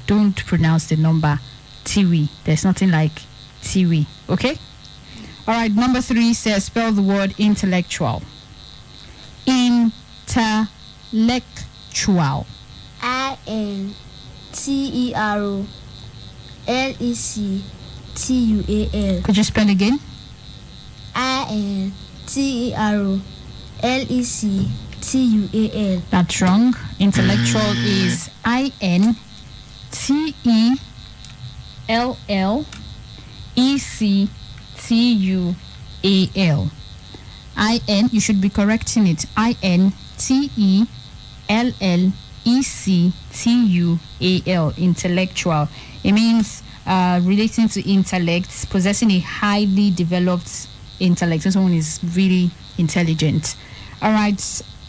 Don't pronounce the number Tiwi. There's nothing like Tiwi. Okay? All right. Number 3 says spell the word intellectual. Intellectual. INTERLECTUAL. Could you spell again? INTERLECTUAL. That's wrong. Intellectual is INTELLECTUAL. You should be correcting it. INTELLECTUAL. Intellectual. It means relating to intellects, possessing a highly developed intellect. So someone is really intelligent. All right,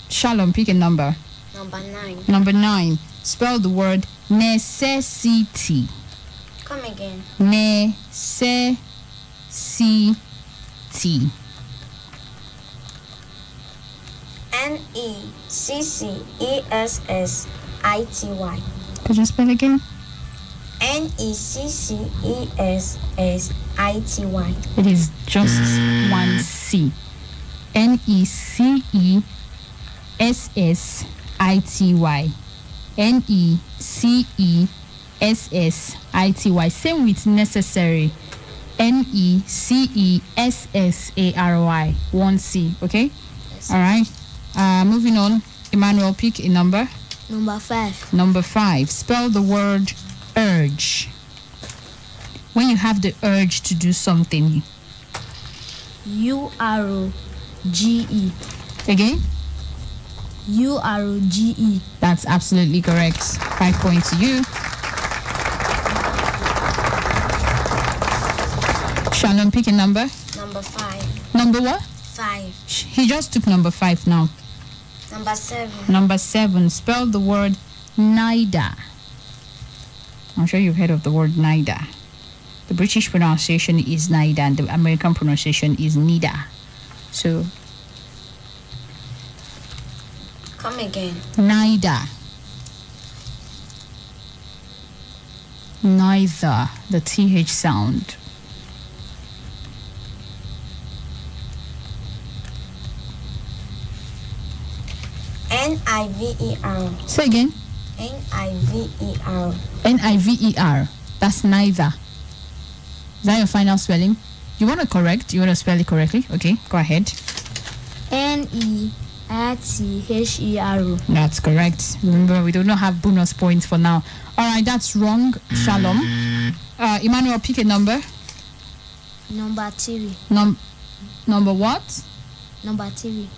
Shalom, pick a number. Number 9. Number 9. Spell the word necessity. Come again. Necessity. NECCESSITY. Could you spell again? NECCESSITY. It is just one C. NECESSITY. NECESSITY. Same with necessary. NECESSARY. 1 C. Okay? Yes. All right. Moving on. Emmanuel, pick a number. Number 5. Number 5. Spell the word urge. When you have the urge to do something. URGE. Again? URGE. That's absolutely correct. 5 points to you. Shalom, pick a number. Number 5. Number what? 5. He just took number 5 now. Number 7. Number 7. Spell the word neither. I'm sure you've heard of the word neither. The British pronunciation is neither and the American pronunciation is neither. So, Come again. neither. Neither. The TH sound. NIVER. Say again. NIVER. NIVER. That's neither. Is that your final spelling? You want to correct? You want to spell it correctly? Okay, go ahead. NEITHER. That's correct. Remember, we do not have bonus points for now. All right, that's wrong. Shalom. Emmanuel, pick a number. Number 3. Number what? Number 3.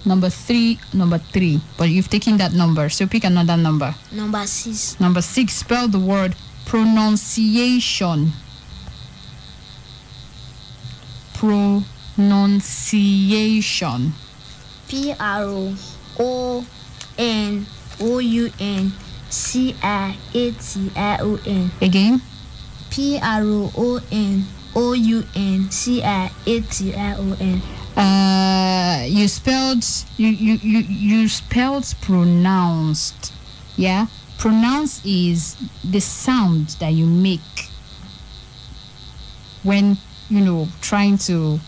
Number 3. Number 3. But you've taken that number, so pick another number. Number 6. Number 6. Spell the word pronunciation. Pronunciation. PRONOUNCIATION. Again. PRONOUNCIATION. You spelled pronounced. Yeah, pronounce is the sound that you make when trying to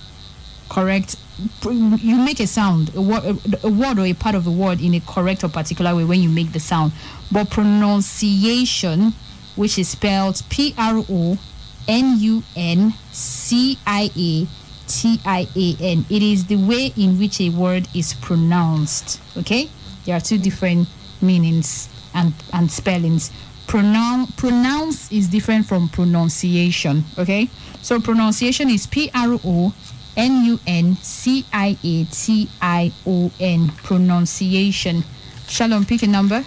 correct. You make a sound, a word or a part of a word in a correct or particular way when you make the sound. But pronunciation, which is spelled PRONUNCIATIAN, it is the way in which a word is pronounced. Okay, there are two different meanings and spellings. Pronounce is different from pronunciation. Okay, so pronunciation is PRONUNCIATION. Pronunciation. Shalom, pick a number.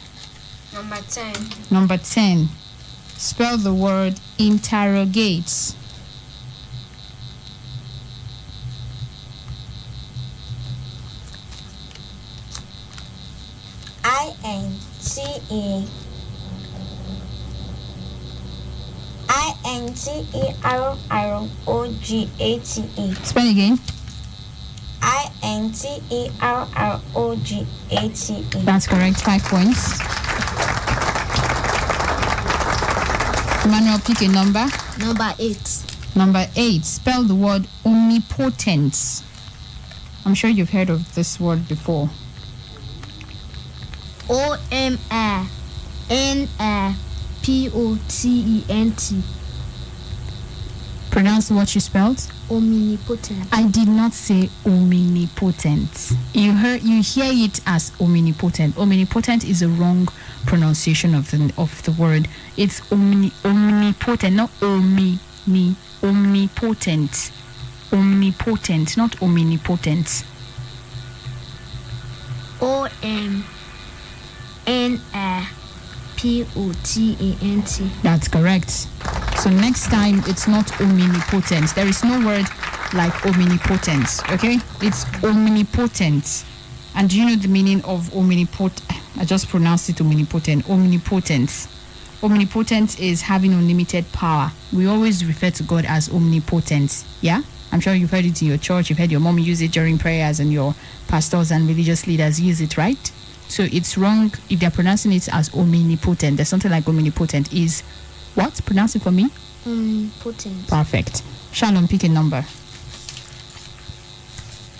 Number 10. Number 10. Spell the word interrogate. INTERROGATE. Spell again. INTERROGATE. That's correct. 5 points. Emmanuel, pick a number. Number 8. Number 8. Spell the word omnipotent. I'm sure you've heard of this word before. OMNIPOTENT. Pronounce what you spelled. Omnipotent. I did not say omnipotent. You hear it as omnipotent. Omnipotent is a wrong pronunciation of the word. It's omnipotent, not omnipotent. Omnipotent, not omnipotent. OMNIPOTENT. That's correct. So next time, it's not omnipotent. There is no word like omnipotent, okay? It's omnipotent. And do you know the meaning of omnipotent? I just pronounced it omnipotent. Omnipotent. Omnipotent is having unlimited power. We always refer to God as omnipotent, yeah? I'm sure you've heard it in your church. You've heard your mom use it during prayers, and your pastors and religious leaders use it, right? So it's wrong if they're pronouncing it as omnipotent. There's something like omnipotent is what? Pronounce it for me. Omnipotent. Perfect. Shalom, pick a number.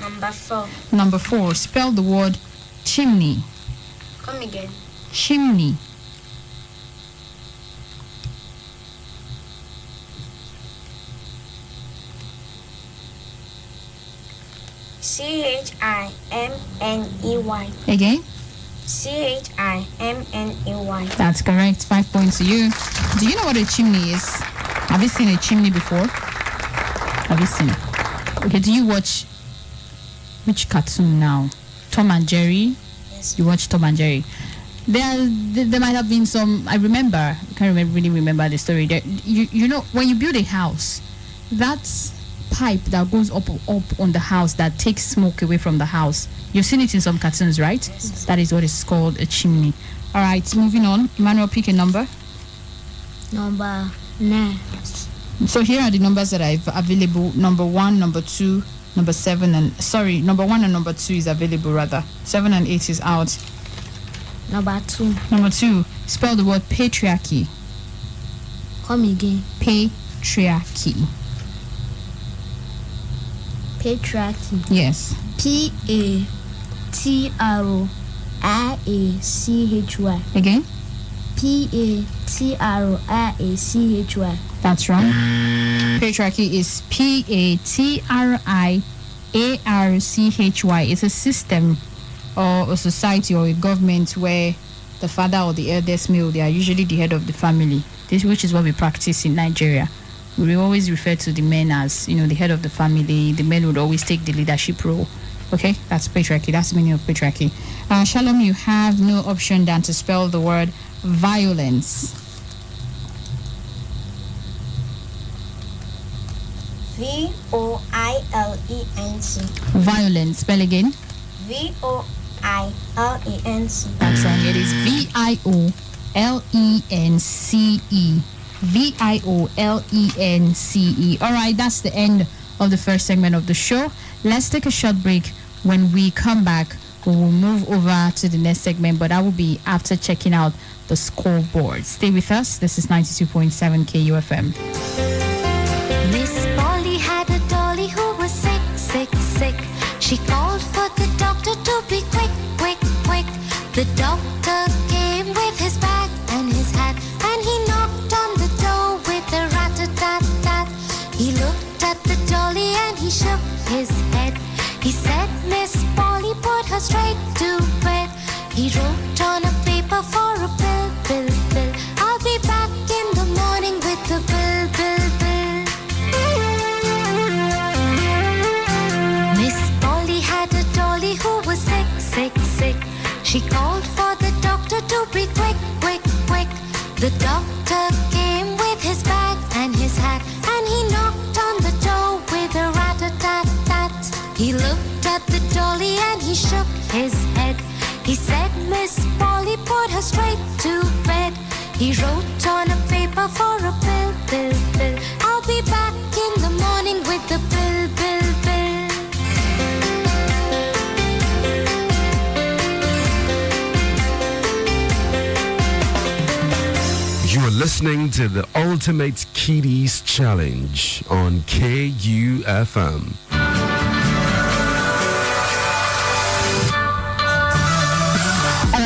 Number 4. Number 4. Spell the word chimney. Come again. Chimney. CHIMNEY. Again? CHIMNEY. That's correct. 5 points to you. Do you know what a chimney is? Have you seen a chimney before? Have you seen it? Okay, do you watch which cartoon now? Tom and Jerry? Yes. You watch Tom and Jerry. There might have been some, I can't really remember the story. You know, when you build a house, that's pipe that goes up on the house that takes smoke away from the house. You've seen it in some cartoons, right? Yes. That is what is called a chimney. All right, moving on. Emmanuel, pick a number. Number 9. So here are the numbers that are available. Number 1, number 2, number 7, number 1 and number 2 is available rather. 7 and 8 is out. Number 2. Number 2, spell the word patriarchy. Come again. Patriarchy. Patriarchy. Yes. PATRIACHY. Again? PATRIACHY. That's wrong. Patriarchy is PATRIARCHY. It's a system or a society or a government where the father or the eldest male, they are usually the head of the family. This, which is what we practice in Nigeria. We always refer to the men as, the head of the family. The men would always take the leadership role. Okay, that's patriarchy. That's the meaning of patriarchy. Shalom, you have no option than to spell the word violence. VOILENC. Violence. Spell again. VOILENC. That's wrong. It is VIOLENCE. VIOLENCE. All right, that's the end of the first segment of the show. Let's take a short break. When we come back, we will move over to the next segment, but that will be after checking out the scoreboard. Stay with us. This is 92.7 KUFM. Miss Polly had a dolly who was sick, sick, sick. She called for the doctor to be quick, quick, quick. The doctor came with his bag and his hat, and he knocked on the door with a rat-a-tat-tat. He looked at the dolly and he shook his head. He said, Miss Polly, put her straight to bed. He wrote on a paper for a bill, bill, bill. I'll be back in the morning with the bill, bill, bill. Miss Polly had a dolly who was sick, sick, sick. She called for the doctor to be quick, quick, quick. The doctor came with his bag and his hat, and he knocked on the door with a rat-a-tat-tat. He looked at the dolly and he shook his head. He said, Miss Polly, put her straight to bed. He wrote on a paper for a bill, bill, bill. I'll be back in the morning with the bill, bill, bill. You are listening to the Ultimate Kiddies Challenge on KUFM.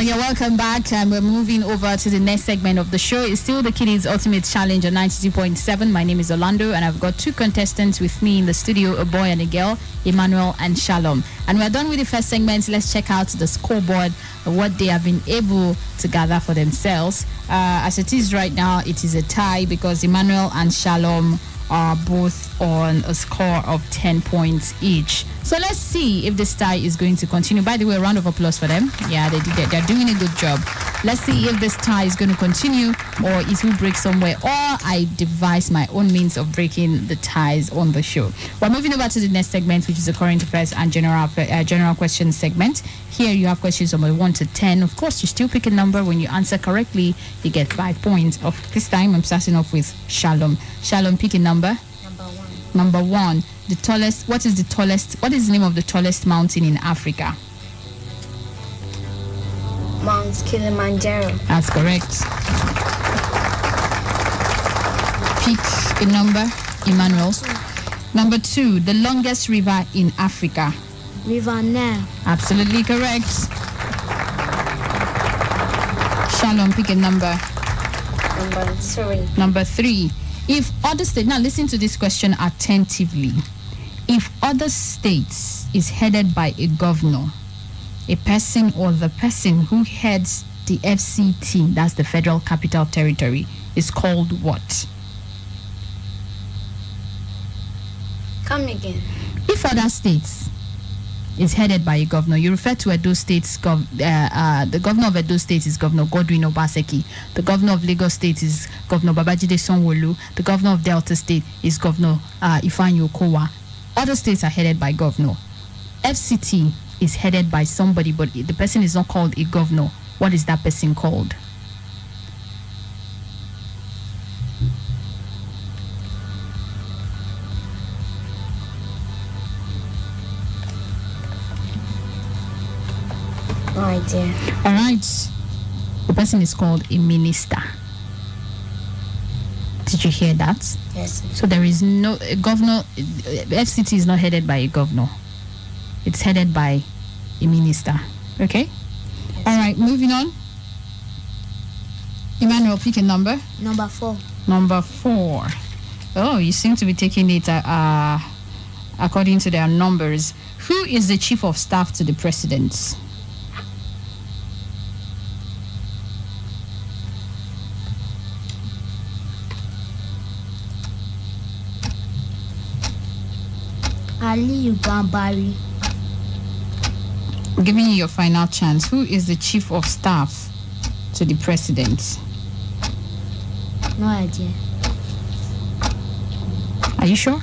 You're welcome back, and we're moving over to the next segment of the show. It's still the Kiddies Ultimate Challenge on 92.7. My name is Orlando, and I've got two contestants with me in the studio, a boy and a girl, Emmanuel and Shalom. And we're done with the first segment. Let's check out the scoreboard, what they have been able to gather for themselves. As it is right now, it is a tie because Emmanuel and Shalom are both on a score of 10 points each. So let's see if this tie is going to continue. By the way, a round of applause for them. Yeah, they're doing a good job. Let's see if this tie is going to continue or it will break somewhere, or I devise my own means of breaking the ties on the show. We're moving over to the next segment, which is the current affairs and general questions segment. Here you have questions from 1 to 10. Of course, you still pick a number. When you answer correctly, you get 5 points. This time, I'm starting off with Shalom. Shalom, pick a number. Number 1. The tallest. What is the name of the tallest mountain in Africa? Mount Kilimanjaro. That's correct. Pick a number, Emmanuel. Number 2. The longest river in Africa. River Nile. Absolutely correct. Shalom, pick a number. Number 3. Number 3. If other states, now listen to this question attentively. If other states is headed by a governor, a person or the person who heads the FCT, that's the Federal Capital Territory, is called what? Come again. If other states is headed by a governor, you refer to Edo State's the governor of Edo State is Governor Godwin Obaseki. The governor of Lagos State is Governor Babajide Sanwo-Olu. The governor of Delta State is Governor Ifeanyi Okowa. Other states are headed by governor. FCT is headed by somebody, but the person is not called a governor. What is that person called? No idea. All right. The person is called a minister. Did you hear that? Yes. So there is no a governor. FCT is not headed by a governor. It's headed by a minister. Okay? Yes. All right, moving on. Emmanuel, pick a number. Number 4. Number 4. Oh, you seem to be taking it according to their numbers. Who is the chief of staff to the president? Aliyu Gambari. I'm giving you your final chance. Who is the chief of staff to the president? No idea. Are you sure?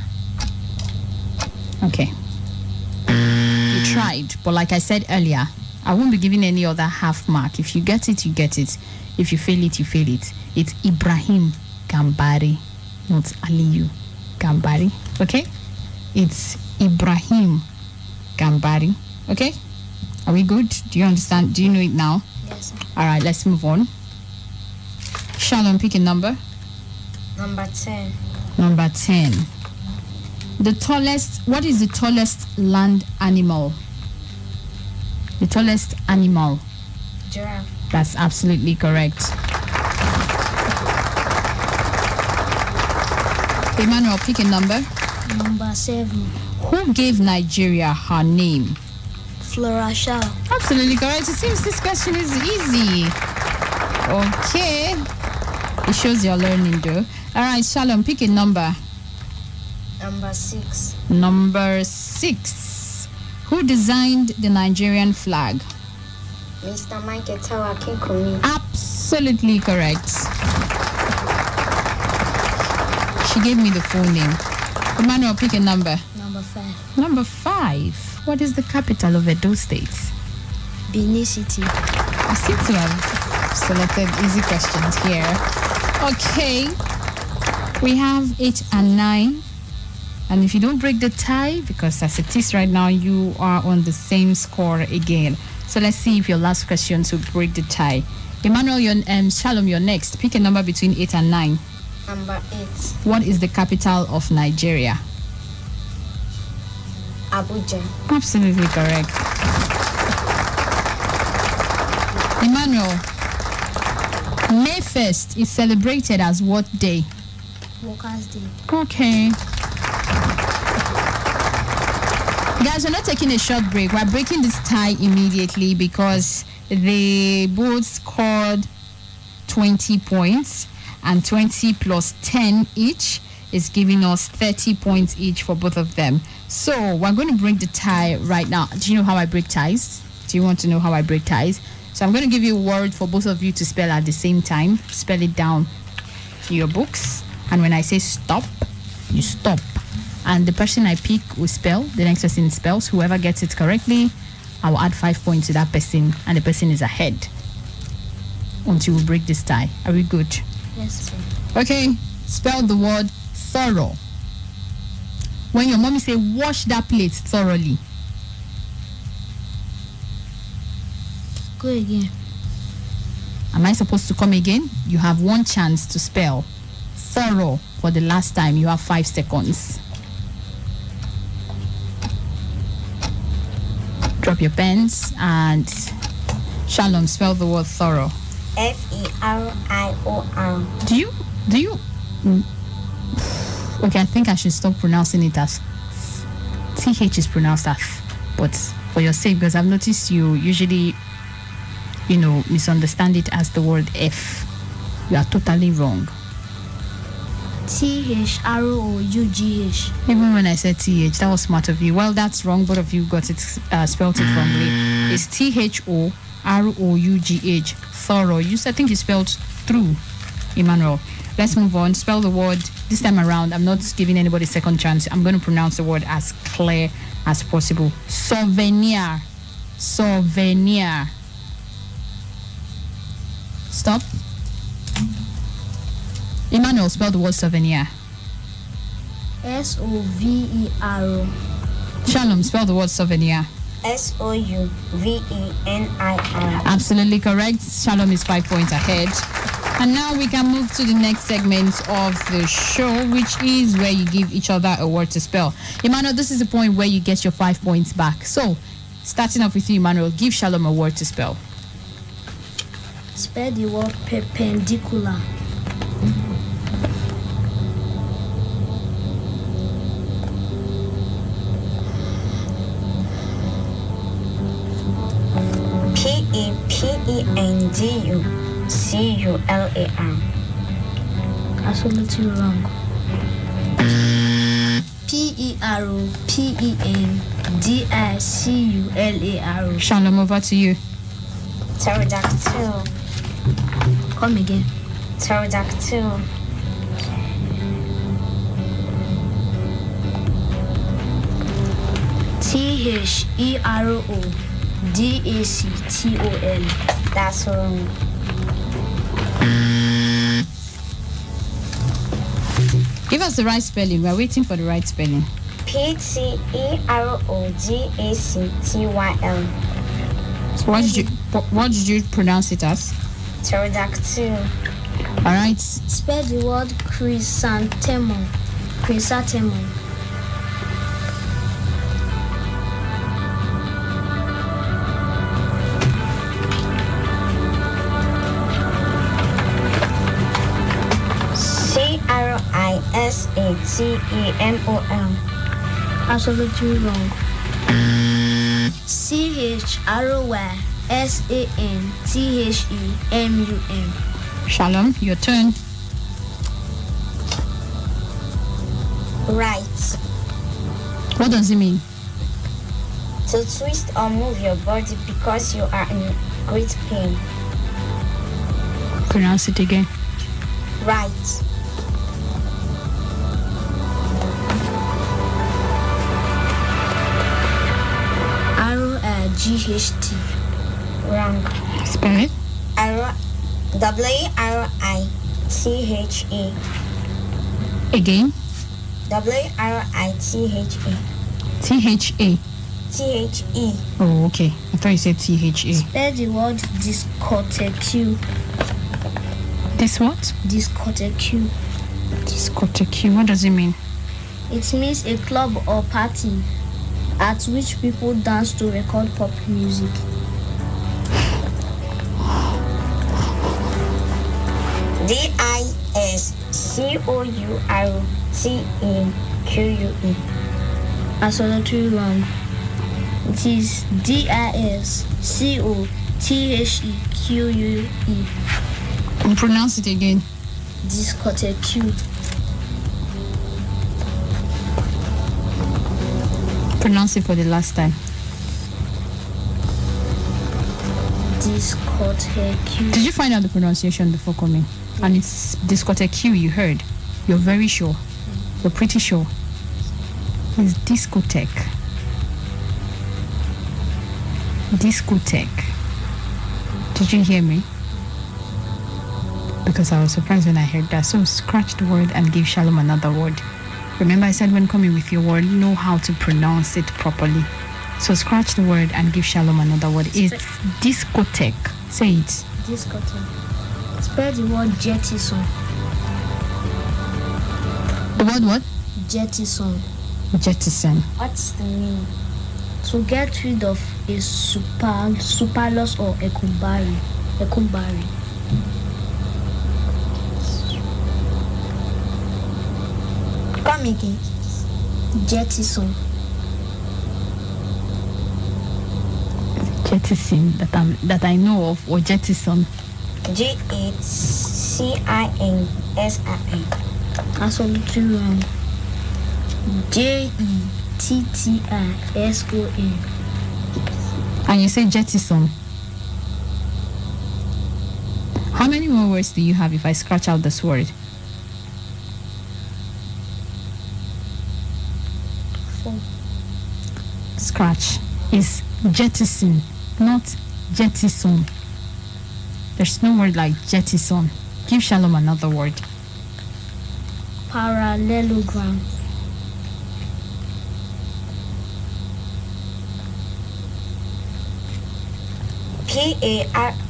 Okay. You tried, but like I said earlier, I won't be giving any other half mark. If you get it, you get it. If you fail it, you fail it. It's Ibrahim Gambari, not Aliyu Gambari. Okay? It's Ibrahim Gambari. Okay? Are we good? Do you understand? Do you know it now? Yes. All right, let's move on. Shalom, pick a number. Number 10. Number 10. What is the tallest land animal? The tallest animal. Giraffe. That's absolutely correct. Emmanuel, pick a number. Number 7. Who gave Nigeria her name? Flora Shaw. Absolutely correct. It seems this question is easy. Okay. It shows you're learning, though. All right, Shalom, pick a number. Number 6. Number 6. Who designed the Nigerian flag? Mr. Michael Tawa Kinkomi. Absolutely correct. She gave me the full name. Emmanuel, pick a number. Number 5. Number 5. What is the capital of Edo State? Benin City. I seem to have selected easy questions here. Okay. We have 8 and 9. And if you don't break the tie, because as it is right now, you are on the same score again. So let's see if your last questions will break the tie. Emmanuel, Shalom, you're next. Pick a number between 8 and 9. Number 8. What is the capital of Nigeria? Abuja. Absolutely correct. Emmanuel, May 1st is celebrated as what day? Workers' Day. Okay. Guys, we're not taking a short break. We're breaking this tie immediately because they both scored 20 points, and 20 plus 10 each is giving us 30 points each for both of them. So we're going to break the tie right now. Do you know how I break ties? Do you want to know how I break ties? So I'm going to give you a word for both of you to spell at the same time. Spell it down in your books. And when I say stop, you stop. And the person I pick will spell. The next person spells. Whoever gets it correctly, I will add 5 points to that person. And the person is ahead until we break this tie. Are we good? Yes, sir. Okay. Spell the word thorough. When your mommy say wash that plate thoroughly. Go again. Am I supposed to come again? You have one chance to spell thorough for the last time. You have 5 seconds. Drop your pens and Shalom, spell the word thorough. F-E-R-I-O-R. Do you okay, I think I should stop pronouncing it as TH is pronounced as, but for your sake, because I've noticed you usually misunderstand it as the word F. You are totally wrong. T-H-R-O-U-G-H. Even when I said TH, that was smart of you. Well, that's wrong. Both of you got it, spelled it wrongly. It's T-H-O-R-O-U-G-H. Thorough. I think you spelled through, Emmanuel. Let's move on. Spell the word. This time around, I'm not giving anybody a second chance. I'm going to pronounce the word as clear as possible. Souvenir. Souvenir. Stop. Emmanuel, spell the word souvenir. S-O-V-E-R-O. Shalom, spell the word souvenir. S-O-U-V-E-N-I-R. Absolutely correct. Shalom is 5 points ahead. And now we can move to the next segment of the show, which is where you give each other a word to spell. Emmanuel, this is the point where you get your 5 points back. So, starting off with you, Emmanuel, give Shalom a word to spell. Spell the word perpendicular. P-E-P-E-N-D-U-C-U-L-A-R. Absolutely wrong. P-E-R-O-P-E-N-D-I-C-U-L-A-R. Shalom, over to you. Pterodactyl. Come again. Pterodactyl. T-H-E-R-O-D-A-C-T-O-L. That's wrong. Give us the right spelling. We're waiting for the right spelling. P-T-E-R-O-D-A-C-T-Y-L. So what did you pronounce it as? Pterodactyl. All right. Spell the word chrysanthemum. Chrysanthemum. C-R-I-S-A-T-E-M-O-L. Absolutely wrong. C-H-R-O-Y-S-A-N-T-H-E-M-U-M. Shalom, your turn. Right. What does it mean? To twist or move your body because you are in great pain. Pronounce it again. Right. R-O-G-H-T. Wrong. Spell it. W-R-I-T-H-A. Again. W-R-I-T-H-A. T-H-A. T-H-E. Oh, okay. I thought you said T-H-A. Spell the word discotheque. This what? Discotheque. Discotheque. What does it mean? It means a club or party at which people dance to record pop music. D-I-S-C-O-U-R-T-E-Q-U-E. Absolutely wrong. It is D-I-S-C-O-T-H-E-Q-U-E. Pronounce it again. Discotheque. Pronounce it for the last time. Discotheque. Did you find out the pronunciation before coming? And it's discotheque you heard. You're very sure. You're pretty sure. It's discotheque. Discotheque. Did you hear me? Because I was surprised when I heard that. So scratch the word and give Shalom another word. Remember I said when coming with your word, know how to pronounce it properly. So scratch the word and give Shalom another word. It's discotheque. Say it. Discotheque. Spell the word jettison. The word what? Jettison. Jettison. What's the meaning? To get rid of a superfluous or ekumbari. Come again. Jettison. Jettison that I know of, or jettison. G-H-C-I-N-S-I-N. Absolutely wrong. Jettison. And you say jettison. How many more words do you have if I scratch out this word? 4. Scratch is jettison, not jettison. There's no word like jettison. Give Shalom another word. Parallelogram.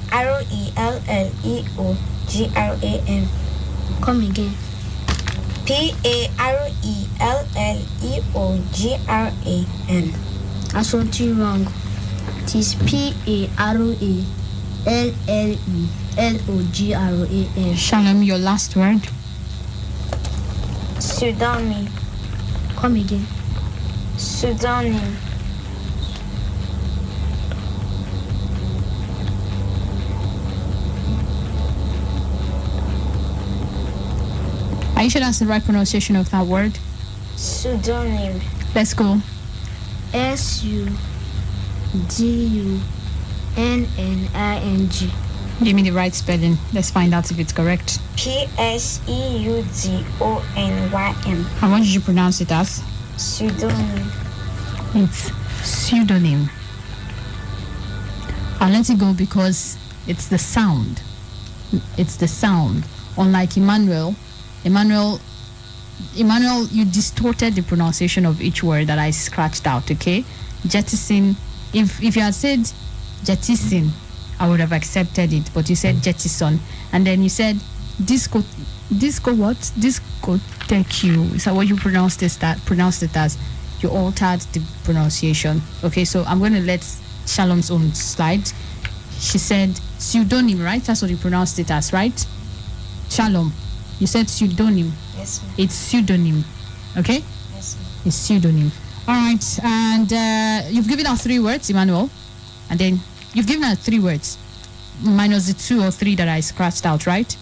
Parallelogram. Come again. Parallelogram. Absolutely wrong. It is Parallelogram. Shalom, your last word. Pseudonym. Come again. Pseudonym. Are you sure that's the right pronunciation of that word? Pseudonym. Let's go. S-U-D-U-N-N-I-N-G. Give me the right spelling. Let's find out if it's correct. P-S-E-U-D-O-N-Y-M. And what did you pronounce it as? Pseudonym. It's pseudonym. I'll let it go because it's the sound. It's the sound. Unlike Emmanuel, you distorted the pronunciation of each word that I scratched out, okay? Jettison. If you had said jettison, I would have accepted it, but you said jettison. And then you said disco what? Discotheque. Is that what you pronounced it as? You altered the pronunciation. Okay, so I'm going to let Shalom's own slide. She said pseudonym, right? That's what you pronounced it as, right? Shalom, you said pseudonym. Yes, ma'am. It's pseudonym. Okay? Yes, ma'am. It's pseudonym. All right, and you've given out 3 words, Emmanuel. And then you've given out 3 words, minus the 2 or 3 that I scratched out, right?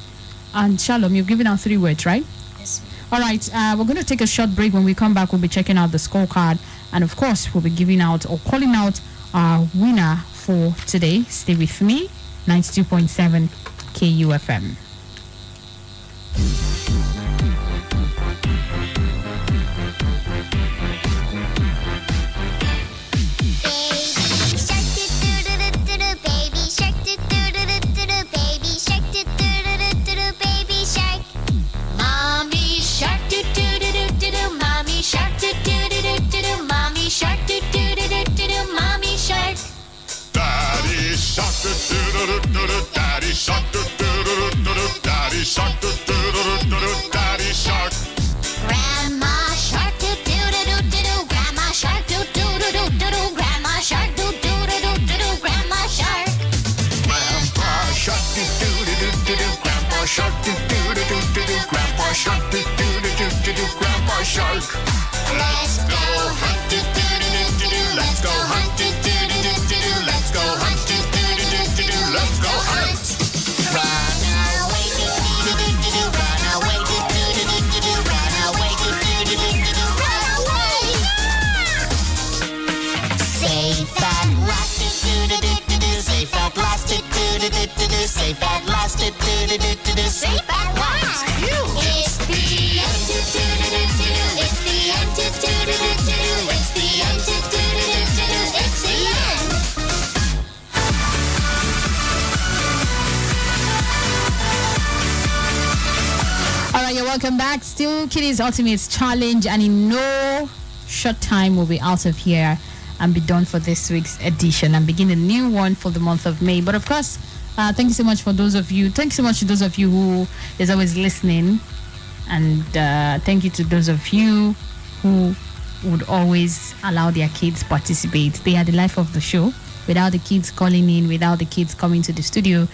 And Shalom, you've given out 3 words, right? Yes, ma'am. All right, we're going to take a short break. When we come back, we'll be checking out the scorecard. And of course, we'll be giving out or calling out our winner for today. Stay with me, 92.7 KUFM. Mommy shark do do do do do, mommy shark do do do do do, mommy shark do do do do do do. Daddy shark, do do do do do, Daddy shark. Grandma shark do do do do do do. Grandma shark do do do do do do. Grandma shark do do do do do do. Grandma shark. Grandpa shark, do do do do do do. Grandpa shark, do do do do do do. Grandpa shark, do do do do do do. Grandpa shark. Let's go hunt do do do do do do. Let's go hunt, do do do do do do. Let's go hunt, do do do do do do. Let's go hunt. Run away do do do do do do. Run away do do do do do do. Run away do do do do do do. Run away. Safe at last do do do do do do. Safe at last do do do do do do. Safe at last do do do do do do. Safe at last. It's the end do do do do do do. It's the end do do do do do do. It's the end do do do do do do. It's the end. All right, you're welcome back. Still Kitty's Ultimate Challenge, and in no short time we'll be out of here and be done for this week's edition and begin a new one for the month of May. But of course, thank you so much for those of you. Thanks so much to those of you who is always listening, and thank you to those of you who would always allow their kids participate. They are the life of the show. Without the kids calling in, without the kids coming to the studio,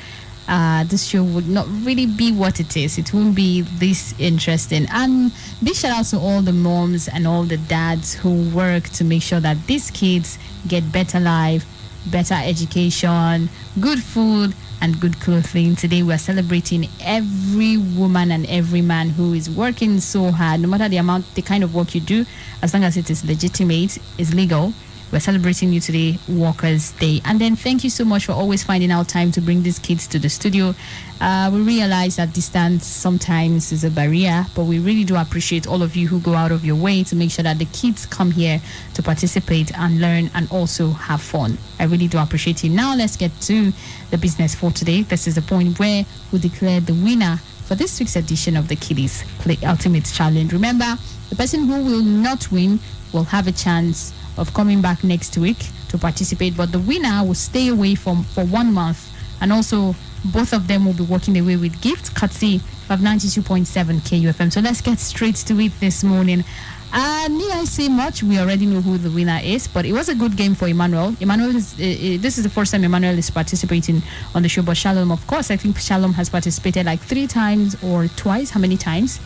this show would not really be what it is. It won't be this interesting. And big shout out to all the moms and all the dads who work to make sure that these kids get better life, better education, good food, and good clothing. Today we are celebrating every woman and every man who is working so hard, no matter the kind of work you do, as long as it is legitimate, is legal. We're celebrating you today, Workers' Day. And then thank you so much for always finding out time to bring these kids to the studio. We realize that distance sometimes is a barrier, but we really do appreciate all of you who go out of your way to make sure that the kids come here to participate and learn and also have fun. I really do appreciate you. Now let's get to the business for today. This is the point where we declare the winner for this week's edition of the Kiddies Play Ultimate Challenge. Remember, the person who will not win will have a chance of coming back next week to participate, but the winner will stay away for 1 month, and also both of them will be walking away with gifts courtesy of 92.7 KUFM. So let's get straight to it this morning. Need I say much? We already know who the winner is, but it was a good game for Emmanuel. Emmanuel is this is the first time Emmanuel is participating on the show, but Shalom, of course, I think Shalom has participated like 3 times or twice. How many times?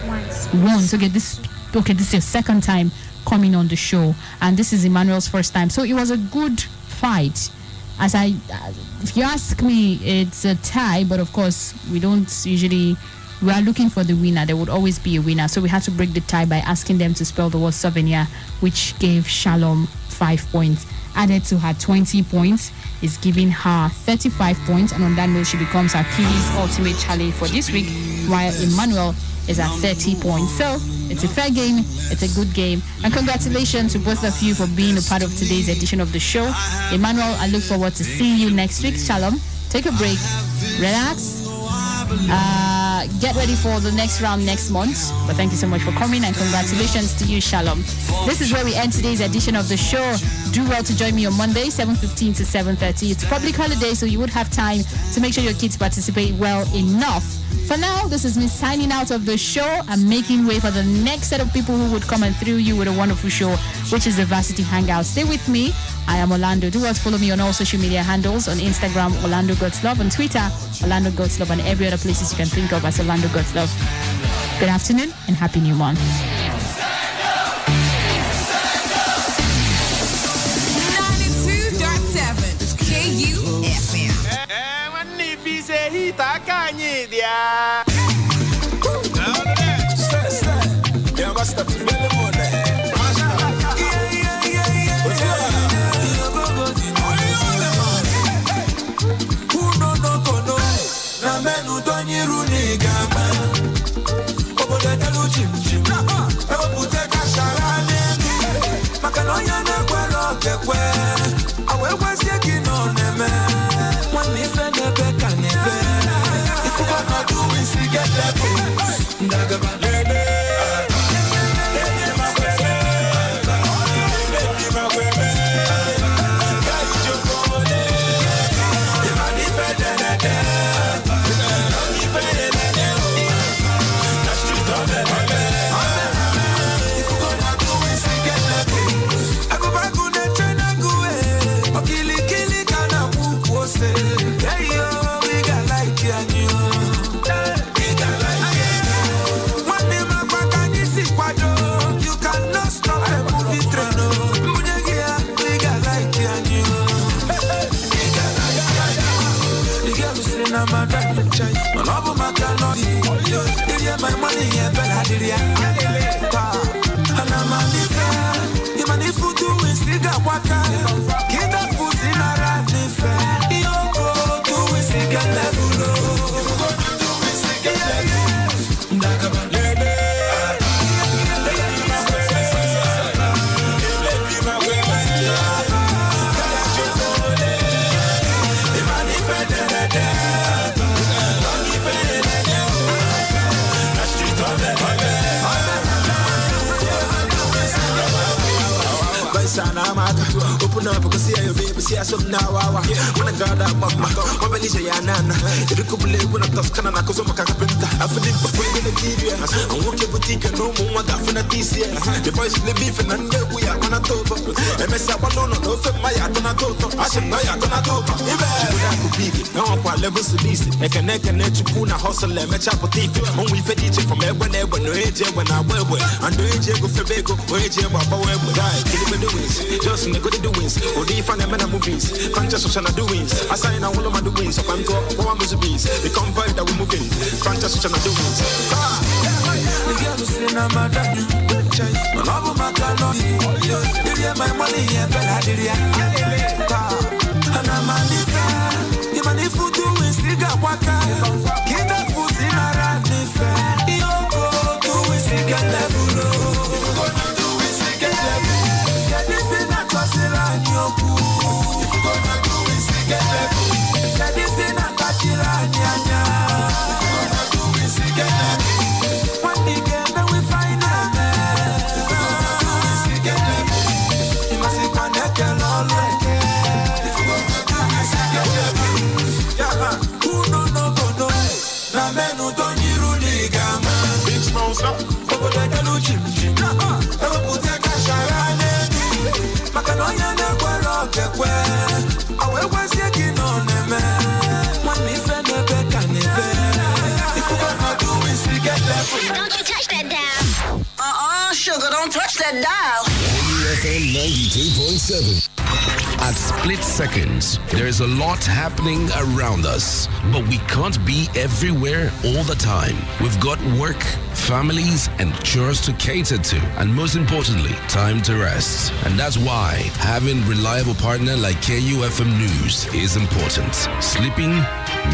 Once. Okay, this is your second time coming on the show, and this is Emmanuel's first time, so it was a good fight. If you ask me, it's a tie, but of course we are looking for the winner. There would always be a winner, so we had to break the tie by asking them to spell the word souvenir, which gave Shalom 5 points. Added to her 20 points is giving her 35 points, and on that note she becomes our Kiddies Ultimate Challenge for this week, while Emmanuel is at 30 points. So it's a fair game, it's a good game, and congratulations to both of you for being a part of today's edition of the show. Emmanuel, I look forward to seeing you next week. Shalom, take a break, relax, get ready for the next round next month. But thank you so much for coming, and congratulations to you, Shalom. This is where we end today's edition of the show. Do well to join me on Monday, 7:15 to 7:30. It's public holiday, so you would have time to make sure your kids participate well enough. For now, this is me signing out of the show and making way for the next set of people who would come and thrill you with a wonderful show, which is the Varsity Hangout. Stay with me. I am Orlando. Do well to follow me on all social media handles. On Instagram, Orlando God's Love. On Twitter, Orlando God's Love. And every other places you can think of as Orlando God's Love. Good afternoon and happy new month. 92.7 KUFM. If money, yeah, Bella, and I'm a different. You money food to win, still got waka. Get that food in a rat, different. You go to win, still get level. You go to win, still get level. Ndagaba, lady. Open up, because see your baby, see us now. When I got that mama, when I need a nana, you could believe when I toss Canada, because I'm a carpenter. I feel it before the Nigeria. I'm working boutique and no more than for the TCS. The boys live beef and we are on a total. And Miss Abalono, no, my Atonato, I should know Atonato. If I could be it, no one levels to this. I can neck and net to Puna hustle and match up with teeth. Only for teaching from everywhere, no age when I wear, and the age go for Bego, or age about Boy, kill me doings. Just in the good doings, or the fan and movies. Conscious of Shana doings. I sign all of my doings. So I'm going to one bees. The convoy that we're moving. Conscious of Shana doings. The girl who's in a madam. My love, my canoe. You my money, and Bella. And I'm a different. You money food to win, still got waka. Get that food in a rat, different. You go to win, still get level. You go to win, still get level. If you're gonna do it, stick it level. Get this in a catchilania. If you're gonna do it, stick it level. One day, then we find out. If you're gonna do it, stick it level. You must be connected all right. If you're gonna do it, stick it level. Yeah, who no. Na menu don't you really gama. Big sponsor. Over the Luchim. Ever put a cash around. Makanoya na kwero kekwe awe wasieki no neme Money friend beka nebe If you gonna do it, still get level. Don't you touch that dial. Sugar, don't touch that dial. KUFM 92.7. At split seconds, there is a lot happening around us, but we can't be everywhere all the time. We've got work, families, and chores to cater to, and most importantly, time to rest. And that's why having reliable partner like KUFM News is important. Sleeping?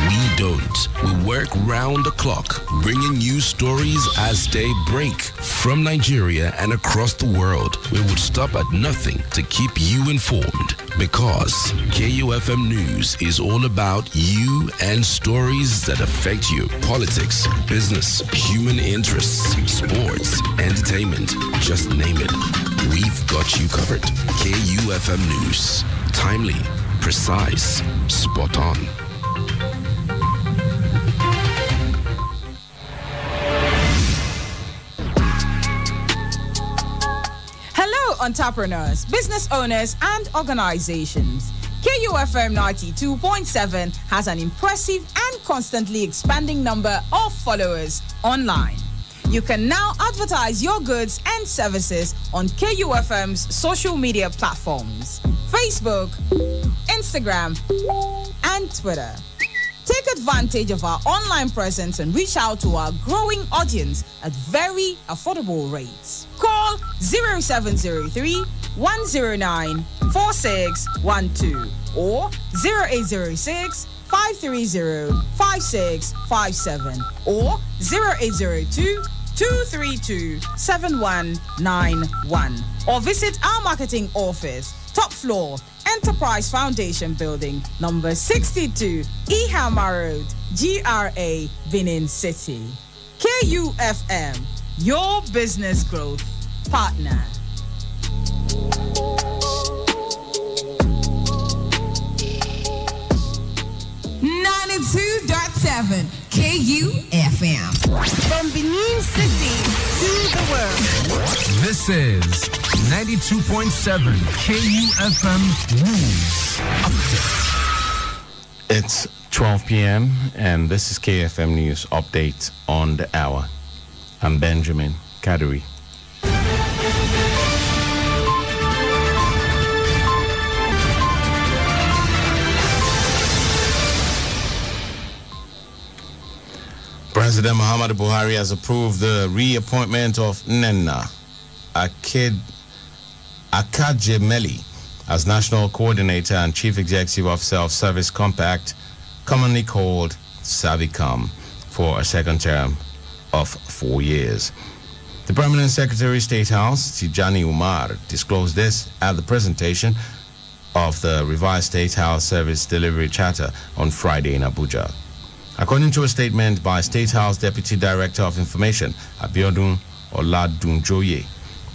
We don't. We work round the clock, bringing you stories as they break from Nigeria and across the world. We would stop at nothing to keep you informed, because KUFM News is all about you and stories that affect you. Politics, business, human interests, sports, entertainment, just name it. We've got you covered. KUFM News. Timely, precise, spot on. Entrepreneurs, business owners, and organizations. KUFM 92.7 has an impressive and constantly expanding number of followers online. You can now advertise your goods and services on KUFM's social media platforms: Facebook, Instagram, and Twitter. Take advantage of our online presence and reach out to our growing audience at very affordable rates. Call 0703 109 4612 or 0806 530 5657 or 0802 232 7191 or visit our marketing office, top floor, Enterprise Foundation Building, number 62, Ihama Road, GRA, Benin City. KUFM, your business growth partner. KUFM. From Benin City to the world. This is 92.7 KUFM News Update. It's 12 p.m. and this is KFM News Update on the hour. I'm Benjamin Kaduri. President Muhammadu Buhari has approved the reappointment of Nenna Akajemeli as National Coordinator and Chief Executive Officer of Service Compact, commonly called Savicom, for a second term of 4 years. The Permanent Secretary, State House, Tijani Umar, disclosed this at the presentation of the revised State House Service Delivery Charter on Friday in Abuja. According to a statement by State House Deputy Director of Information, Abiodun Oladunjoye,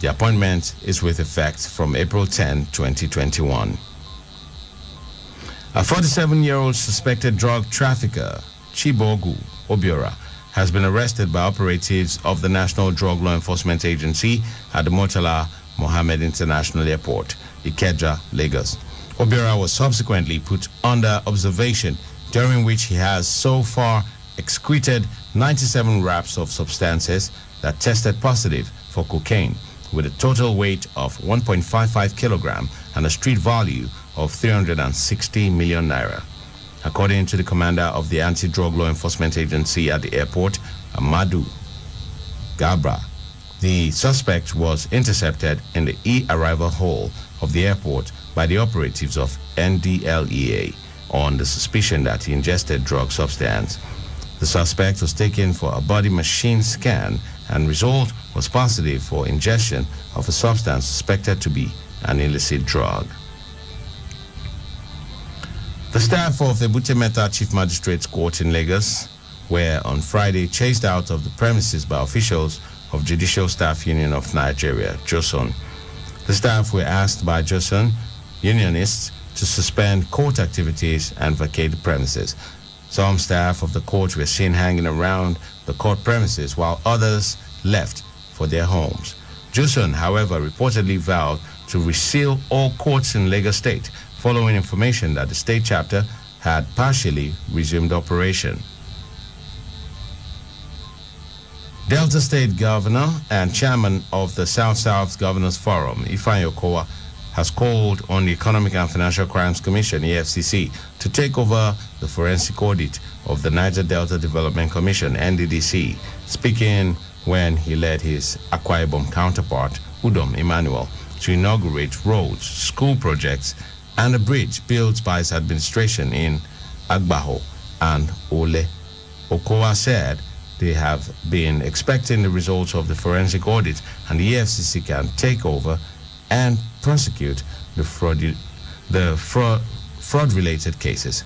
the appointment is with effect from April 10, 2021. A 47-year-old suspected drug trafficker, Chibogu Obiora, has been arrested by operatives of the National Drug Law Enforcement Agency at the Murtala Mohammed International Airport, Ikeja, Lagos. Obiora was subsequently put under observation, during which he has so far excreted 97 wraps of substances that tested positive for cocaine, with a total weight of 1.55 kilogram and a street value of 360 million naira. According to the commander of the Anti-Drug Law Enforcement Agency at the airport, Amadu Gabra, the suspect was intercepted in the e-arrival hall of the airport by the operatives of NDLEA on the suspicion that he ingested drug substance. The suspect was taken for a body machine scan, and result was positive for ingestion of a substance suspected to be an illicit drug. The staff of the Butemeta Chief Magistrates Court in Lagos were on Friday chased out of the premises by officials of Judicial Staff Union of Nigeria, JOSUN. The staff were asked by JOSUN unionists to suspend court activities and vacate the premises. Some staff of the court were seen hanging around the court premises while others left for their homes. JOSUN, however, reportedly vowed to reseal all courts in Lagos State following information that the state chapter had partially resumed operation. Delta State Governor and Chairman of the South-South Governors Forum, Ifeanyi Okowa, has called on the Economic and Financial Crimes Commission, EFCC, to take over the forensic audit of the Niger Delta Development Commission, NDDC, speaking when he led his Akwa Ibom counterpart, Udom Emmanuel, to inaugurate roads, school projects, and a bridge built by his administration in Agbaho and Ole. Okowa said they have been expecting the results of the forensic audit, and the EFCC can take over and prosecute the fraud-related cases.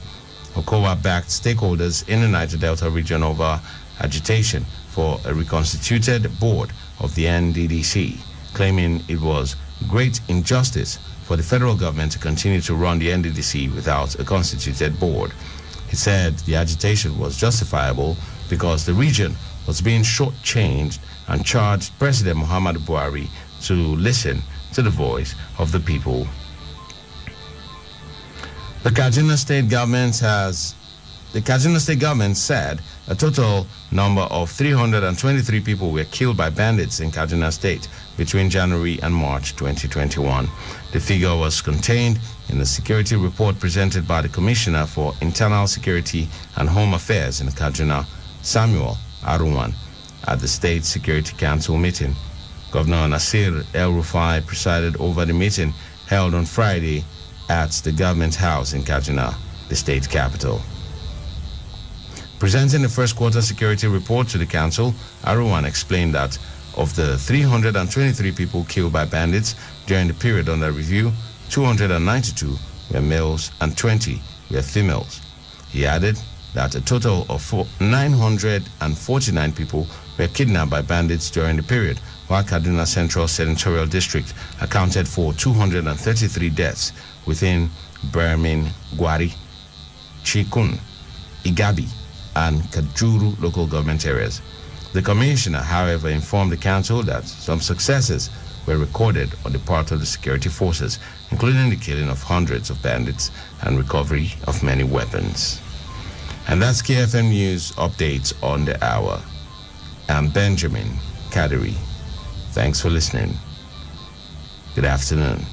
Okowa backed stakeholders in the Niger Delta region over agitation for a reconstituted board of the NDDC, claiming it was great injustice for the federal government to continue to run the NDDC without a constituted board. He said the agitation was justifiable because the region was being shortchanged, and charged President Muhammadu Buhari to listen to the voice of the people. The Kaduna State government said a total number of 323 people were killed by bandits in Kaduna State between January and March 2021. The figure was contained in the security report presented by the Commissioner for Internal Security and Home Affairs in Kaduna, Samuel Aruwan, at the State Security Council meeting. Governor Nasir El-Rufai presided over the meeting held on Friday at the government house in Kaduna, the state capital. Presenting the first quarter security report to the council, Aruwan explained that of the 323 people killed by bandits during the period under review, 292 were males and 20 were females. He added that a total of 949 people were kidnapped by bandits during the period, while Kaduna Central Senatorial District accounted for 233 deaths within Birmin, Gwari, Chikun, Igabi, and Kajuru local government areas. The commissioner, however, informed the council that some successes were recorded on the part of the security forces, including the killing of hundreds of bandits and recovery of many weapons. And that's KFM News updates on the hour. I'm Benjamin Kadiri. Thanks for listening. Good afternoon.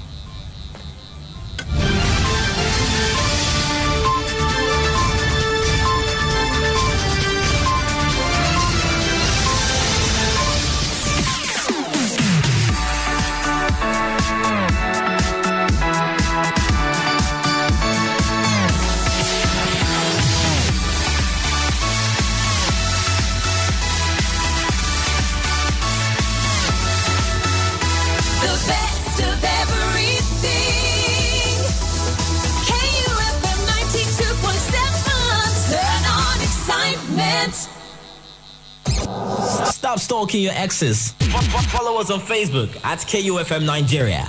Stop stalking your exes. Follow us on Facebook at KUFM Nigeria.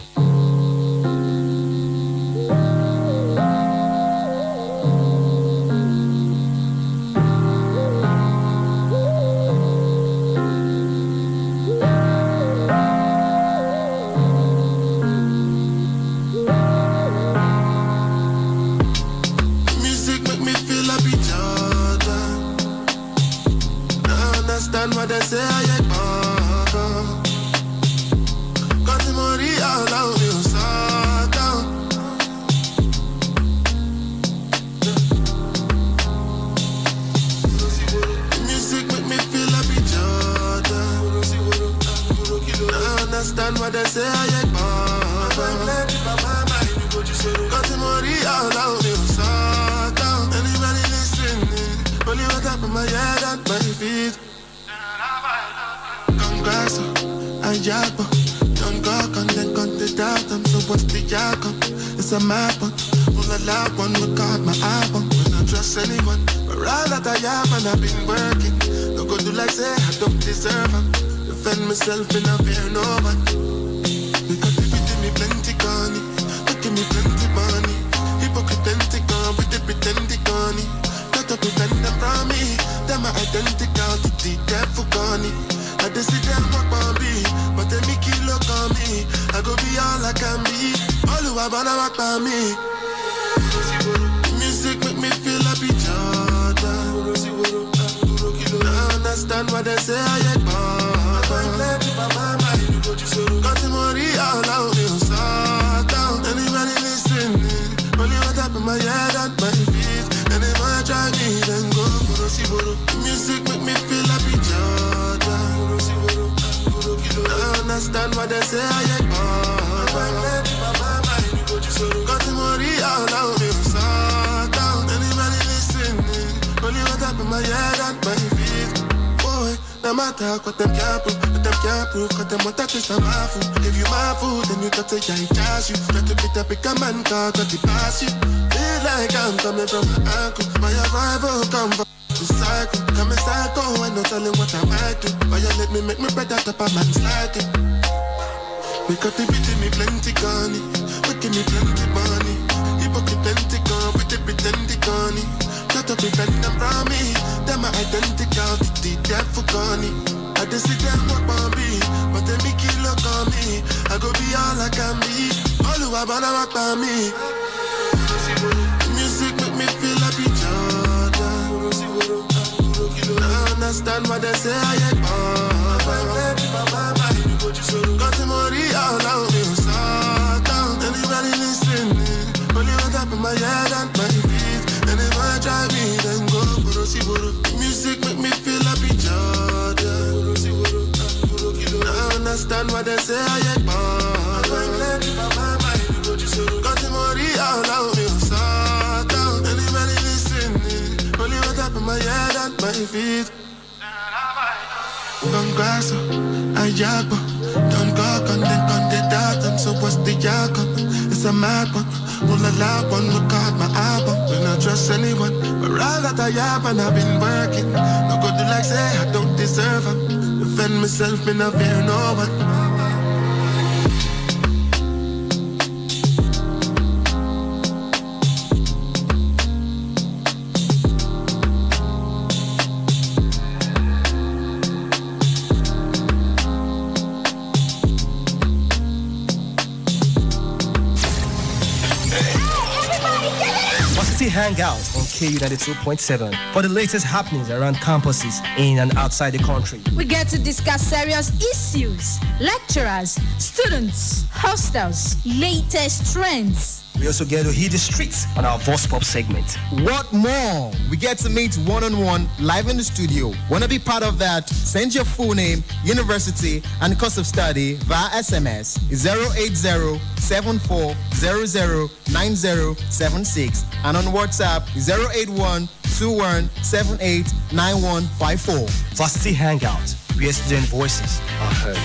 It's a mad one, full of loud one, look out my album. When I trust anyone, but all that I have and I've been working. No go do like say I don't deserve them. Defend myself and I fear no one. Because they give me plenty money, they give me plenty money. Hypocrite on with the pretending money. Not to prevent them from me, them are identical to the devil gone. I just see them walk on me, but they make you look on me. I go be all I can be. All who are gonna walk by me. Music make me feel happy, Jordan. I understand what they say, I get bored. Got to money all out, anybody listening? Only what up in my head and my feet. And if I try me, then go. Music make me feel happy, Jordan. I understand what they say, I get bored. Got the money all out, anybody listening? Only what up in my head and my feet. Boy, no matter what them can't prove, cause them want to taste my food. Give you my food, then you got to charge you. Try to beat up a man car, got to pass you. Feel like I'm coming from my uncle. My arrival come from the cycle. Coming psycho, I no telling what I might do. Violate me, make me better top a man's like it. Because they beating me plenty gunny, making me plenty money. Hypocrite plenty gun with the pretending gunny. Try to prevent them from me, them are identical to the devil gunny. I just see them walk on me, but they make you look on me. I go be all I can be, all who are gonna walk by me. Music make me feel happy, Jordan. I understand what they say, I get bored. Got the money all out, anybody listening? Only on top of my head and my feet. And if I try me, then go. Music make me feel happy, Jordan. I understand what they say, I get bored. Got the money all out, anybody listening? Only on top of my head and my feet. Congasso, Ayako, don't go on the datum, so what's the yakon? It's a mad one, full of loud one, look out my album. When I trust anyone, but all that I have and I've been working. No go do like say I don't deserve them. Defend myself, and I fear no one. Hang out on KU 92.7 for the latest happenings around campuses in and outside the country. We get to discuss serious issues, lecturers, students, hostels, latest trends. We also get to hit the streets on our Voice Pop segment. What more? We get to meet one-on-one live in the studio. Want to be part of that? Send your full name, university, and course of study via SMS 080-7400-9076 and on WhatsApp 081-2178-9154. Varsity Hangout, where student voices are heard.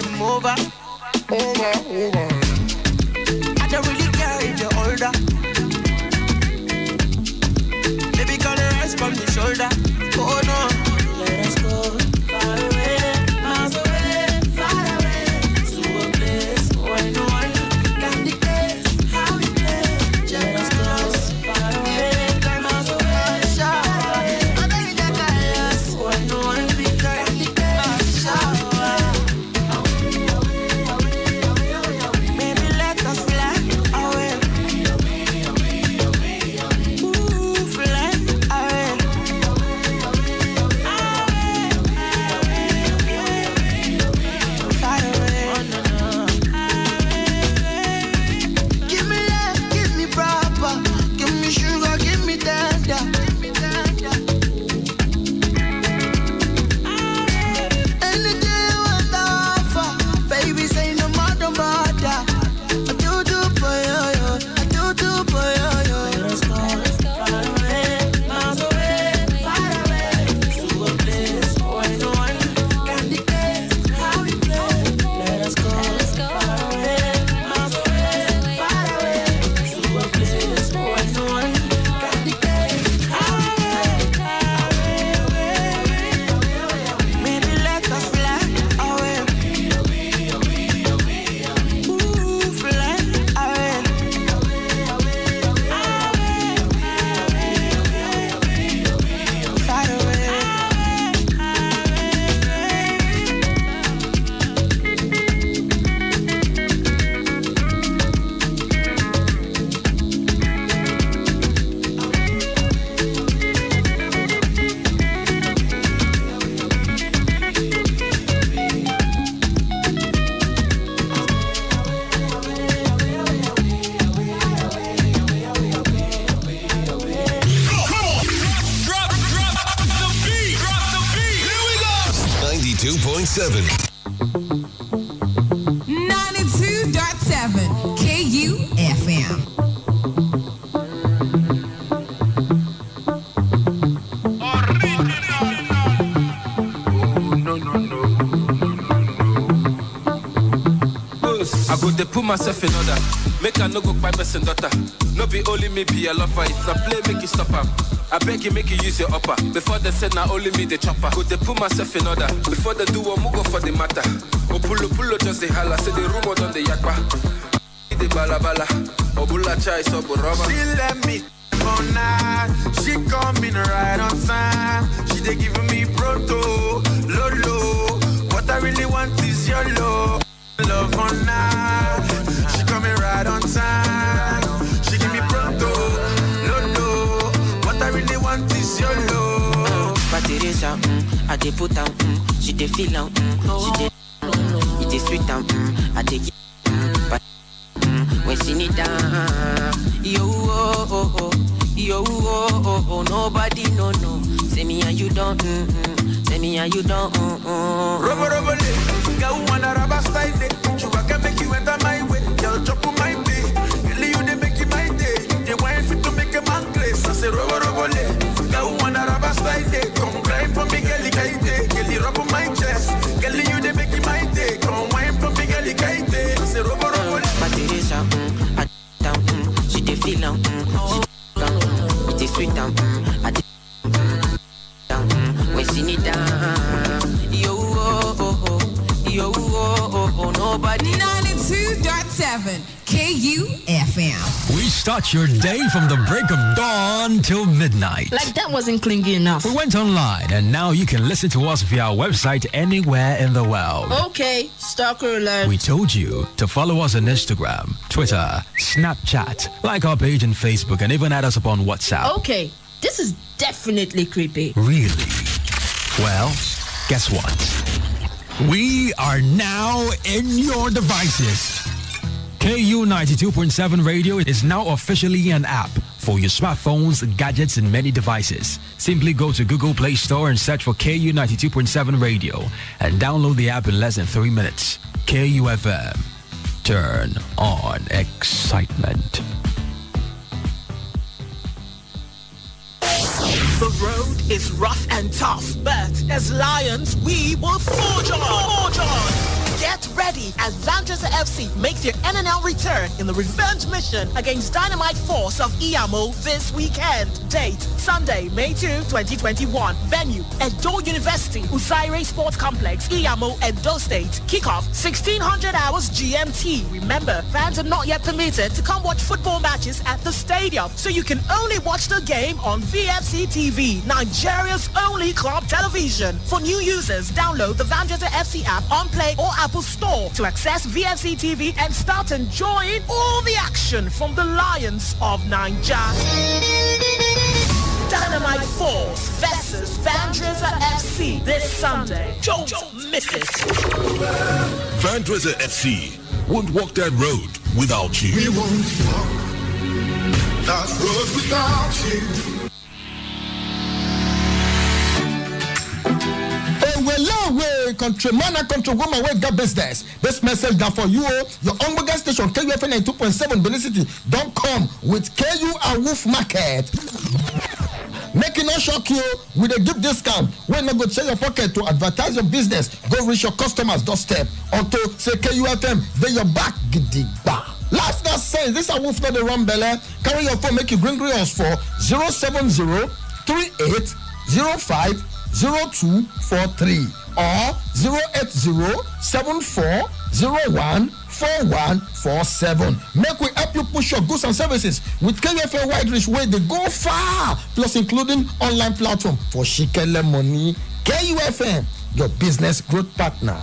game over. I don't really care if you're older. Baby, can you rest from the shoulder? Oh no, let us go far away, miles away, far away, to a place where no one can dictate how we play. Let us go far away, miles away, shower. Where no one can dictate, shower. Maybe let us fly away. Ooh, fly away. Far away. Give me love, give me proper. Give me sugar, give me tender. Anything you want to offer, baby, say no more, don't bother. I do for you, I do for you. Let's go far away, miles away, far away, to a place where no one can dictate how we play. Let us go far away, miles away, far away, to a place where no one can dictate how we play. Maybe let us fly away. Ooh, fly away. Far away. Drop the beat. 92.7. 92.7 KUFM. I go to put myself in order. Make I no go by person daughter. No be only me be a lover. If I play, make it stop her. I beg you, make you use your upper. Before they said now only me the chopper. Go to put myself in order. Before they do one, go for the matter. Oh pulo just the holla. Say the rumor on the yakba. The bala bala. Oh bulla chai so burama. She let me all night. She coming right on time. She they giving me proto, lolo. What I really want is your love. Love all night. She coming right on time. She give me proto, lolo. What I really want is your love. But it is out, I dey put out, she dey feel out, she dey, it is sweet out, I dey get, but when she need down, nobody no, say me and you don't, say me and you don't, Robo, girl wanna rubber style day, you can make you enter my way, girl chop on my day, girl you dey make it my day, they want fit to make a man place, I say robo, girl wanna rubber style day, come grind for me, girl you rub on my chest, girl you dey make it my day, come wine for me, girl I say robo, but it is out, I down, she dey feel out, she down, it is sweet out, I dey down, when she need down, nobody. 92.7 KUFM. We start your day from the break of dawn till midnight. Like that wasn't clingy enough. We went online and now you can listen to us via our website anywhere in the world. Okay, stalker alert. We told you to follow us on Instagram, Twitter, Snapchat, like our page on Facebook, and even add us up on WhatsApp. Okay, this is definitely creepy. Really? Well, guess what? We are now in your devices. KU 92.7 Radio is now officially an app for your smartphones, gadgets, and many devices. Simply go to Google Play Store and search for KU 92.7 Radio and download the app in less than 3 minutes. KUFM. Turn on excitement. The road is rough and tough, but as lions, we will forge on. Get believe as Vantress FC makes their NNL return in the revenge mission against Dynamite Force of Iamo this weekend. Date, Sunday, May 2, 2021. Venue, Edo University, Usaire Sports Complex, Iamo, Edo State. Kickoff, 1600 hours GMT. Remember, fans are not yet permitted to come watch football matches at the stadium, so you can only watch the game on VFC TV, Nigeria's only club television. For new users, download the Vantress FC app on Play or Apple Store to access VFC TV and start enjoying all the action from the Lions of Nigeria. Dynamite Force versus Vantress FC this Sunday. Don't miss it. Vantress FC won't walk that road without you. We won't walk that road without you. Countryman and countrywoman, we got business. This message that for you, your Omega station, KUFM 92.7 Benin City, don't come with KU and Wolf Market. Make it not shock you with a deep discount. When you go check your pocket to advertise your business, go reach your customers' doorstep. Auto say KUFM, then your back gidigba. Last that says this a wolf not the run belly. Carry your phone, make you bring us for 070-3805-0243 or 080-7401-4147. Make we help you push your goods and services with KUFM wide reach where they go far, plus including online platform for Shikele Money. KUFM, your business growth partner.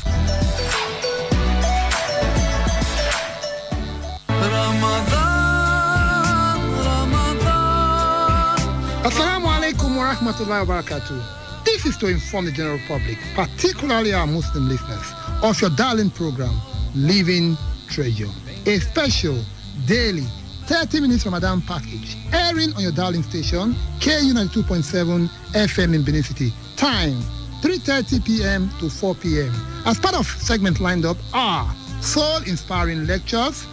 Assalamu alaikum wa rahmatullahi wa barakatuh. This is to inform the general public, particularly our Muslim listeners, of your darling program, Living Treasure. A special, daily, 30 minutes Ramadan package, airing on your darling station, KU 92.7 FM in Benin City. Time, 3:30 p.m. to 4 p.m. As part of segment lined up are soul-inspiring lectures,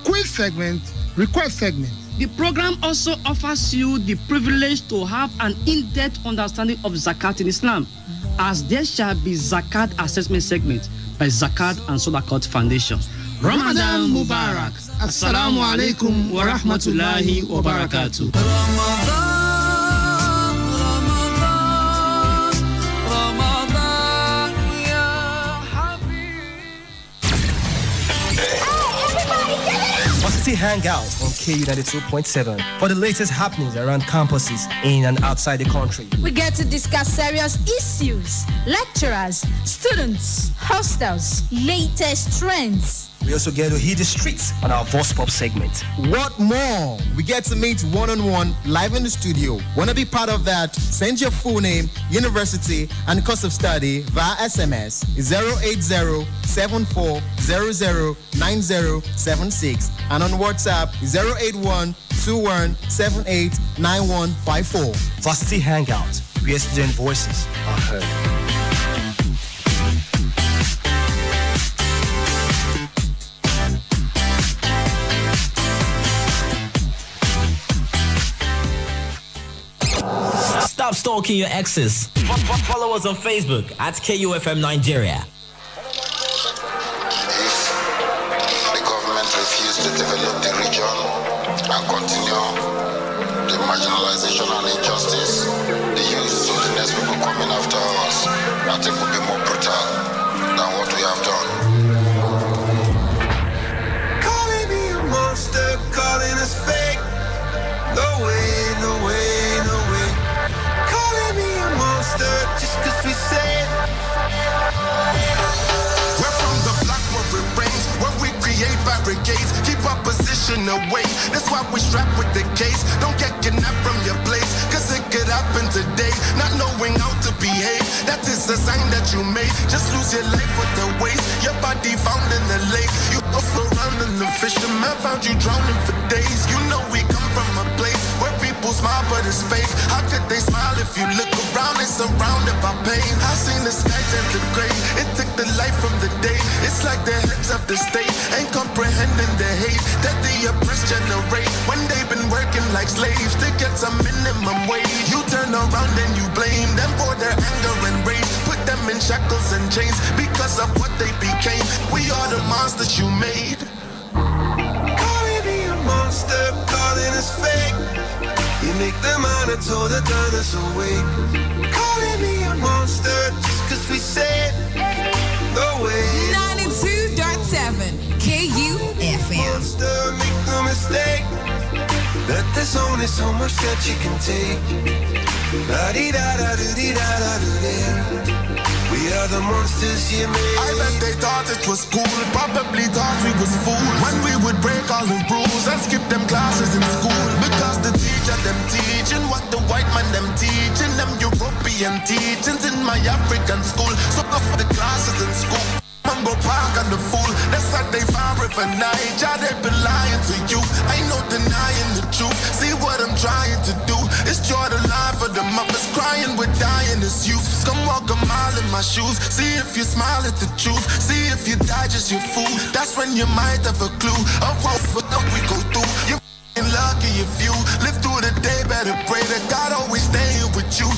quiz segment, request segment. The program also offers you the privilege to have an in-depth understanding of Zakat in Islam, as there shall be Zakat assessment segment by Zakat and Sadaqat Foundation. Ramadan Mubarak. Assalamu alaikum wa rahmatullahi wa barakatuh. City Hangout on KU 92.7 for the latest happenings around campuses in and outside the country. We get to discuss serious issues, lecturers, students, hostels, latest trends. We also get to hit the streets on our Voice Pop segment. What more? We get to meet one-on-one live in the studio. Want to be part of that? Send your full name, university, and course of study via SMS 080-7400-9076 and on WhatsApp 081-2178-9154. Varsity Hangout, where student voices are heard. Stop stalking your exes. Follow us on Facebook at KUFM Nigeria. The government refused to develop the region and continue the marginalization and injustice, the youth to the next people coming after us, I think will be more brutal than what we have done. Calling me a monster, calling us fake. No way, no way, no way. Calling me a monster just cause we say it. We're from the block where it rains, where we create barricades, keep our position away. That's why we strap with the case. Don't get kidnapped from your place, cause it could happen today. Not knowing how to behave, that is the sign that you made. Just lose your life with the waste, your body found in the lake. You off around and the fisherman found you drowning for days. You know we come from a place where people smile but it's fake. How could they smile if you look around? They're surrounded by pain. I've seen the sky turn to gray. It took the life from the day. It's like the heads of the state ain't comprehending the hate that the oppressed generate when they've been working like slaves to get some minimum wage. You turn around and you blame them for their anger and rage. Put them in shackles and chains because of what they became. We are the monsters make the monitor the dance awake. Calling me a monster just cause we said no way. 92.7 KUFM. Monster, make no mistake that there's only so much that you can take. La-di-da-da-do-di-da-da-do-di. We are the monsters you made. I bet they thought it was cool, probably thought we was fools when we would break all the rules and skip them classes in school. Because the teacher them teaching what the white man them teaching, them European teachings in my African school. So go for the classes in school. Go park on the fool. That's what they found for Niger. They've been lying to you. Ain't no denying the truth. See what I'm trying to do. It's joy to lie for the mothers crying with dying as youth. Come walk a mile in my shoes. See if you smile at the truth. See if you digest your food. That's when you might have a clue of what we go through. You're lucky if you live through the day. Better pray that God always staying with you.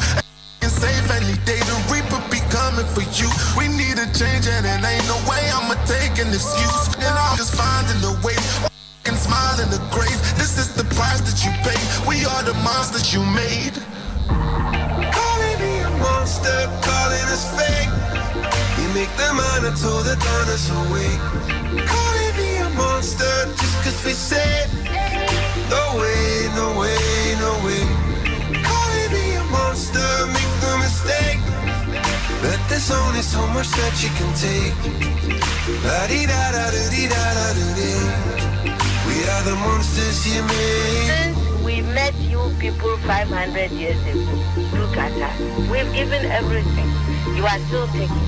Safe any day, the reaper be coming for you. We need a change and it ain't no way I'ma take an excuse. And I'm just finding a way, and smile in the grave. This is the price that you pay. We are the monsters you made. Calling me a monster, calling us fake. You make the monitor the dance awake. Calling me a monster just cause we said no way, no way, no way. Calling me a monster, make no mistake that there's only so much that you can take. La-di-da-da-do-di-da-da-do-di. We are the monsters you made. Since we met you people 500 years ago, look at us. We've given everything. You are still taking.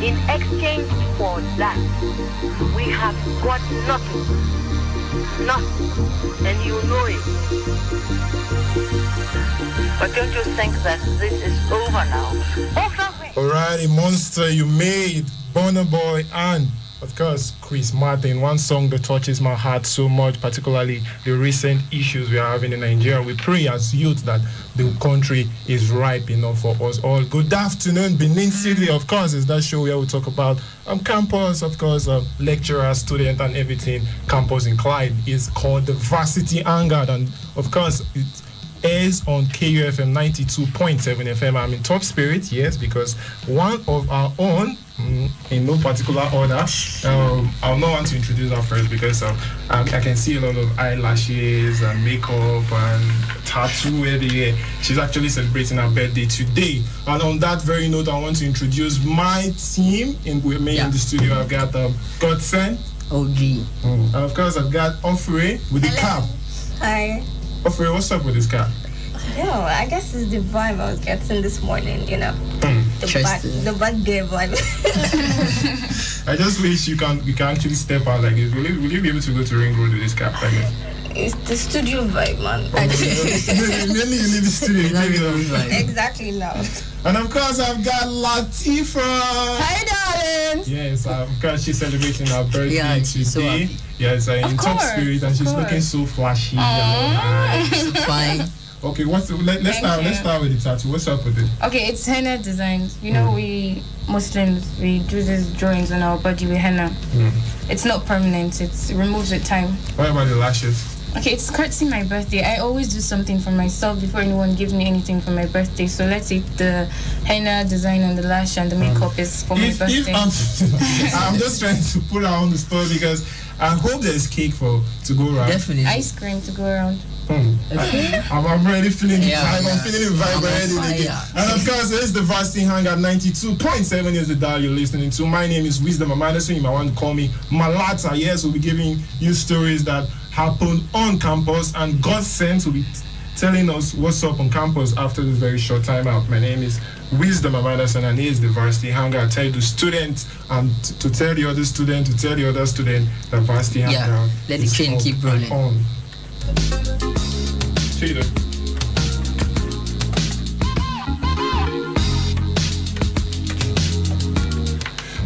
In exchange for that, we have got nothing. Nothing. And you know it. But don't you think that this is over now? Alrighty, monster you made, Burna Boy, and of course Chris Martin. One song that touches my heart so much, particularly the recent issues we are having in Nigeria. We pray as youth that the country is ripe enough for us all. Good afternoon, Benin City. Of course, it's that show where we talk about campus, of course, lecturer, student, and everything. Campus in Clyde is called the Varsity Vanguard, and of course it airs on KUFM 92.7 FM. I'm in top spirit, yes, because one of our own, in no particular order, I'll not want to introduce her first because I can see a lot of eyelashes and makeup and tattoo everywhere. She's actually celebrating her birthday today. And on that very note, I want to introduce my team. With me in the studio, I've got Godson. OG. And of course, I've got Ofre with the cap. Hi. Ofre, what's up with this cap? Yo, I guess it's the vibe I was getting this morning, you know. The bad girl vibe. I just wish you can actually step out like this. Will you be able to go to Ring Road with this cap like this? It's the studio vibe, man. Mainly you leave the studio. Exactly now. And of course, I've got Latifa. Hi, darling. Yes, of course, she's celebrating her birthday today. So yes, in top spirit, and she's looking so flashy. Fine. Okay, let's start with the tattoo. What's up with it? Okay, it's henna designs. You know, we Muslims, we do these drawings on our body with henna. It's not permanent. It removes with time. What about the lashes? Okay, it's courtesy my birthday. I always do something for myself before anyone gives me anything for my birthday. So let's say the henna design on the lash and the makeup is for my birthday. I'm just trying to put her on the spot because I hope there's cake to go around. Definitely. Ice cream to go around. I'm already feeling the vibe. I'm feeling the vibe already. And of course, this is the Varsity Hangout 92.7 is the dial you're listening to. My name is Wisdom Amadasun. You might want to call me Malata. Yes, we'll be giving you stories that happened on campus, and God sent will be telling us what's up on campus after this very short time out. My name is Wisdom Amadasun, and he is the Varsity Hangout. I tell the student and to tell the other student to tell the other student that Varsity Hangout. Let the train keep rolling.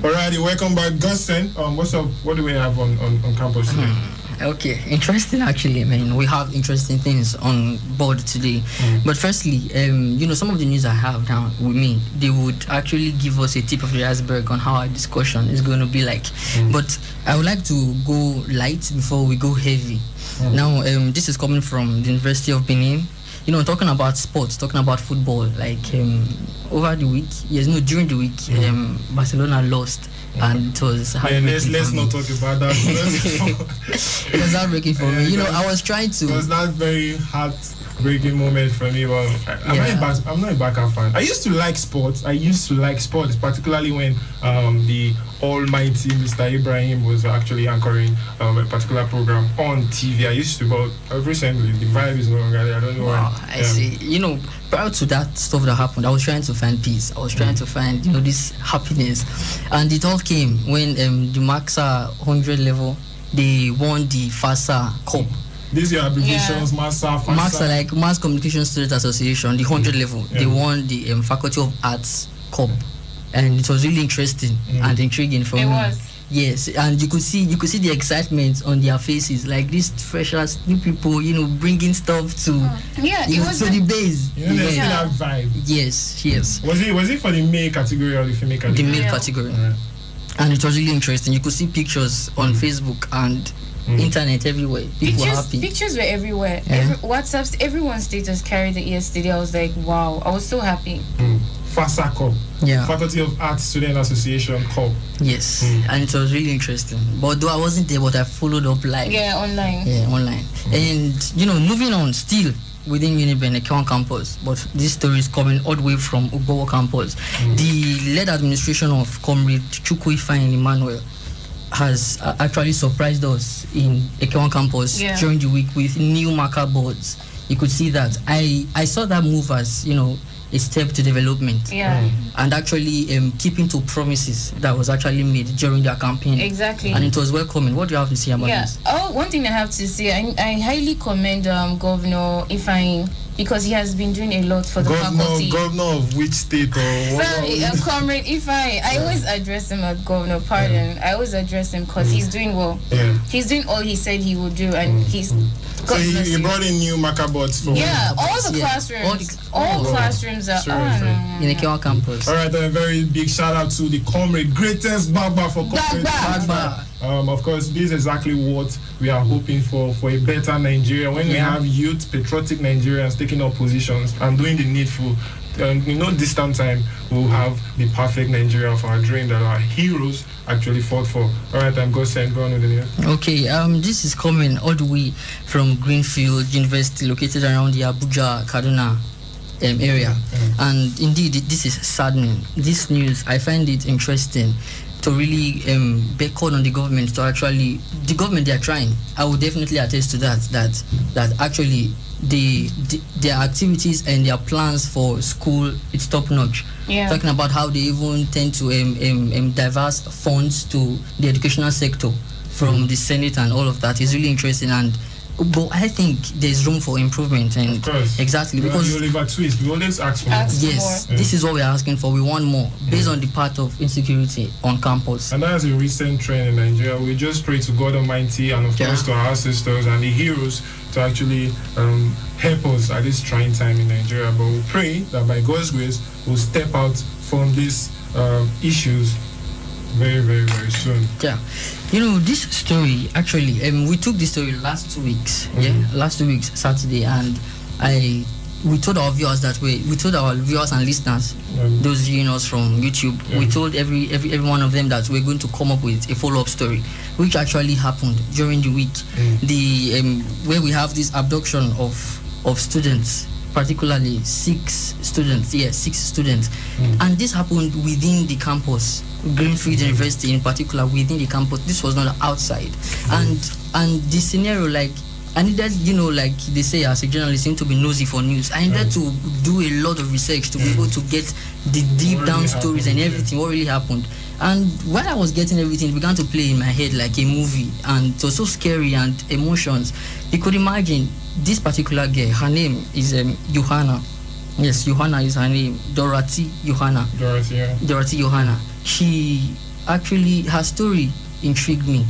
Alrighty, welcome back, Gustin. What's up? What do we have on campus today? Okay, interesting actually. I mean, we have interesting things on board today. But firstly, some of the news I have now with me, they would actually give us a tip of the iceberg on how our discussion is going to be like. But I would like to go light before we go heavy. Now, this is coming from the University of Benin. Talking about sports, talking about football, like over the week, during the week, Barcelona lost. And it was heartbreaking. Let's not talk about that. It was heartbreaking for me. I was trying to. It was not very heartbreaking moment for me. But I'm not a Barca fan. I used to like sports, particularly when the almighty Mr. Ibrahim was actually anchoring a particular program on TV. I used to, but recently the vibe is no longer there. I don't know why. I see. Prior to that stuff that happened, I was trying to find peace. I was trying to find, this happiness. And it all came when the Maxa 100 level, they won the FASA Cup. These are abbreviations, MASA, FASA. MASA, like Mass Communication Student Association, the 100 level. They won the Faculty of Arts Cup. And it was really interesting and intriguing for me. It was. Yes, and you could see the excitement on their faces, like these freshers, new people, bringing stuff to the base. That vibe. Yes. Was it for the male category or the female category? The male category. And it was really interesting. You could see pictures on Facebook and internet everywhere. People were happy. Pictures were everywhere. WhatsApps, everyone's status carried it yesterday. I was like, wow, I was so happy. FASA Cup, Faculty of Arts Student Association Cup. Yes, and it was really interesting. But though I wasn't there, but I followed up live. Online. And moving on, still within Uniben Ekwan campus, but this story is coming all the way from Ugbowo campus. The lead administration of Comrade Chukwu Ifeanyi Emmanuel has actually surprised us in Ekwan campus during the week with new marker boards. You could see that. I saw that move as a step to development, and actually keeping to promises that was actually made during their campaign. Exactly. And it was welcoming. What do you have to say about this? One thing I have to say, I highly commend Governor Ifeanyi, because he has been doing a lot for the faculty. Governor of which state or Sorry, Comrade Ifeanyi. I always address him as governor. Pardon. I always address him because he's doing well. He's doing all he said he would do, and he's. So he brought in new marker boards for all the classrooms. All classrooms are in Ekwan campus. All right, a very big shout out to the Comrade, greatest Bagba for corporate. Of course, this is exactly what we are hoping for a better Nigeria. When we have youth, patriotic Nigerians taking up positions and doing the needful, in no distant time, we'll have the perfect Nigeria of our dream that our heroes actually fought for. All right, I'm going to go on with the news. Okay, this is coming all the way from Greenfield University, located around the Abuja, Kaduna area. And indeed, this is saddening. This news, I find it interesting to really beckon on the government to actually, the government, they are trying. I would definitely attest to that actually their activities and their plans for school, it's top notch. Talking about how they even tend to diverse funds to the educational sector from the Senate and all of that is really interesting. But I think there's room for improvement, and exactly because we always ask for more. This is what we're asking for. We want more based on the part of insecurity on campus. And that's a recent trend in Nigeria. We just pray to God Almighty and of course to our ancestors and the heroes to actually help us at this trying time in Nigeria. But we pray that by God's grace we'll step out from these issues very, very, very soon. This story actually, we took this story last 2 weeks. Last 2 weeks, Saturday, and we told our viewers and listeners, those viewing us from YouTube, we told every one of them that we're going to come up with a follow-up story, which actually happened during the week. Where we have this abduction of students, particularly 6 students. And this happened within the campus, Greenfield University in particular, within the campus. This was not outside. And the scenario, like, I needed, like they say as a journalist, you need to be nosy for news. I needed to do a lot of research to be able to get the deep down stories and everything, what really happened. And while I was getting everything, it began to play in my head like a movie, and it was so scary and emotions. You could imagine this particular girl, her name is Johanna. Yes, Johanna is her name. Dorothy Johanna. Dorothy Johanna. She actually, her story intrigued me.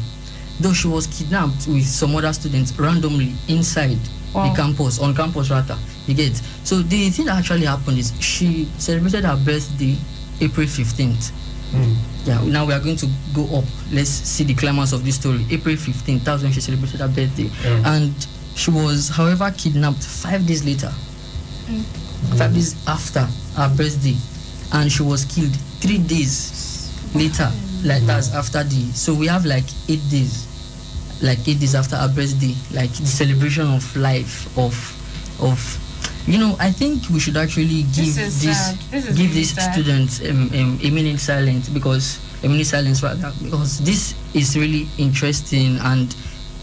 though she was kidnapped with some other students randomly inside the campus, on campus rather. You get? So the thing that actually happened is she celebrated her birthday April 15th. Yeah, now we are going to go up. Let's see the climax of this story. April 15th, that's when she celebrated her birthday. And she was, however, kidnapped 5 days later. 5 days after her birthday. And she was killed 3 days later. Like that's after the, so we have like 8 days. Like 8 days after her birthday. Like the celebration of life, of I think we should actually give these students a minute silence because this is really interesting, and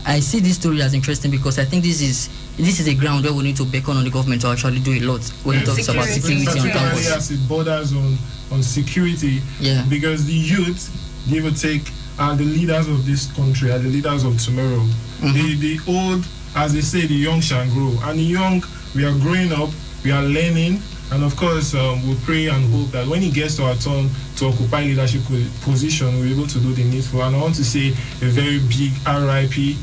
I see this story as interesting because I think this is a ground where we need to beckon on the government to actually do a lot when it talks about security on campus. As it borders on security, because the youth, give or take, are the leaders of this country, are the leaders of tomorrow. The old, as they say, the young shall grow, and the young, we are growing up, we are learning, and of course we pray and hope that when it gets to our turn to occupy leadership position, we're able to do the needful. And I want to say a very big RIP,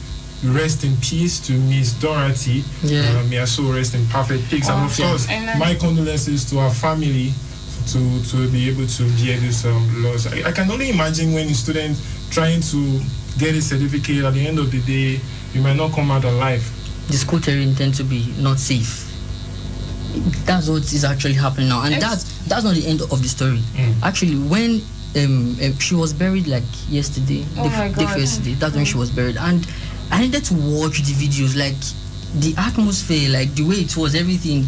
rest in peace to Miss Dorothy. May her soul rest in perfect peace. And of course, my condolences to our family to be able to bear this loss. I can only imagine when a student trying to get a certificate, at the end of the day, you might not come out alive. The school terrain tend to be not safe. That's what is actually happening now, and that's not the end of the story. Actually, when she was buried like yesterday, the first day, that's when she was buried, and I needed to watch the videos, like the atmosphere, like the way it was, everything.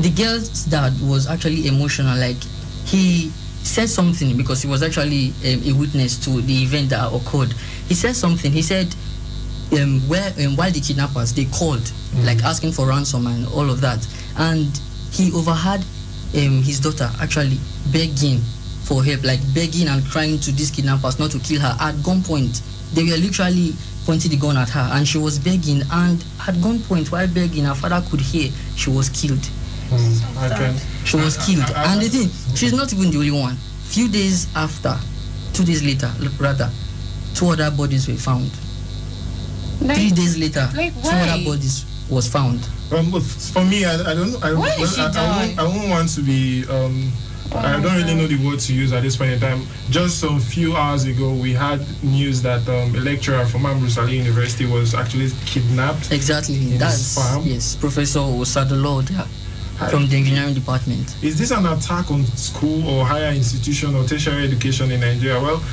The girl's dad was actually emotional. Like he said something because he was actually a witness to the event that occurred. He said something. He said, while the kidnappers, they called, like asking for ransom and all of that, and he overheard his daughter actually begging for help, like begging and crying to these kidnappers not to kill her at gunpoint. They were literally pointing the gun at her, and she was begging, and at gunpoint, while begging, her father could hear she was killed. She was killed, and the thing, she's not even the only one. Few days after, 2 days later, rather, 2 other bodies were found. 3 days later, 2 other bodies was found. But for me, I won't want to be. I don't really know the word to use at this point in time. Just a few hours ago, we had news that a lecturer from Ambrose Ali University was actually kidnapped. Exactly, that's farm. Yes, Professor Osadolord. From the engineering department. Is this an attack on school or higher institution or tertiary education in Nigeria? Well,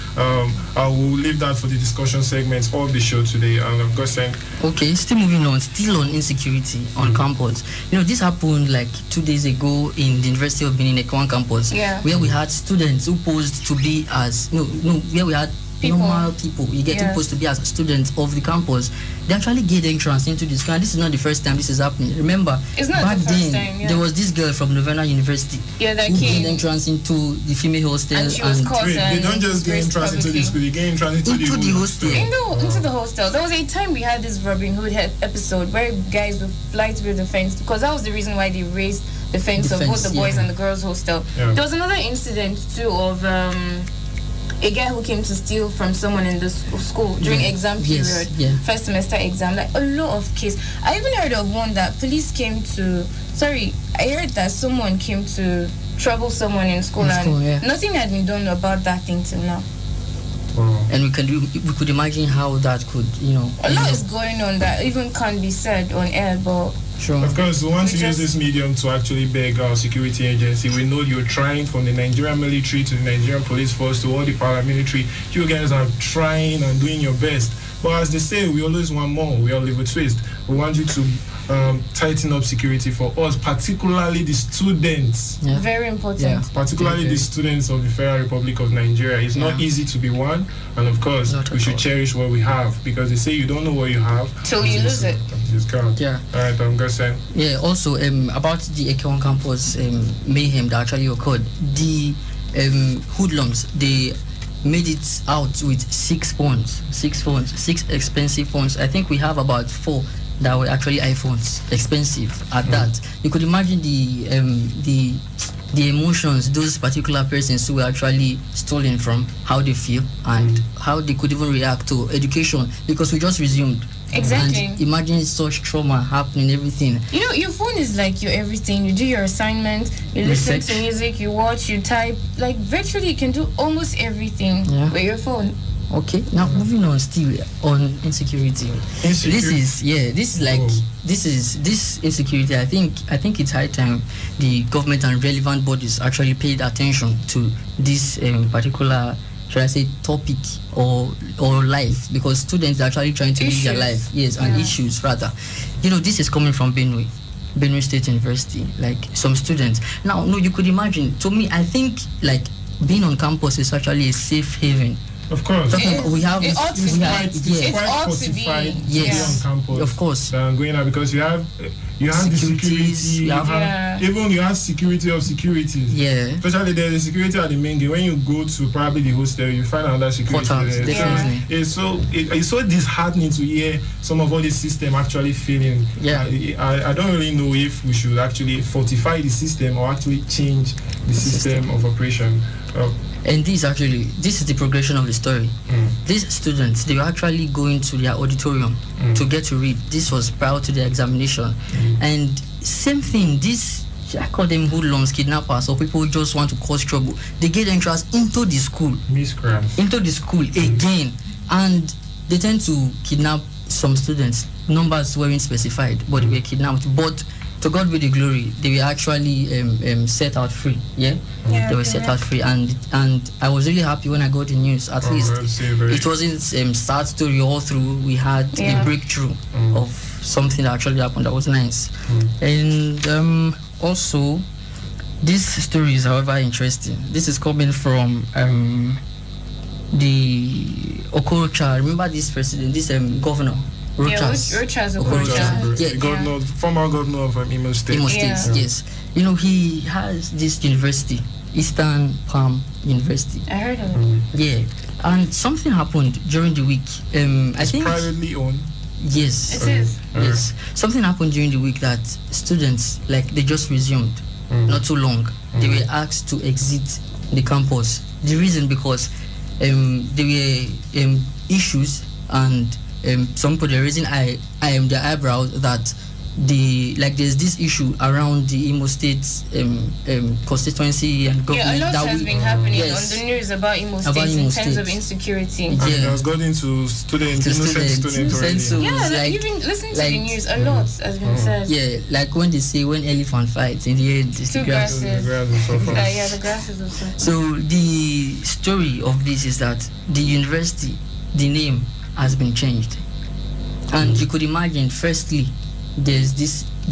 I will leave that for the discussion segments of the show today. And of course, okay, still moving on, still on insecurity on campus. This happened like 2 days ago in the University of Benin Ekwan campus, where we had students who posed to be as where we had normal people. You get supposed to be as students of the campus. They actually get entrance into this. And this is not the first time this is happening. Remember, it's not back the first then time, there was this girl from Novena University that who gained entrance into the female hostel. And she was caught. They don't just get entrance into the school; they get entrance into the hostel. Into the hostel. There was a time we had this Robin Hood episode where guys would fly through the fence, because that was the reason why they raised the fence of both the boys and the girls' hostel. There was another incident too of a guy who came to steal from someone in the school during exam period, first semester exam, like a lot of cases. I even heard of one that police came to, I heard that someone came to trouble someone in school, nothing had been done about that thing till now. And we could imagine how that could, a lot is going on that even can't be said on air, but sure. Of course, we want to use this medium to actually beg our security agency. We know you're trying, from the Nigerian military to the Nigerian police force to all the paramilitary. You guys are trying and doing your best. But as they say, we always want more. We all live a twist. We want you to tighten up security for us, particularly the students. Very important. Particularly the students of the Federal Republic of Nigeria. It's not easy to be one, and of course, we should cherish what we have, because they say you don't know what you have till you lose it. All right, I'm just saying. Yeah. Also, about the Ekwan campus mayhem that actually occurred, the hoodlums, they made it out with 6 expensive phones. I think we have about 4 that were actually iPhones, expensive at that. You could imagine the emotions those particular persons who were actually stolen from, how they feel and how they could even react to education, because we just resumed. Exactly. And imagine such trauma happening, everything. You know, your phone is like your everything. You do your assignment, you listen to music, you watch, you type. Like virtually, you can do almost everything with your phone. Okay, now moving on, still on insecurity. This is insecurity. I think it's high time the government and relevant bodies actually paid attention to this particular, should I say, topic or life, because students are actually trying to live their life. Yes, and issues rather. You know, this is coming from Benue State University. Like some students. Now, no, you could imagine. To me, I think like being on campus is actually a safe haven. Of course. We have it's quite fortified to be on campus. Of course. Going out, because you have the security, you have security of securities. Yeah. Especially there's a security at the main gate. When you go to probably the hostel, you find another security there. Definitely. It's so disheartening to hear some of all this system actually failing. Yeah. I don't really know if we should actually fortify the system or actually change the system of operation. And this is the progression of the story. These students, they were actually going to their auditorium to get to read. This was prior to the examination. And same thing, I call them hoodlums, kidnappers, or people who just want to cause trouble. They get entrance into the school. Miscreants. Into the school again. And they tend to kidnap some students. Numbers weren't specified, but they were kidnapped. But to God be the glory, they were actually set out free. They were set out free, and I was really happy when I got the news. At least it wasn't sad story all through. We had a breakthrough of something that actually happened. That was nice. And also, this story is, however, interesting. This is coming from the Okorocha. Remember this president, this governor. Rochas Okorocha, former governor of Imo State. Yes. You know, he has this university, Eastern Palm University. I heard of it. Yeah, and something happened during the week. I think privately owned. Yes, it is. Yes, something happened during the week that students, like, they just resumed not too long. They were asked to exit the campus. The reason, because there were issues, and some people are raising their eyebrows that there's this issue around the Imo State constituency and government. Yeah, a lot has been happening on the news about Imo State in terms of insecurity. It has gone into students, innocent students already. Even listening to the news, a lot has been said. Yeah, like when they say when elephant fights, in the end, it's the grasses. The grasses also. So the story of this is that the university, the name has been changed, and you could imagine, firstly, there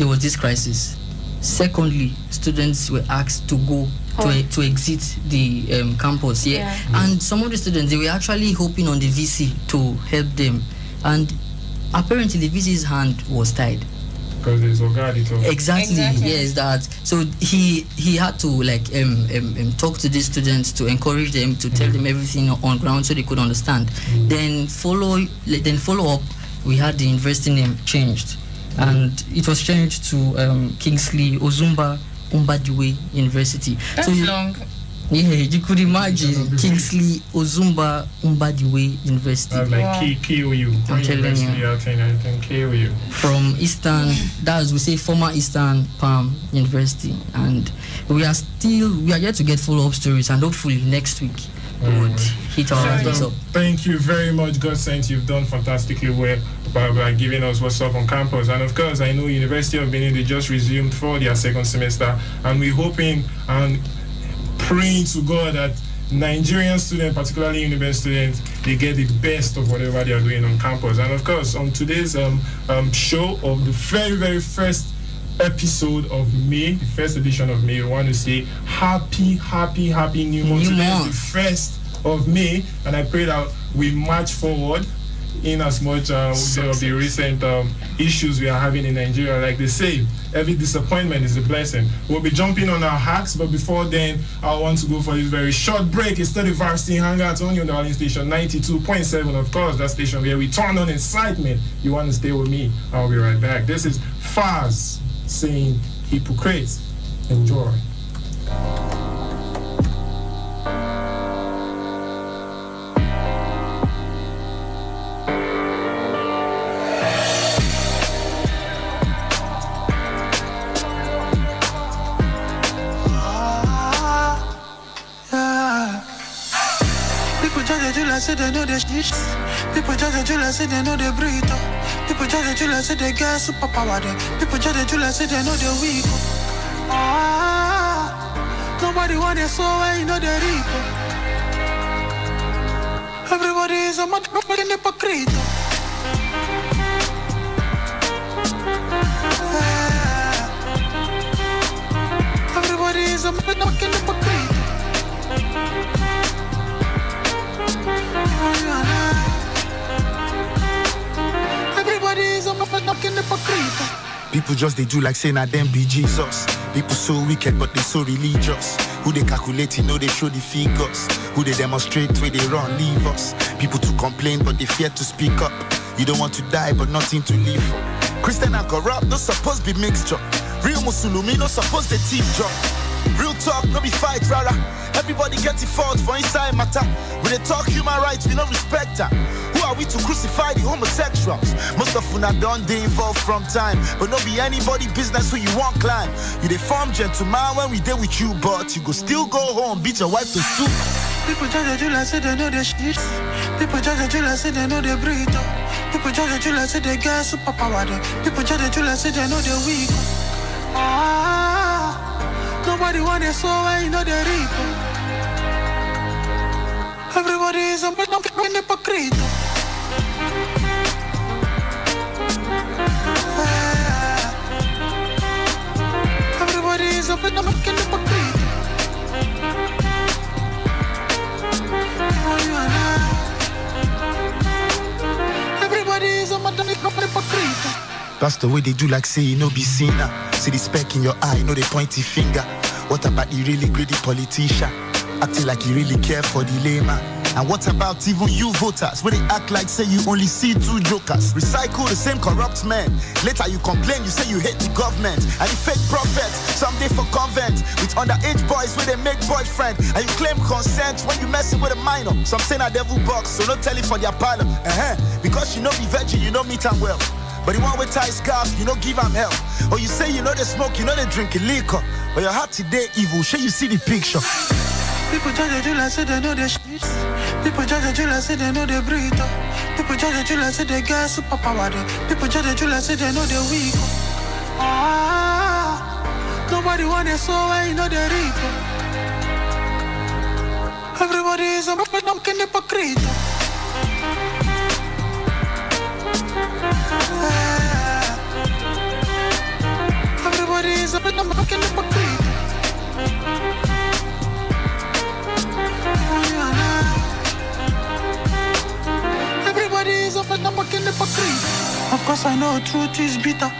was this crisis. Secondly, students were asked to go to exit the campus. And some of the students, they were actually hoping on the VC to help them, and apparently the VC's hand was tied. Because there's a guard. Exactly. Yes, that. So he had to talk to these students to encourage them, to tell them everything on ground so they could understand. Then follow up. We had the university name changed, and it was changed to Kingsley Ozumba Umbadiwe University. That's long. Yeah, you could imagine Kingsley Ozumba Umbadiwe University. Like KOU. I'm telling you. I think KOU. From Eastern, we say former Eastern Palm University, and we are yet to get follow-up stories, and hopefully next week we would hit our hands up. Thank you very much, God Sent. You've done fantastically well by giving us what's up on campus. And of course, I know University of Benin, they just resumed for their second semester, and we're hoping and praying to God that Nigerian students, particularly university students, they get the best of whatever they are doing on campus. And of course, on today's show of the very, very first episode of May, the first edition of May, we want to say happy new month. Today is the 1st of May, and I pray that we march forward in as much of the recent issues we are having in Nigeria. Like they say, every disappointment is a blessing. We'll be jumping on our hacks, but before then, I want to go for this very short break. It's still the Varsity Hangout on your darling station 92.7. Of course, that station where we turn on incitement. You want to stay with me? I'll be right back. This is Faz saying hypocrites. Enjoy. Say they know the shit. People judge the jeweler, say they know the breed. People judge the jeweler, say they get superpower. People judge the jeweler, say they know the weak. Nobody want it, so I know the reap. Everybody is a motherfucking hypocrite. Everybody is a motherfucking hypocrite. Everybody is a motherfucking hypocrite. People just they do like saying that them be Jesus. People so wicked but they so religious. Who they calculate, you know they show the figures. Who they demonstrate where they run, leave us. People to complain but they fear to speak up. You don't want to die but nothing to live for. Christian and corrupt, no supposed be mixture. Real Musulumi, no supposed the team job. Real talk, no be fight, rara. Everybody get the fault for inside matter. When they talk human rights, we no respect that. Who are we to crucify the homosexuals? Most of una done they involved from time, but no be anybody business who you want climb. You they form gentleman when we deal with you, but you go still go home, beat your wife to soup. People judge the jeweler, say they know the shit. People judge the jeweler, say they know the breed. People judge the jeweler, say they get superpower. People judge the jeweler, say they know the weak. Nobody want it, so I know the reap. Everybody is a motherfucking hypocrite. Everybody is a motherfucking hypocrite. Everybody is a motherfucking hypocrite. That's the way they do like say you know be seen now. See the speck in your eye, know the pointy finger. What about the really greedy politician? Acting like you really care for the layman. And what about even you voters, where they act like say you only see two jokers? Recycle the same corrupt men. Later you complain, you say you hate the government. And the fake prophets, someday for convent. With underage boys where they make boyfriend. And you claim consent when you messing with a minor. Some say a devil box, so no tell it for their pilot. Because you know be virgin, you know meet them well. But the one with tie scarf, you know give them help. Or you say you know they smoke, you know they drink liquor. But your heart today evil, sure you see the picture. People judge the jeweler, say they know the shit. People judge the jeweler, say they know the breed. People judge the jeweler, say they get superpower. People judge the jeweler, say they know the weak. Nobody want it, so I know the reap. Everybody is a motherfucking hypocrite. Everybody is a motherfucking hypocrite. Everybody is a motherfucking hypocrite. Of course I know truth is bitter.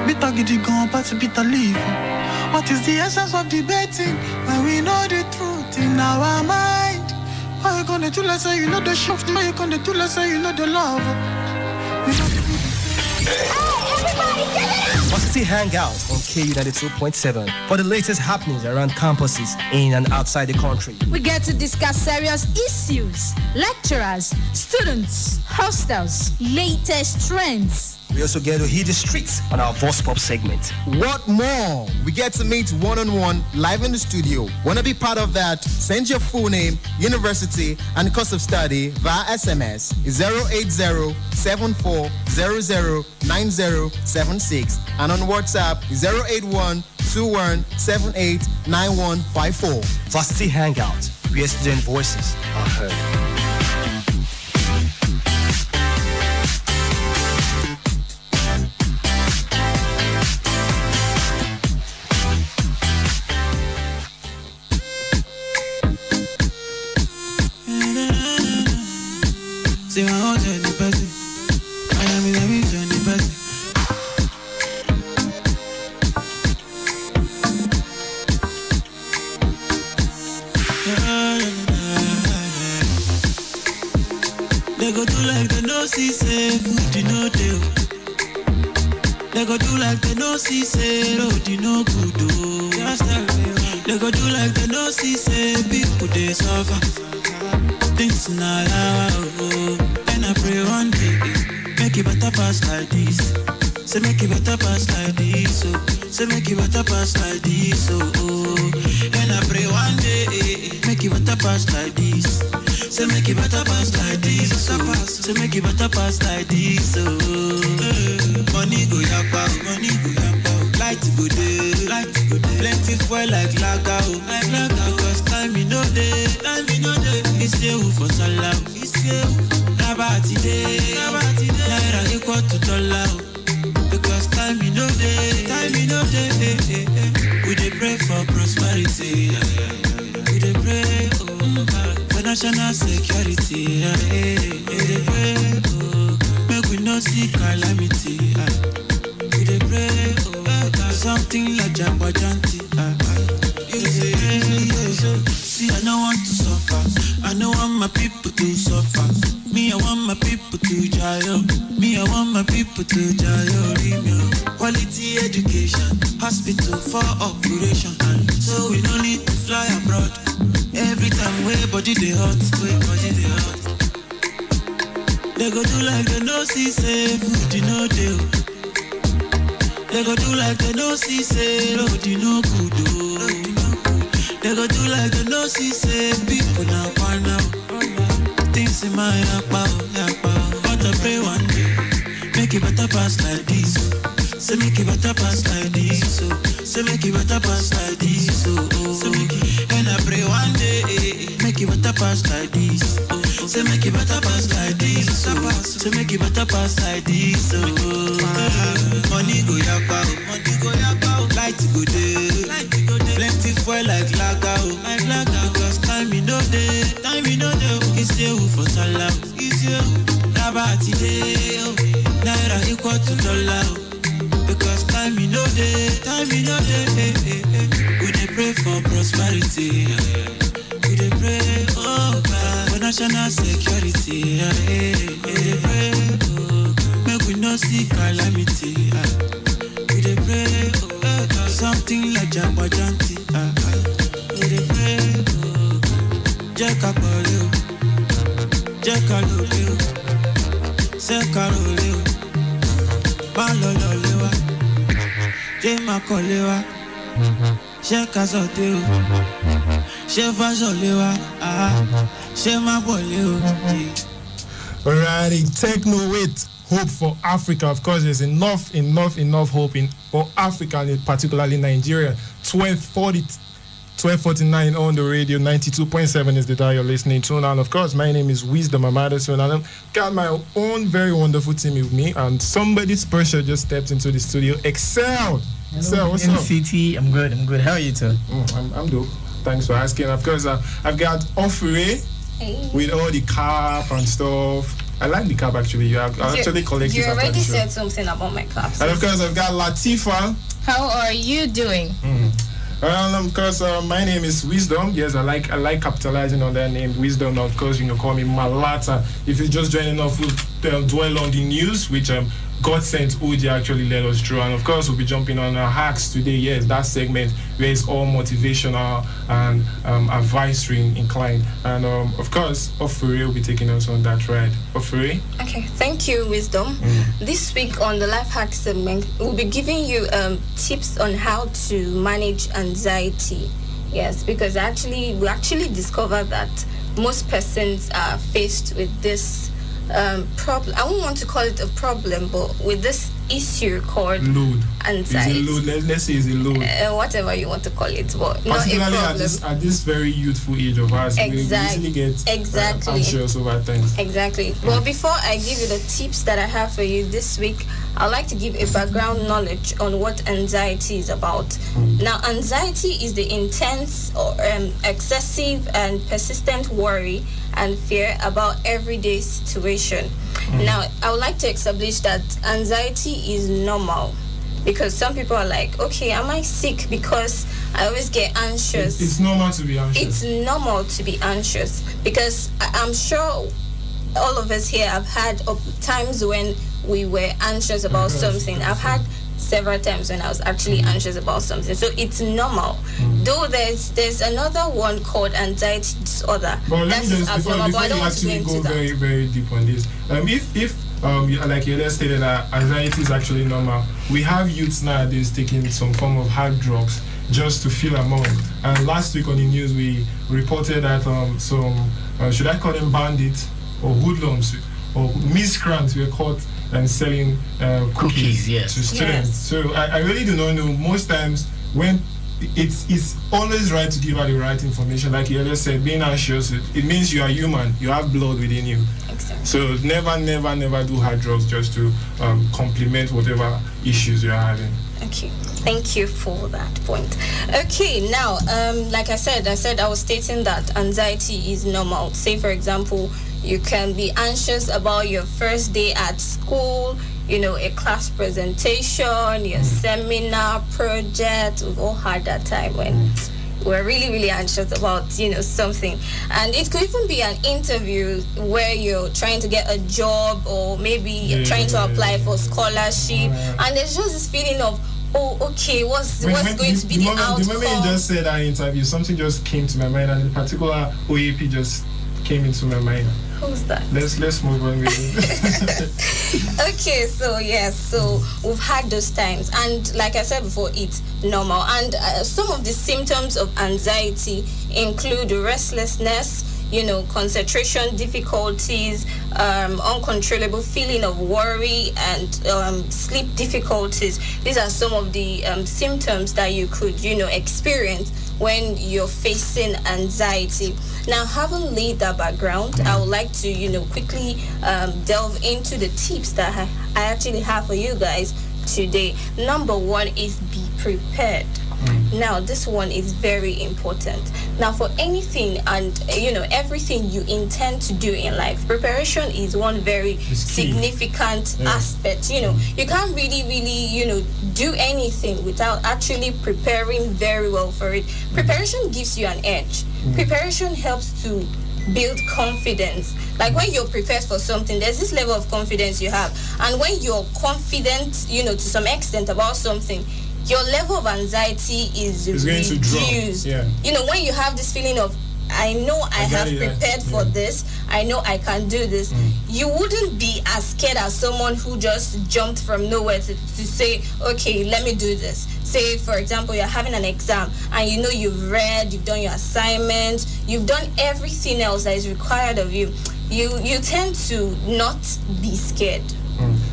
Bitter get you gone, but bitter leave. What is the essence of debating when we know the truth in our mind? Why you gonna do less say you know the shit? Why you gonna do less say you know the love? Varsity Hangout on KU 92.7 for the latest happenings around campuses in and outside the country. We get to discuss serious issues, lecturers, students, hostels, latest trends. We also get to hit the streets on our Voice Pop segment. What more? We get to meet one-on-one live in the studio. Want to be part of that? Send your full name, university, and course of study via SMS 080-7400-9076 and on WhatsApp 081-2178-9154. Varsity Hangout, where student voices are heard. Say my own journey person. I am in a journey person. They go do like they no see say food you no deal. They go do like they no see say road you no good oh. Just tell me. They go do like they no see say people they suffer. Things not oh. And I pray one day make it better pass like this. Say make it better pass like this oh. Say make it better pass like this oh. And I pray one day make it better pass like this. Say make it better pass like this oh. Say make it better pass like this oh. Money go yakpa, money go yakpa. Light go day, light go day. Plenty fuel like laga oh. Like laga cause time you know day, time you know day. It's you for salam, it's you. Rabati day, rabati day. Naira equal to dollar oh. Because time you know day, time you know day. We dey pray for prosperity, we dey pray oh for national security. We dey pray oh make we no see calamity. We dey pray oh something like Jamba Janti. See, I don't want to suffer. I don't want my people to suffer. Me, I want my people to jail. Me, I want my people to jail. Quality education, hospital for operation. So we don't need to fly abroad. Every time we body they hot, we body they hot. They go do like they no see say food you no deal. They go do like they no see say road you no good oh. They go do like they no see say people now find out. Things in my yakpa, but I pray one day make it better pass like this. Say make it better pass like this. Say make it better pass like this. Say make it, and I pray one day make it better pass like this. Say make it better pass like this. Say make it better pass like this. Money go yakpa, money go yakpa. Light go day, light go day. Plenty fuel like laga, like laga. Cause time you know day, time you know day. It's you for salam, it's you. Rabati day, naira equal to dollar. Because time you know day, time you know day. We dey pray for prosperity. We dey pray, oh God, for national security. We dey pray, oh, make we no see calamity. We dey pray, oh God, something like Jamba Janti. We dey pray, oh, Jeka Polio, Jeka Lolio, Seka Lolio, Balololewa, Jema Kolewa, Sheka Zoteo, Shefa Zolewa, Shema Boleo. Alrighty, techno with hope for Africa. Of course, there's enough hope for Africa, and particularly Nigeria. 12:49 on the radio. 92.7 is the dial you're listening to. And of course, my name is Wisdom Amadaso, and I've got my own very wonderful team with me. And somebody special just stepped into the studio. Excel. Excel, what's up? MCT, I'm good. How are you, too? I'm dope. Thanks for asking. Of course, I've got Ofure with all the cap and stuff. I like the cap actually. You actually collected. You already said something about my caps. And of course, I've got Latifa. How are you doing? Of course, my name is Wisdom. Yes, I like capitalizing on that name, Wisdom. Of course, you can call me Malata. If you're just joining us, we'll dwell on the news, which God sent Udi actually led us through. And of course, we'll be jumping on our hacks today. Yes, that segment where it's all motivational and advisory inclined. And of course, Ofure will be taking us on that ride. Ofure? Okay, thank you, Wisdom. This week on the Life Hack segment, we'll be giving you tips on how to manage anxiety. Yes, because we actually discovered that most persons are faced with this problem. I won't want to call it a problem, but with this issue called load. Anxiety. It's a load. Let's say it's a load. Whatever you want to call it, but not a particularly problem. at this very youthful age of ours, we easily get anxious over things. Exactly. Well, before I give you the tips that I have for you this week, I'd like to give a background knowledge on what anxiety is about. Now, anxiety is the intense or excessive and persistent worry and fear about everyday situation. Now, I would like to establish that anxiety is normal, because some people are like, okay, am I sick because I always get anxious? It's normal to be anxious. It's normal to be anxious, because I'm sure all of us here have had times when we were anxious about something. I've had several times when I was actually anxious about something. So it's normal. Though there's another one called anxiety disorder. But let me just, before you actually go very, very deep on this, if like you just stated that anxiety is actually normal, we have youths nowadays taking some form of hard drugs just to feel among. And last week on the news, we reported that some, should I call them bandits or hoodlums or miscreants were caught and selling cookies to students. Yes. So I really do not know. Most times when it's always right to give out the right information. Like you earlier said, being anxious, it means you are human. You have blood within you. Exactly. So never do hard drugs just to complement whatever issues you're having. Okay, thank you for that point. Okay, now, like I said I was stating that anxiety is normal. Say, for example, you can be anxious about your first day at school, a class presentation, your seminar project. We've all had that time when we're really, really anxious about, something. And it could even be an interview where you're trying to get a job, or maybe you're trying to apply for scholarship. And there's just this feeling of, oh, okay, what's going to be the outcome? The moment you just said that interview, something just came to my mind, and in particular, OAP just came into my mind. Who's that? Let's move on with it. Okay, so we've had those times, and like I said before, it's normal. And some of the symptoms of anxiety include restlessness, concentration difficulties, uncontrollable feeling of worry, and sleep difficulties. These are some of the symptoms that you could, experience when you're facing anxiety. Now, having laid that background, I would like to, quickly delve into the tips that I actually have for you guys today. Number one is be prepared. Now, this one is very important. Now, for anything and, everything you intend to do in life, preparation is one very significant aspect. You can't really, do anything without actually preparing very well for it. Preparation gives you an edge. Preparation helps to build confidence. Like when you're prepared for something, there's this level of confidence you have. And when you're confident, to some extent about something, your level of anxiety is reduced. When you have this feeling of, I know I have prepared for this, I know I can do this, you wouldn't be as scared as someone who just jumped from nowhere to say, okay, let me do this. Say, for example, you're having an exam and you've read, you've done your assignment, you've done everything else that is required of you. You tend to not be scared.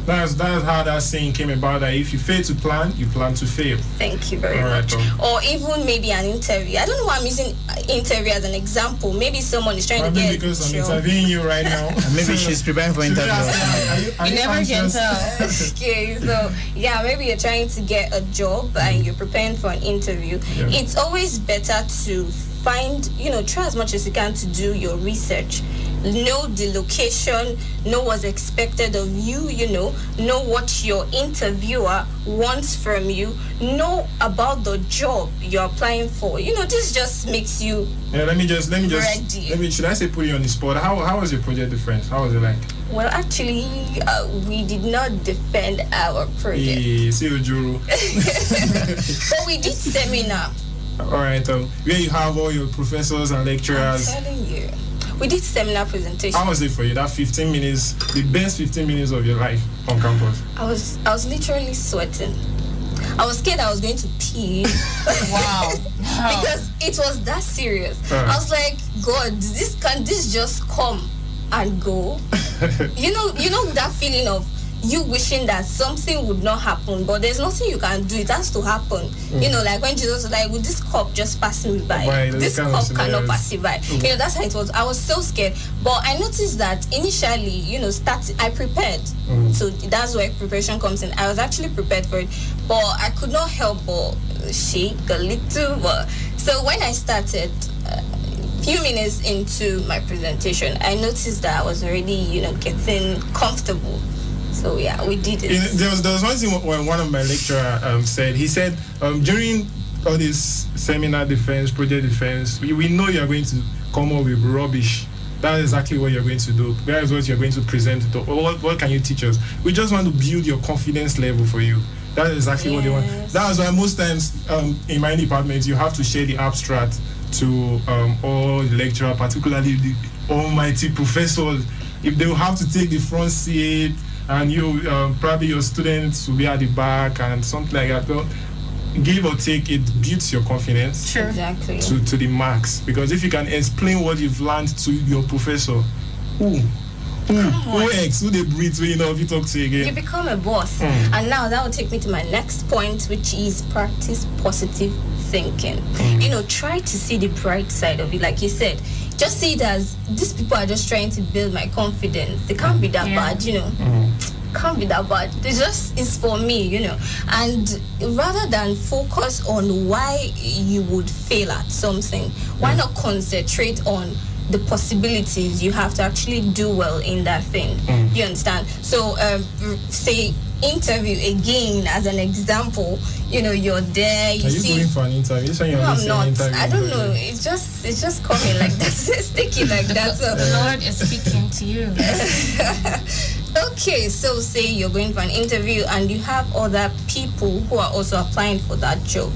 That's how that saying came about, that if you fail to plan, you plan to fail. Thank you very much. Or even maybe an interview. I don't know why I'm using interview as an example. Maybe someone is trying to get because I'm interviewing you right now. Maybe she's preparing for interview. You never can tell. Okay, so maybe you're trying to get a job and you're preparing for an interview. It's always better to find, try as much as you can to do your research. Know the location, know what's expected of you, know what your interviewer wants from you, know about the job you're applying for. This just makes you ready. Should I say put you on the spot? How was your project different? How was it like? Well, actually, we did not defend our project. But we did seminar. Alright, where you have all your professors and lecturers. I'm telling you. We did seminar presentation. How was it for you? That 15 minutes, the best 15 minutes of your life on campus? I was literally sweating. I was scared I was going to pee. Wow. Because it was that serious. I was like, God, can this just come and go? You know that feeling of you wishing that something would not happen, but there's nothing you can do. It has to happen. You know, like when Jesus was like, would this cup just pass me by? This cup cannot pass you by. You know, that's how it was. I was so scared. But I noticed that initially, you know, I prepared. So that's where preparation comes in. I was actually prepared for it, but I could not help but shake a little. So when I started, few minutes into my presentation, I noticed that I was already, you know, getting comfortable. So yeah, we did it. There was one thing when one of my lecturer said. He said during all this seminar defense, project defense, we know you are going to come up with rubbish. That's exactly what you're going to do. That is what you're going to present. What can you teach us? We just want to build your confidence level for you. That is exactly what they want. That's why most times in my department you have to share the abstract to all the lecturer, particularly the almighty professors. If they will have to take the front seat, and you probably your students will be at the back and something like that. So give or take, it builds your confidence. Sure. Exactly. To the max. Because if you can explain what you've learned to your professor, who they breathe when you talk to you again? You become a boss. And now that will take me to my next point, which is practice positive thinking. You know, try to see the bright side of it. Like you said, just see it as these people are just trying to build my confidence. They can't be that bad, you know. Can't be that bad. It's for me, you know. And rather than focus on why you would fail at something, why not concentrate on the possibilities you have to actually do well in that thing? You understand? So say interview again as an example. You know, you're there. You see, going for an interview? No, I'm not. I don't know. It's just coming like that. It's sticky like that. So the Lord is speaking to you. Okay, so say you're going for an interview and you have other people who are also applying for that job.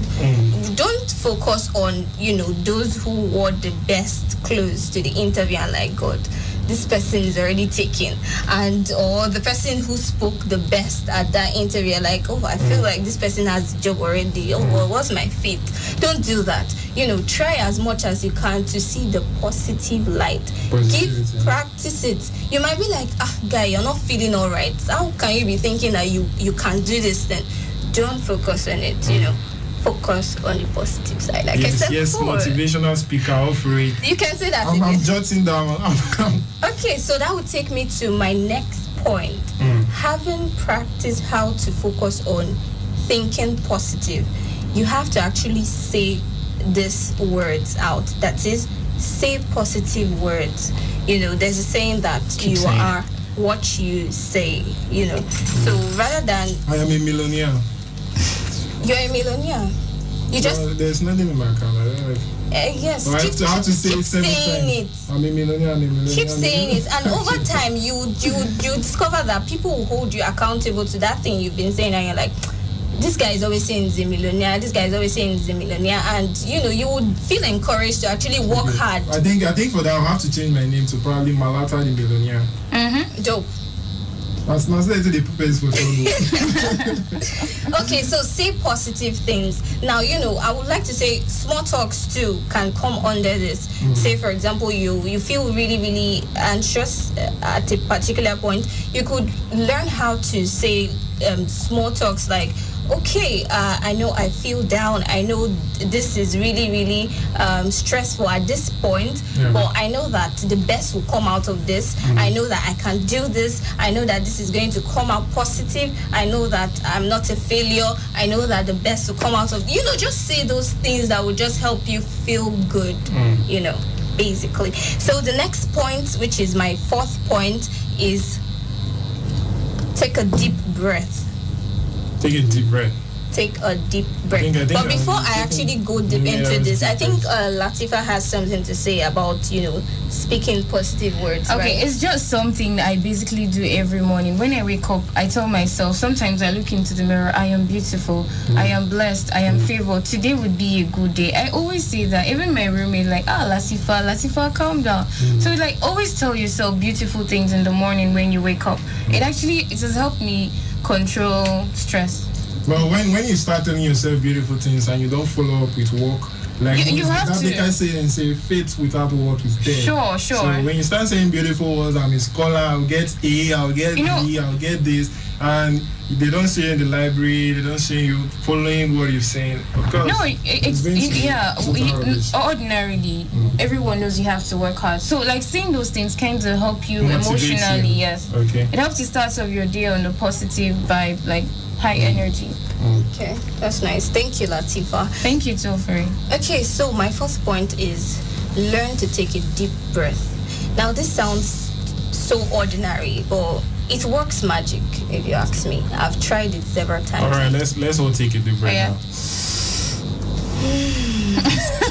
Don't focus on, you know, those who wore the best clothes to the interview and like, God, this person is already taken, and or the person who spoke the best at that interview, like, oh, I feel like this person has the job already. Oh, well, what's my fit? Don't do that. You know, try as much as you can to see the positive light. Practice it. You might be like, guy, you're not feeling all right. How can you be thinking that you can do this? Then don't focus on it. You know, focus on the positive side. Like I said before. Motivational speaker, offer it. You can say that. I'm jotting down. Okay, so that would take me to my next point. Having practiced how to focus on thinking positive, you have to actually say these words out. That is, say positive words. You know, there's a saying that you are what you say, you know. So rather than I am a millionaire. You're a millionaire. You just there's nothing in my account. I don't know if yes, I have to say it 7 times. I'm a millionaire. Keep saying it, and over time you discover that people will hold you accountable to that thing you've been saying, and you're like, this guy is always saying he's a millionaire. This guy is always saying he's a millionaire, and you know you would feel encouraged to actually work hard. I think for that I'll have to change my name to probably Malata the Millionaire. Dope. Okay, so say positive things. Now, you know, I would like to say small talks too can come under this. Say, for example, you feel really, really anxious at a particular point. You could learn how to say small talks like, okay, I know I feel down. I know this is really, really stressful at this point, but I know that the best will come out of this. I know that I can do this. I know that this is going to come out positive. I know that I'm not a failure. I know that the best will come out of, you know, just say those things that will just help you feel good, you know, basically. So the next point, which is my fourth point, is take a deep breath. Take a deep breath. Take a deep breath. I think but before I actually go deep into this, I think Latifa has something to say about, you know, speaking positive words. Okay, right? It's just something I basically do every morning. When I wake up, I tell myself, sometimes I look into the mirror, I am beautiful, I am blessed, I am favored. Today would be a good day. I always say that. Even my roommate, like, Latifa, calm down. So, like, always tell yourself beautiful things in the morning when you wake up. It has helped me control stress. Well, when you start telling yourself beautiful things and you don't follow up with work, Like you have that to. They can say faith without work is dead. Sure. So when you start saying beautiful words, I'm a scholar, I'll get A, I'll get B, I'll get this, and they don't see you in the library, they don't see you following what you're saying. Of course, ordinarily, everyone knows you have to work hard. So like saying those things kind of help you emotionally. Yes. Okay. It helps you start off your day on a positive vibe, like high energy. Okay, that's nice. Thank you, Latifa. Thank you, Tofri. Okay, so my first point is learn to take a deep breath. Now, this sounds so ordinary, but it works magic, if you ask me. I've tried it several times. All right, let's all take a deep breath now.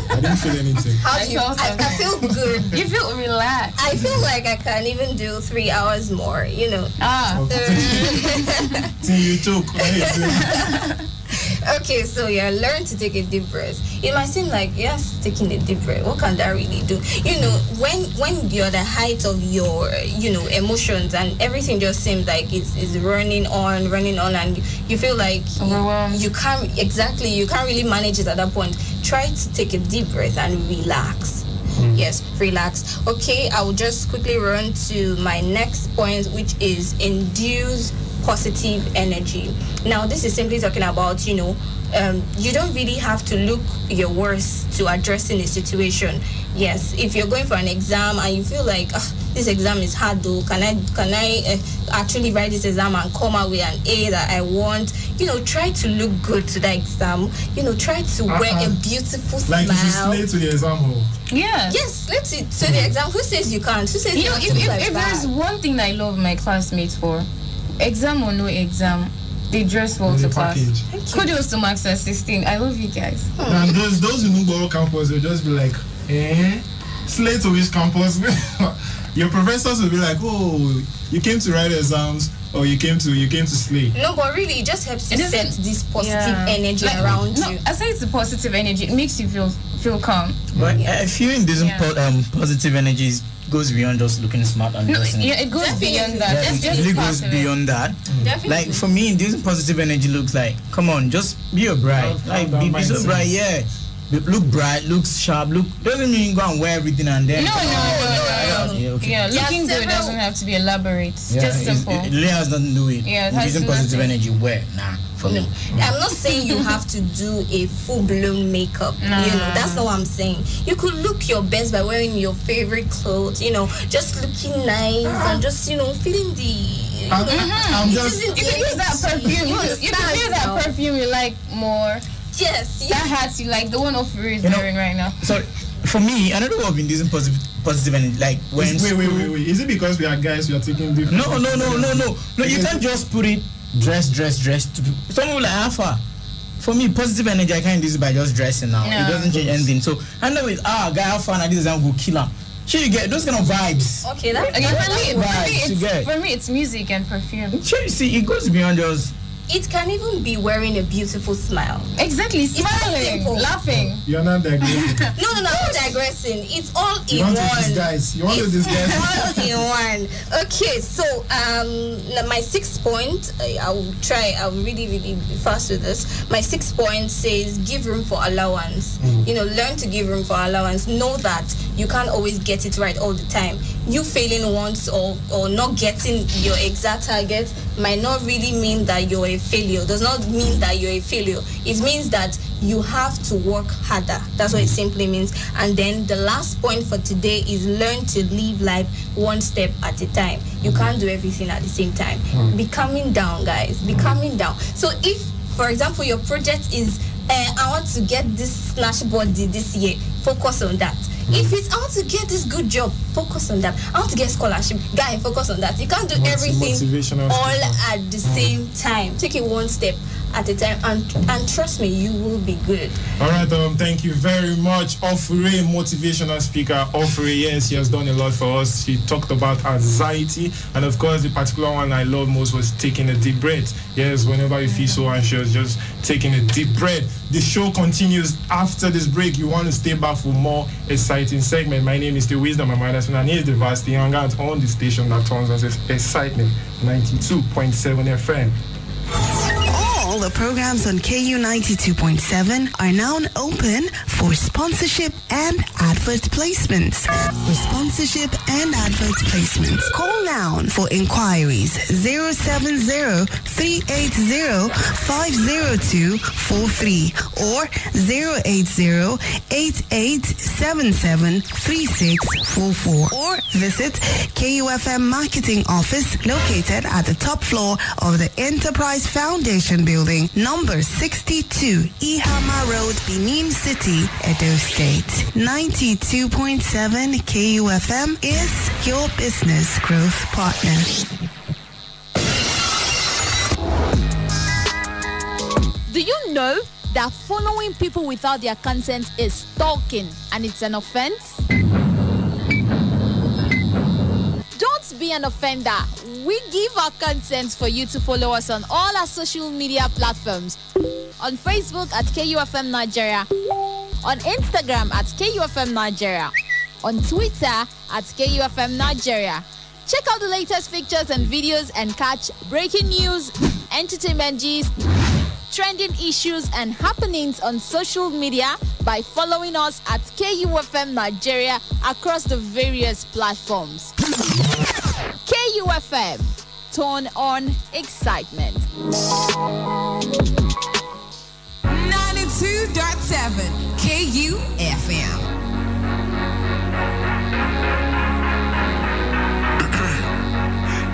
I didn't feel anything. I feel good. You feel relaxed. I feel like I can even do 3 hours more, you know. You took. Okay, so learn to take a deep breath. It might seem like, yes, taking a deep breath, what can that really do? You know, when you're at the height of your, emotions and everything just seems like it's running on, and you feel like you can't really manage it at that point. Try to take a deep breath and relax. Yes, relax. Okay, I will just quickly run to my next point, which is induce positive energy. Now, this is simply talking about, you don't really have to look your worst to addressing a situation. Yes, if you're going for an exam and you feel like this exam is hard though, can I actually write this exam and come out with an A that I want? Try to look good to the exam. Try to wear a beautiful smile. Like you should slay to the exam hall. Yeah. Yes, let's see to the exam. Who says you can't? Who says if there's one thing I love my classmates for, exam or no exam, they dress well to class. Kudos to Max at 16. I love you guys. And those who know Borough campus will just be like, slay to which campus? Your professors will be like, oh, you came to write exams or you came to slay. No, but really, it just helps you set this positive energy around you. Aside it's the positive energy, it makes you feel calm. But I feel in this positive energies goes beyond just looking smart and dressing. Yeah, it goes beyond that. It really goes beyond that. Definitely. Like for me, this positive energy looks like, come on, just be a bride. Like be so bright, yeah. Look bright, look sharp, doesn't mean go and wear everything and then. No. Yeah, looking good doesn't have to be elaborate. Just simple. Layers doesn't do it. Yeah, using positive energy, wear. Nah. No, I'm not saying you have to do a full-blown makeup. That's not what I'm saying. You could look your best by wearing your favorite clothes. Just looking nice and just feeling the. You can use that perfume. You can use that perfume you like more. Yes. That hat you like, the one Ofuri is wearing right now. So, for me, I don't know what I've been using positive energy. Like when. Wait. Is it because we are guys? We are taking different. No. You can't just put it. Dress. Someone like Alpha. For me, positive energy, I can't use it by just dressing now. It doesn't change anything. So, I know it's guy Alpha and this exam will kill him. You get those kind of vibes. Okay, for me, it's music and perfume. You see, it goes beyond just. It can even be wearing a beautiful smile. Exactly, smiling, laughing. You're not digressing. No, I'm not digressing. It's all in one. You want to disguise. It's all in one. Okay, so my 6th point, I'll really, really be fast with this. My 6th point says give room for allowance. Learn to give room for allowance. Know that you can't always get it right all the time. You failing once or not getting your exact target might not really mean that you're a failure. Does not mean that you're a failure. It means that you have to work harder. That's what it simply means. And then the last point for today is learn to live life one step at a time. You can't do everything at the same time. Be calming down, guys. Be calming down. So if, for example, your project is I want to get this snatch body this year, focus on that. If it's I want to get this good job, focus on that. I want to get scholarship, guy, focus on that. You can't do everything all at the same time. Take it one step at a time, and trust me, you will be good. All right, thank you very much, Ofuri, motivational speaker. Ofuri, yes, she has done a lot for us. She talked about anxiety, and of course, the particular one I love most was taking a deep breath. Yes, whenever you feel so anxious, just taking a deep breath. The show continues after this break. You want to stay back for more exciting segment. My name is The Wisdom, and my name is the Vast Young Guns on the station that turns us excitement, 92.7 FM. All the programs on KU 92.7 are now open for sponsorship and advert placements. For sponsorship and advert placements, call now for inquiries 070-380-50243 or 080-8877-3644 or visit KUFM Marketing Office located at the top floor of the Enterprise Foundation Building, number 62, Ihama Road, Benin City, Edo State. 92.7 KUFM is your business growth partner. Do you know that following people without their consent is stalking and it's an offense? Don't be an offender. We give our consent for you to follow us on all our social media platforms. On Facebook at KUFM Nigeria, on Instagram at KUFM Nigeria, on Twitter at KUFM Nigeria. Check out the latest pictures and videos and catch breaking news, entertainment gist, trending issues and happenings on social media by following us at KUFM Nigeria across the various platforms. KUFM, turn on excitement. 92.7 KUFM.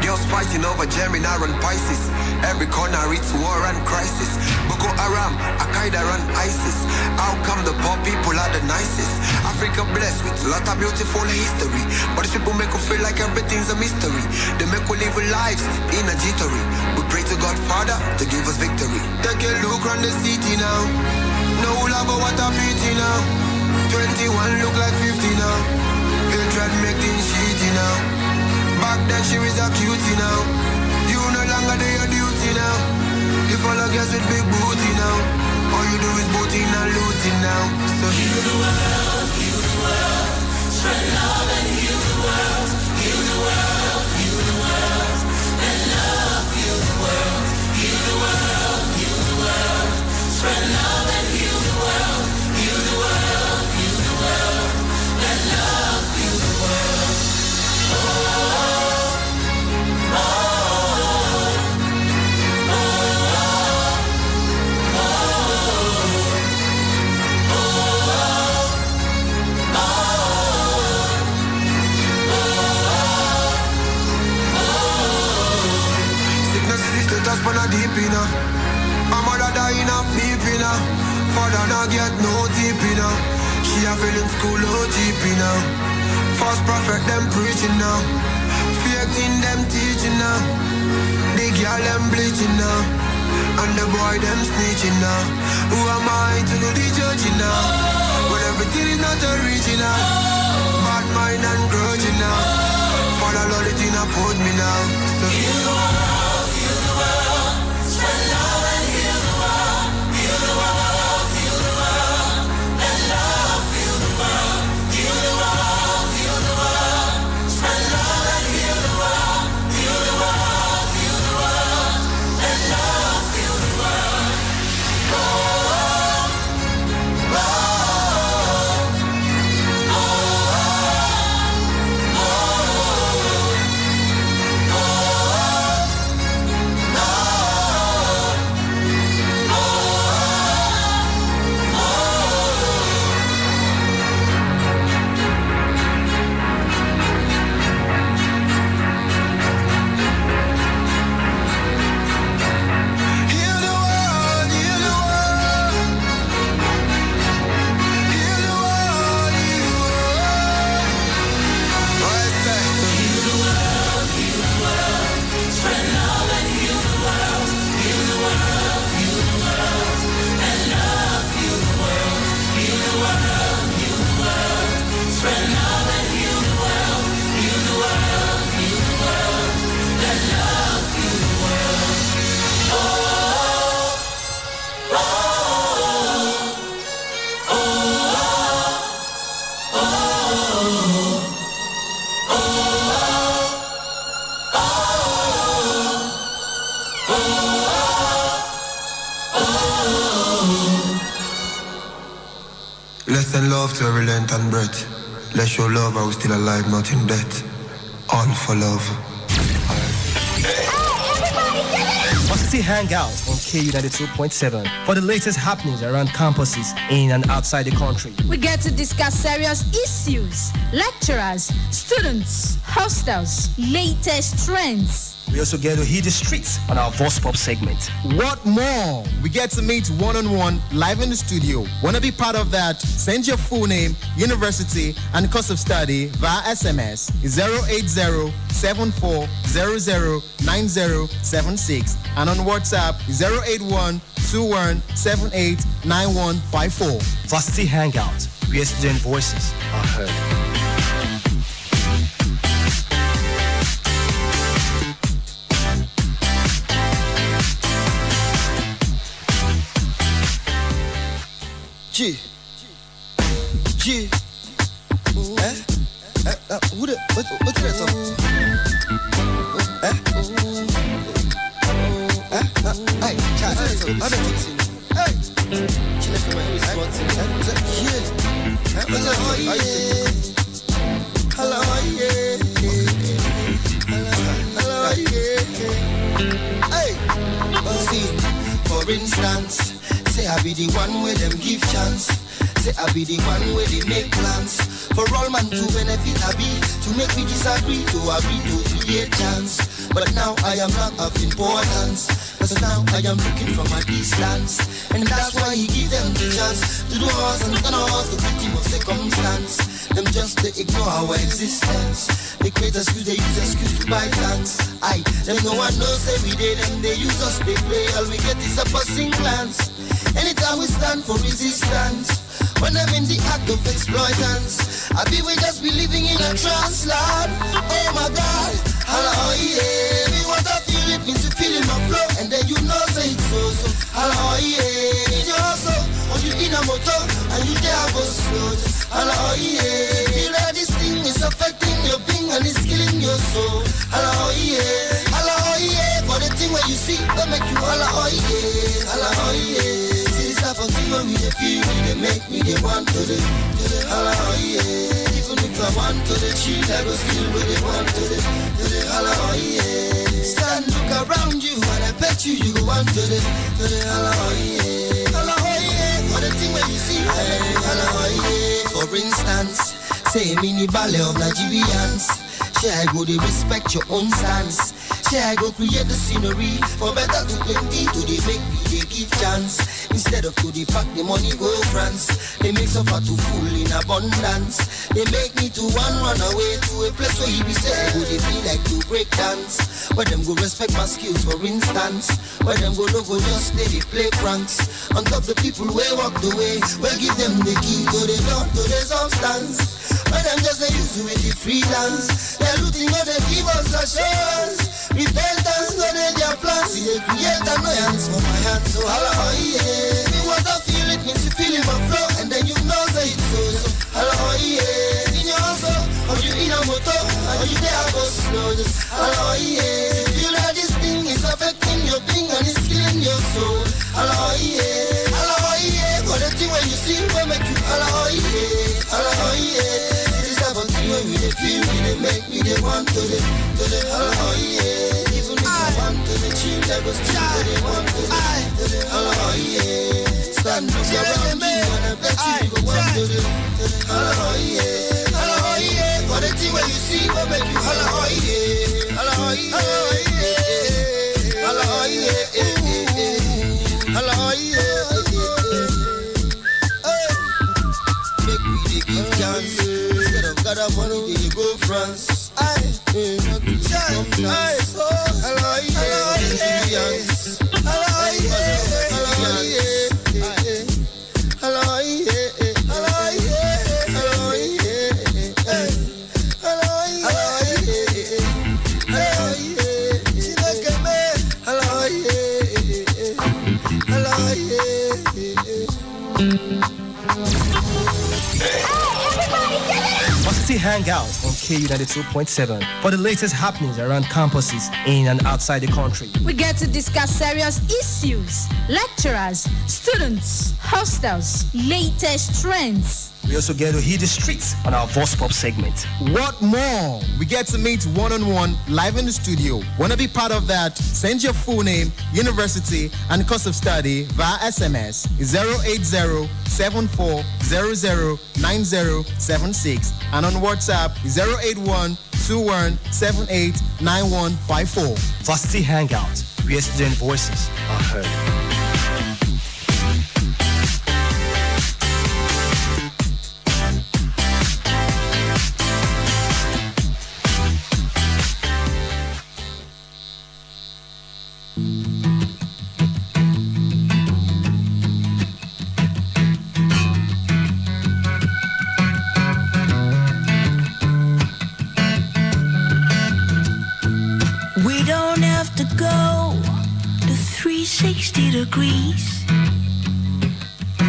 Girls fighting over Gemini and Pisces. Every corner it's war and crisis. Boko Haram, Al-Qaeda and ISIS. How come the poor people are the nicest? Africa blessed with a lot of beautiful history, but these people make us feel like everything's a mystery. They make us live lives in a jittery. We pray to God Father to give us victory. Take a look around the city now. No love or what a pity now. 21 look like 50 now. Hatred make things shitty now. Back then she was a cutie now. You no longer do your duty now. You follow girls with big booty now. All you do is booting and looting now. So heal the world, spread love and heal the world. Heal the world, let love heal the world. Heal the world, spread love and heal the world. Heal the world, let love heal the world. But not deep enough. My mother dying of beeping now. Father not get no deep enough. She a feeling school OGP now. False prophet them preaching now. Fake thing them teaching now. The girl them bleaching now. And the boy them snitching now. Who am I to do the judging now? When everything is not original. Bad mind and grudging now. Father Lord it in a put me now. So heal the world. Spread love and heal the world. Heal the world, let love heal the world. Heal the world, spread love and heal the world. Heal the world, let love heal the world. Oh, oh, oh, oh, oh, oh, send love to every length and breadth. Let's show love while we're still alive, not in debt. All for love. Varsity Hangout on K92.7 for the latest happenings around campuses in and outside the country. We get to discuss serious issues, lecturers, students, hostels, latest trends. We also get to hit the streets on our Voice Pop segment. What more? We get to meet one-on-one live in the studio. Want to be part of that? Send your full name, university, and course of study via SMS 080-7400-9076 and on WhatsApp 081-2178-9154. Varsity Hangout, where student voices are heard. G. Who the? What's that song? Hey, chat. Hey. See, for instance, say I be the one where them give chance. Say I be the one where they make plans. For all man to benefit I be, to make me disagree, to agree to create chance. But now I am not of importance, cause now I am looking from a distance. And that's why he give them the chance to do us and turn us the victim of circumstance. Them just they ignore our existence. They create excuse, they use excuse to buy plans. Them no one knows every day, them they use us, they play. All we get is a passing glance. Anytime we stand for resistance, when I'm in the act of exploitance, I be we just be living in a trance land. Oh my God, holla oh yeah. Me what I feel it means you feel in my flow, and then you know say it's so. Holla oh yeah. In your hustle, or you in a motor, and you there go slow. Holla oh yeah. Feel that this thing is affecting your being and it's killing your soul. Holla oh yeah. Holla oh yeah. For the thing where you see, that make you holla oh yeah. Holla oh yeah. For thing when we dey feel, they make me they want to the holla oh yeah. Even if I want to the cheat, I go still where they want to the holla oh yeah. Stand look around you and I bet you go want to the holla oh yeah. Holla oh yeah. For the thing when you see, holla oh yeah. For instance, say mini ballet of Nigerians. Share I go they respect your own stance. Share I go create the scenery for better to plenty to they make me they give chance. Instead of to the pack the money go France. They make suffer to full in abundance. They make me to run away to a place where he be say go they feel like to break dance. Where them go respect my skills for instance. Where them go no go just stay they play pranks. On top the people where walk the way, where give them the key to the door to the substance. Where them just they use with the freelance. They're looting what they give us assurance. Repentance, no they their plans. See they create annoyance for my hands. So holla oh yeah. Me what I feel it means you feel in my flow, and then you know say it's so. Holla oh yeah. In your hustle, or you in a motor, or you there go slow. Just holla oh yeah. Feel that this thing is affecting your being and it's killing your soul. Holla oh yeah. Holla oh yeah. For the thing when you see, will make you holla oh yeah. Holla oh yeah. When we they feel, we they make me they want to the holla oh yeah. Even if I want to the chill, I go still where they want to the holla oh yeah. Stand up around you and I bet you go want to the holla oh yeah. Holla oh yeah. For the thing when you see, will make you holla oh yeah. Holla oh yeah. Holla oh yeah. Holla oh yeah. Make me they give chance. Got a money, they go France. Hello, Varsity Hangout on K92.7 for the latest happenings around campuses in and outside the country. We get to discuss serious issues, lecturers, students, hostels, latest trends. We also get to hit the streets on our Voice Pop segment. What more? We get to meet one-on-one live in the studio. Want to be part of that? Send your full name, university, and course of study via SMS 08074009076 and on WhatsApp 08121789154. Varsity Hangout, where student voices are heard. We don't have to go to 360 degrees.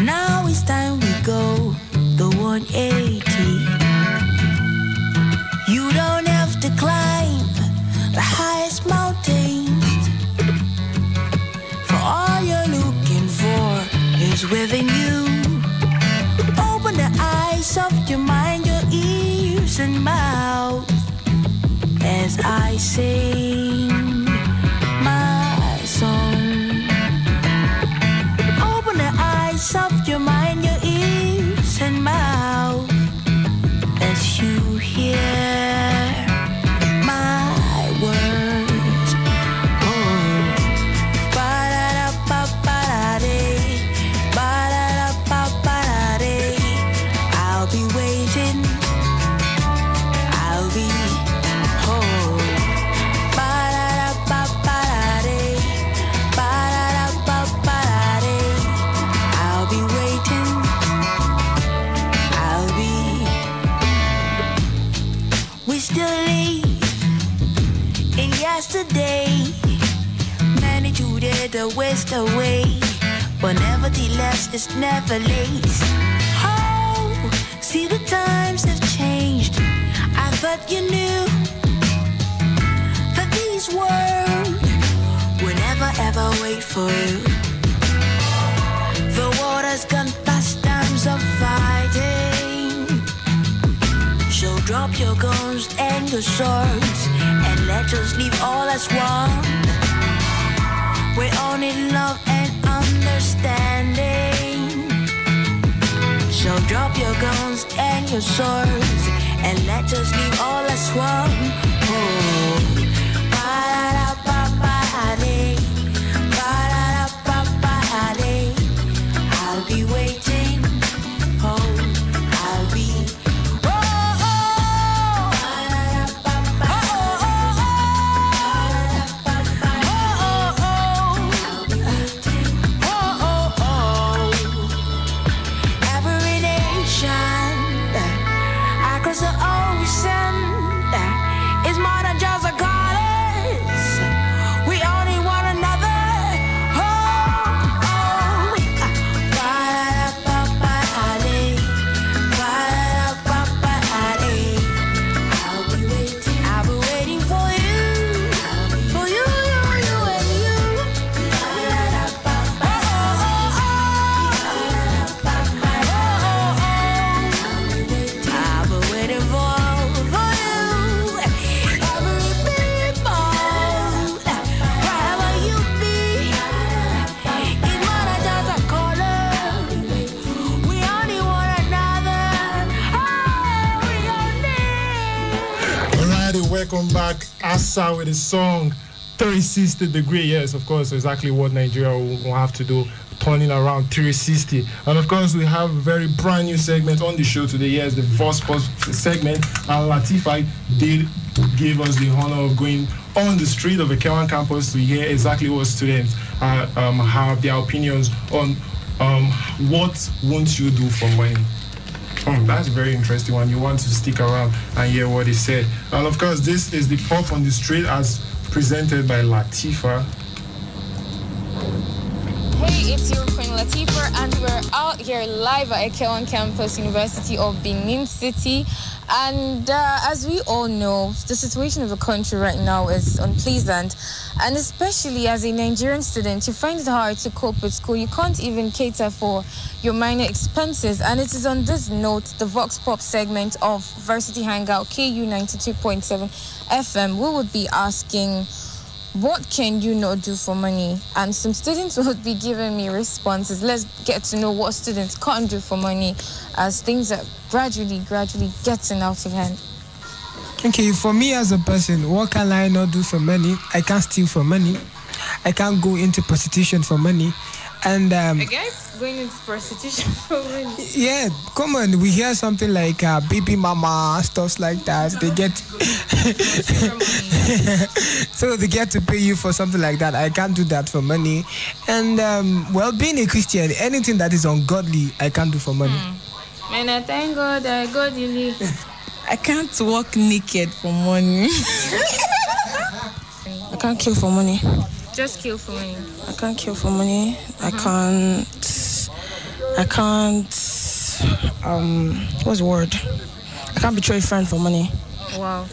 Now it's time we go the 180. You don't have to climb the highest mountains, for all you're looking for is within you. Open the eyes of your mind, your ears and mouth as I sing my song. Open the eyes of your mind, your ears and mouth as you hear my words. Oh, ba-da-da-ba-ba-da-dee, ba-da-da-ba-ba-da-dee. I'll be waiting. I'll be home. Ba-da-da-ba-ba-da-dee, ba-da-da-ba-ba-da-dee. I'll be waiting. I'll be. We still live in yesterday. Many today the waste away, but nevertheless it's never late. Oh, see the times have changed. I thought you knew that these words would never ever wait for you. The water's gone past times of fighting. So drop your guns and your swords and let us live all as one. We all need love and understanding. So drop your guns and your swords and let us live all as one. Oh, ba-da-da-ba-ba-da-dee, ba-da-da-ba-ba-da-dee. I'll be waiting. Oh, I'll be. Oh, oh, every nation across the ocean is more than just a colors. We all need one another. Oh, oh. Ba-da-da-ba-ba-da-dee, ba-da-da-ba-ba-da-dee. I'll be waiting for you, for you, you and you. I'll be waiting for you. Every people, wherever you be, it's more than just a color. We all need one another. Oh, we all need. Alrighty, welcome back. Asa with the song 360 degree. Yes, of course, exactly what Nigeria will have to do, turning around 360. And of course, we have a very brand new segment on the show today. Yes, the Voice Pop segment. And Latifa did give us the honor of going on the street of the Kewan campus to hear exactly what students have their opinions on what won't you do for money. That's a very interesting one. You want to stick around and hear what he said. And of course, this is the Pop on the Street as presented by Latifa. Hey, it's your Queen Latifa, and we're out here live at Kewan campus, University of Benin City. And as we all know, the situation of the country right now is unpleasant. And especially as a Nigerian student, you find it hard to cope with school. You can't even cater for your minor expenses. And it is on this note, the Vox Pop segment of Varsity Hangout, KU 92.7 FM, we would be asking, what can you not do for money? And some students would be giving me responses. Let's get to know what students can't do for money as things are gradually getting out of hand. Okay, for me as a person, what can I not do for money? I can't steal for money. I can't go into prostitution for money. And a guy going into prostitution for money? Yeah, come on. We hear something like baby mama, stuff like that. They get so they get to pay you for something like that. I can't do that for money. And well, being a Christian, anything that is ungodly, I can't do for money. Man, I thank God I got you. I can't walk naked for money. I can't kill for money. Just kill for money. I can't kill for money. I can't. What's the word? I can't betray a friend for money. Wow.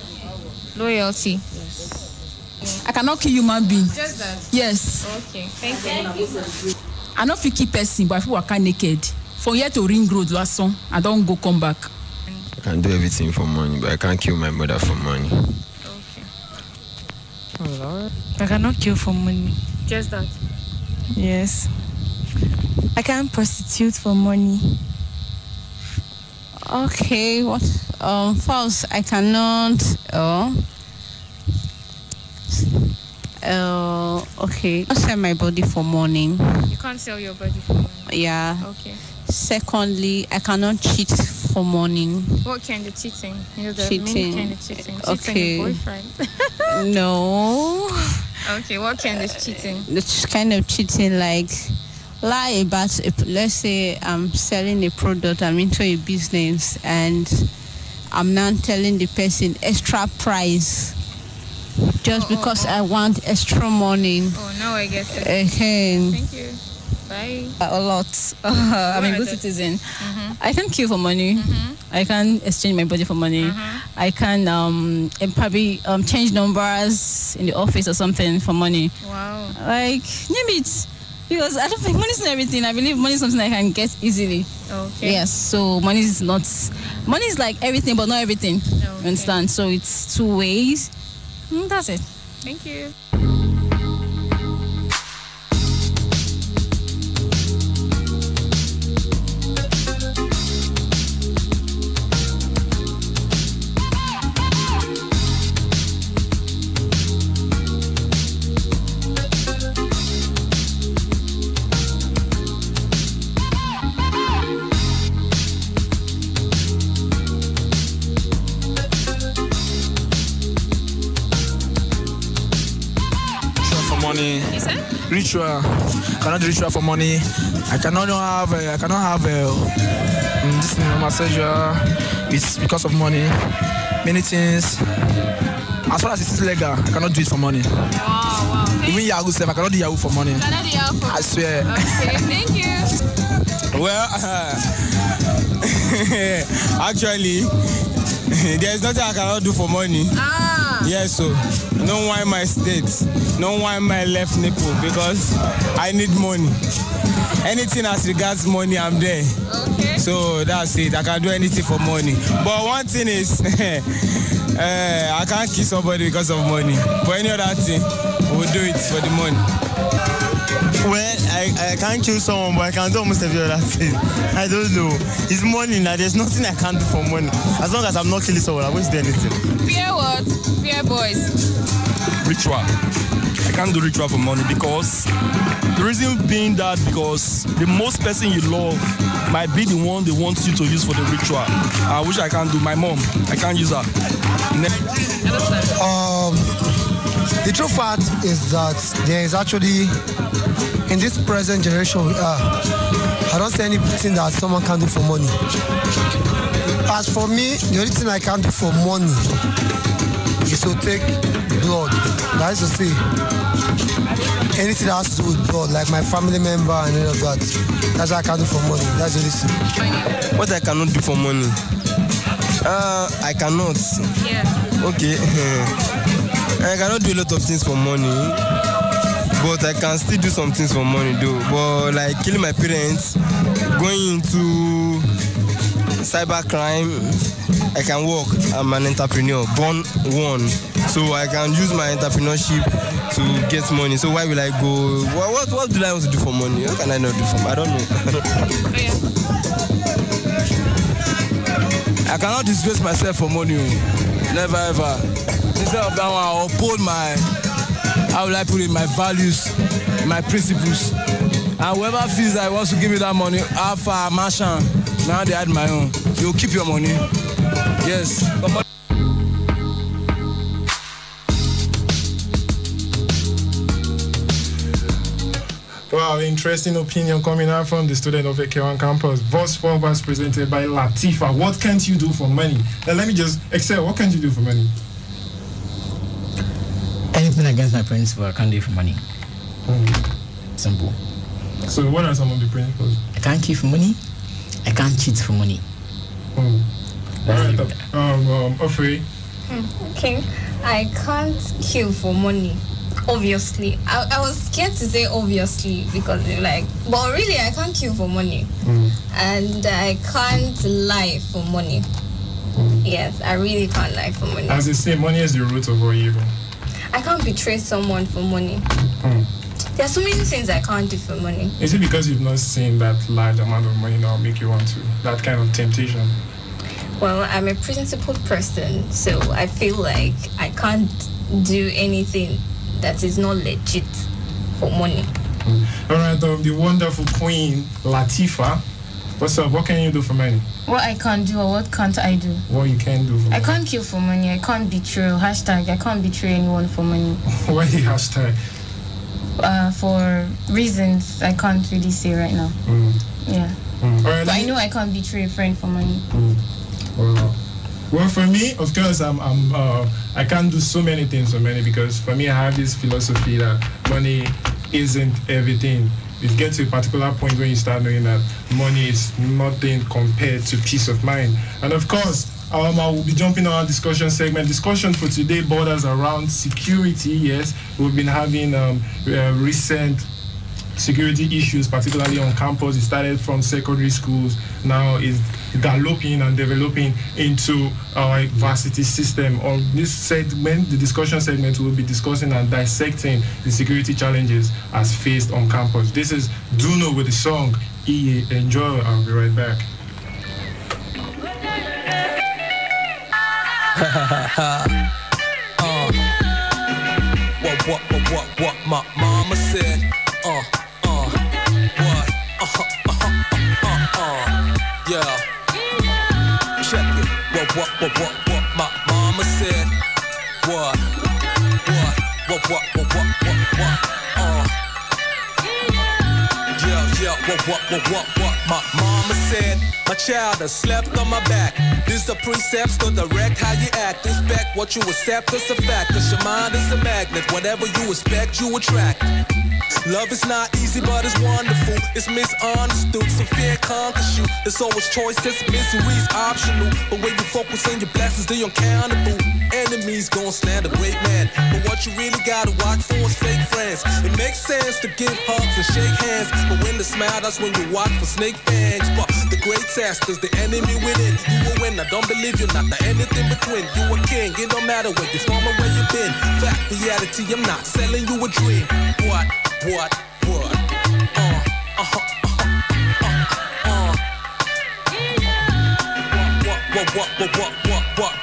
Loyalty. Yes. I cannot kill human being. Just that? Yes. Okay, thank you. I not fit keep person, but people are naked. From here to Ring Road last song, I don't go come back. I can do everything for money, but I can't kill my mother for money. Okay. Oh Lord. I cannot kill for money. Just that? Yes. I can't prostitute for money. Okay, what? False. I cannot. Okay. I'll sell my body for money. You can't sell your body for money? Yeah. Okay. Secondly, I cannot cheat for money. What kind of cheating? You know, the cheating. main kind of cheating. Cheating Okay. on your boyfriend. No. Okay, what kind of cheating? The kind of cheating like lie about, let's say I'm selling a product, I'm into a business, and I'm now telling the person extra price just because I want extra money. Oh, now I get it. Okay. Thank you. Bye. A lot. I'm a good citizen. Mm-hmm. I can kill for money. Mm-hmm. I can exchange my body for money. Mm-hmm. I can probably change numbers in the office or something for money. Wow. Like, name it. Because I don't think money is not everything. I believe money is something I can get easily. Okay. Yes, so money is like everything, but not everything. Okay. You understand? So it's two ways. That's it. Thank you. Money. Ritual. Cannot do ritual for money. I cannot have this massage. It's because of money. Many things. As far as it's legal, I cannot do it for money. Wow. Even Yahoo self, I cannot do Yahoo for money. You cannot do Yahoo for money. I swear. Okay, thank you. Well, actually, there's nothing I cannot do for money. Yes, so no why my state, no why my left nipple, because I need money. Anything as regards money, I'm there. Okay. So that's it. I can do anything for money. But one thing is, I can't kill somebody because of money. But any other thing, we'll do it for the money. Well, I can't kill someone, but I can do almost every other thing. I don't know. It's money now. There's nothing I can't do for money. As long as I'm not killing someone, I won't do anything. Fear what? Fear boys. Ritual. I can't do ritual for money because the reason being that because the most person you love might be the one they want you to use for the ritual. Which I can't do. My mom, I can't use her. The true fact is that there is actually, in this present generation we are, I don't see anything that someone can do for money. As for me, the only thing I can do for money is to take blood. That is to say, anything that has to do with blood, like my family member and any of that, that's what I can do for money. That's the only thing. What I cannot do for money? I cannot. Yeah. Okay. I cannot do a lot of things for money, but I can still do some things for money though. But like killing my parents, going into cybercrime, I can work. I'm an entrepreneur, born one, so I can use my entrepreneurship to get money. So why will I go? What do I want to do for money? What can I not do for money? I don't know. I cannot disgrace myself for money. Never ever. Instead of that one, I'll uphold how will I put it, my values, my principles. And whoever feels that wants to give me that money, Alpha, Martian, now they add my own. You'll keep your money. Yes. Wow, interesting opinion coming out from the student of AK1 campus. Verse 4 was presented by Latifa. What can't you do for money? Now let me just excel. What can't you do for money? Anything against my principle, I can't do for money. Simple. So what are some of the principles? I can't kill for money. I can't cheat for money. Alright, Ofri. Okay, I can't kill for money. Obviously, I was scared to say obviously because but really I can't kill for money, and I can't lie for money. Yes, I really can't lie for money. As they say, money is the root of all evil. I can't betray someone for money. There are so many things I can't do for money. Is it because you've not seen that large amount of money now make you want to? That kind of temptation? Well, I'm a principled person, so I feel like I can't do anything that is not legit for money. All right, the wonderful Queen Latifa. What's up? What can you do for money? What I can't do or what can't I do? What you can do for money? I can't kill for money. I can't betray. Hashtag, I can't betray anyone for money. Why the hashtag? For reasons I can't really say right now. Yeah. All right, but I know I can't betray a friend for money. Well, for me, of course, I can't do so many things for money because for me, I have this philosophy that money isn't everything. You get to a particular point when you start knowing that money is nothing compared to peace of mind. And of course, I will be jumping on our discussion segment. Discussion for today borders around security. Yes, we've been having recent security issues, particularly on campus. It started from secondary schools, now is galloping and developing into our varsity system. On this segment, the discussion segment, will be discussing and dissecting the security challenges as faced on campus. This is Duno with the song EA. Enjoy, I'll be right back. What my mama said. Yeah. Check it. What my mama said. What my mama said. My child has slept on my back. These are precepts to direct how you act. Inspect what you accept, it's a fact. Cause your mind is a magnet. Whatever you expect, you attract. Love is not easy, but it's wonderful. It's misunderstood, so fear conquers you. There's always choices, misery's optional. But when you focus on your blessings, they're uncountable. Enemies gon' stand a great man. But what you really gotta watch for is fake friends. It makes sense to give hugs and shake hands. But when they smile, that's when you watch for snake fangs. But the great test is the enemy within. You a winner, don't believe you're not the anything between. You a king, it don't matter where you're from or where you've been. Fact, reality, I'm not selling you a dream. What? What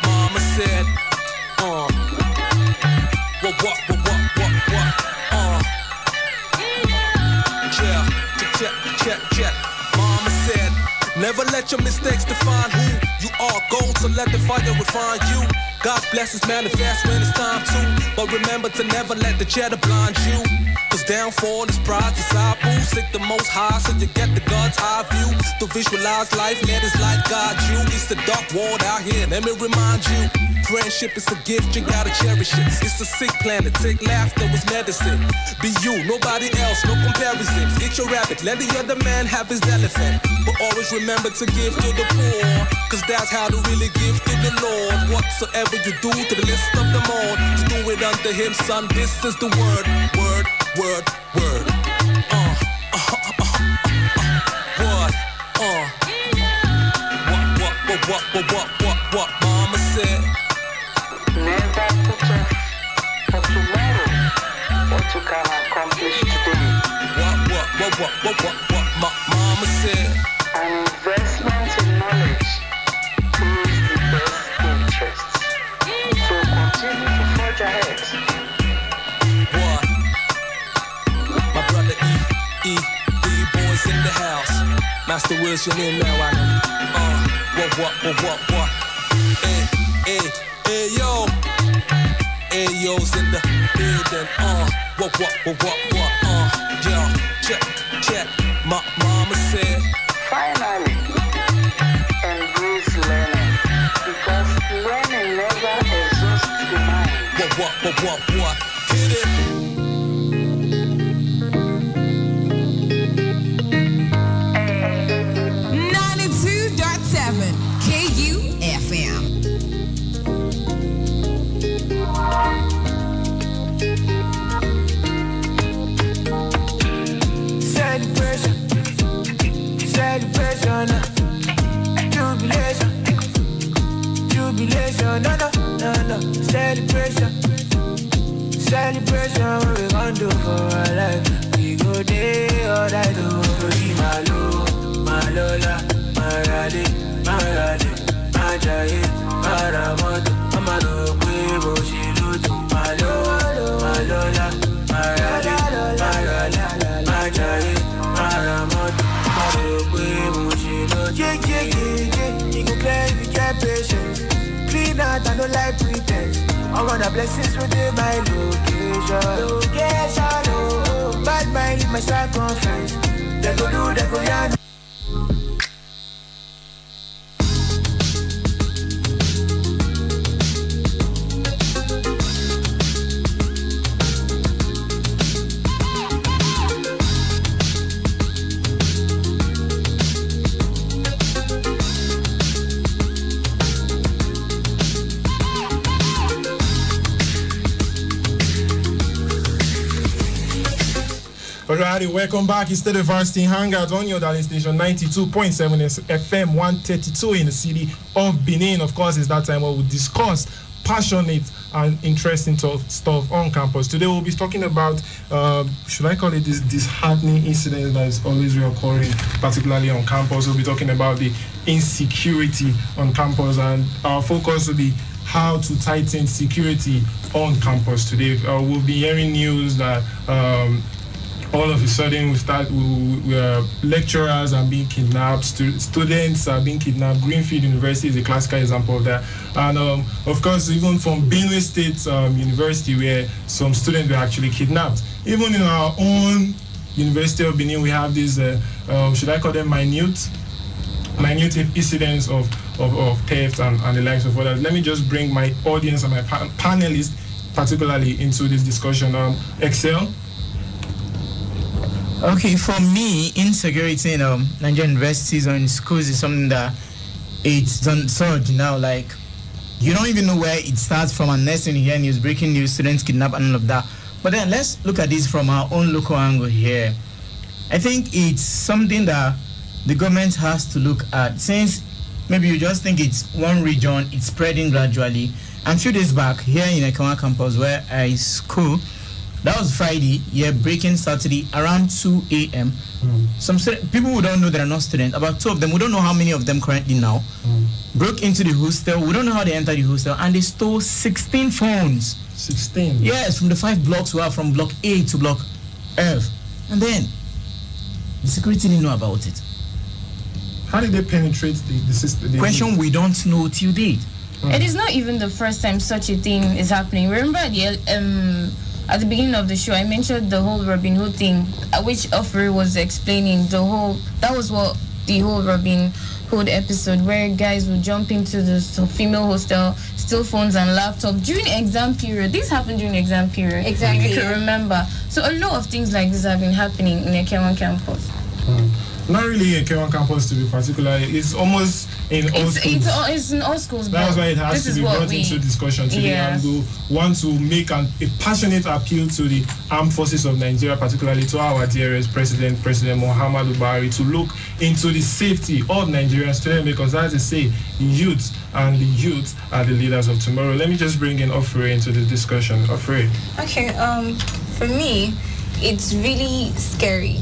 mama said. Check. Mama said, never let your mistakes define who you are. Gold, so let the fire refine you. God's blessings manifest when it's time to. But remember to never let the cheddar blind you. Cause downfall is pride, disciple. Seek the most high so you get the God's eye view. To visualize life, let his light guide you. It's the dark world out here, let me remind you. Friendship is a gift, you gotta cherish it. It's a sick planet, take laughter as medicine. Be you, nobody else, no comparisons. Eat your rabbit, let the other man have his elephant. But always remember to give to the poor, cause that's how to really give to the Lord. Whatsoever you do to the list of them all, to do it unto him, son, this is the word. Word, word, word. What mama said. Never put off for tomorrow what you can accomplish today. What mama said. An investment in knowledge pays the best interest. So continue to forge ahead. What? My brother E boys in the house. Master Wilson in now, I know. What? Hey, yo. Ayo's in the building, What, yo, check, my mama said. Finally, embrace learning, because learning never exhausts the mind. What, hit it. KUFM. Celebration, jubilation, no, celebration, what we gon' do for our life? We go day all night, Malola, Marade, Majaye, Maramoto, Amado, Quebo, Shiluto, Malola, Marade, Majaye, Maramoto, Amado, Quebo, Shiluto. Yeah, you go play if you get patience. Clean out, I don't like pretense. I want the blessings within my location, oh. Bad mind in my circumference. They go do, they go yarn. Alrighty, welcome back. It's still the Varsity Hangout on your darling station 92.7 FM 132 in the city of Benin. Of course, it's that time where we discuss passionate and interesting stuff on campus. Today we'll be talking about, should I call it this disheartening incident that is always reoccurring, particularly on campus. We'll be talking about the insecurity on campus, and our focus will be how to tighten security on campus today. We'll be hearing news that all of a sudden lecturers are being kidnapped, students are being kidnapped. Greenfield University is a classical example of that. And of course, even from Benue State University, where some students were actually kidnapped. Even in our own University of Benin, we have these, should I call them minute incidents of theft and the likes of others. Let me just bring my audience and my panelists particularly into this discussion. Excel. Okay, for me, insecurity in Nigerian universities or in schools is something that it's on surge now. Like, you don't even know where it starts from, and next thing you hear news, breaking news, students kidnapped and all of that. But then let's look at this from our own local angle here. I think it's something that the government has to look at, since maybe you just think it's one region, it's spreading gradually. And a few days back, here in Ekawa campus where I school, that was Friday, breaking Saturday around 2 a.m. Some people who don't know that are not students, about 2 of them, we don't know how many of them currently now, broke into the hostel. We don't know how they entered the hostel, and they stole 16 phones. 16? Yes, from the 5 blocks we have, from block A to block F. And then, the security didn't know about it. How did they penetrate the system? Question we don't know till date. It is not even the first time such a thing is happening. Remember at the beginning of the show, I mentioned the whole Robin Hood thing, which Ofri was explaining. That was what the whole Robin Hood episode, where guys would jump into the female hostel, steal phones and laptops during exam period. This happened during exam period. Exactly. You can remember. So a lot of things like this have been happening in Ekewan campus. Not really in Ekewan campus to be particular. It's almost in all schools. It's in all schools. That's why it has to be brought into discussion today. And we want to make a passionate appeal to the armed forces of Nigeria, particularly to our dearest President Muhammadu Buhari, to look into the safety of Nigerian students, because as I say, the youth are the leaders of tomorrow. Let me just bring in Ofre into the discussion. Ofre. Okay, for me, it's really scary.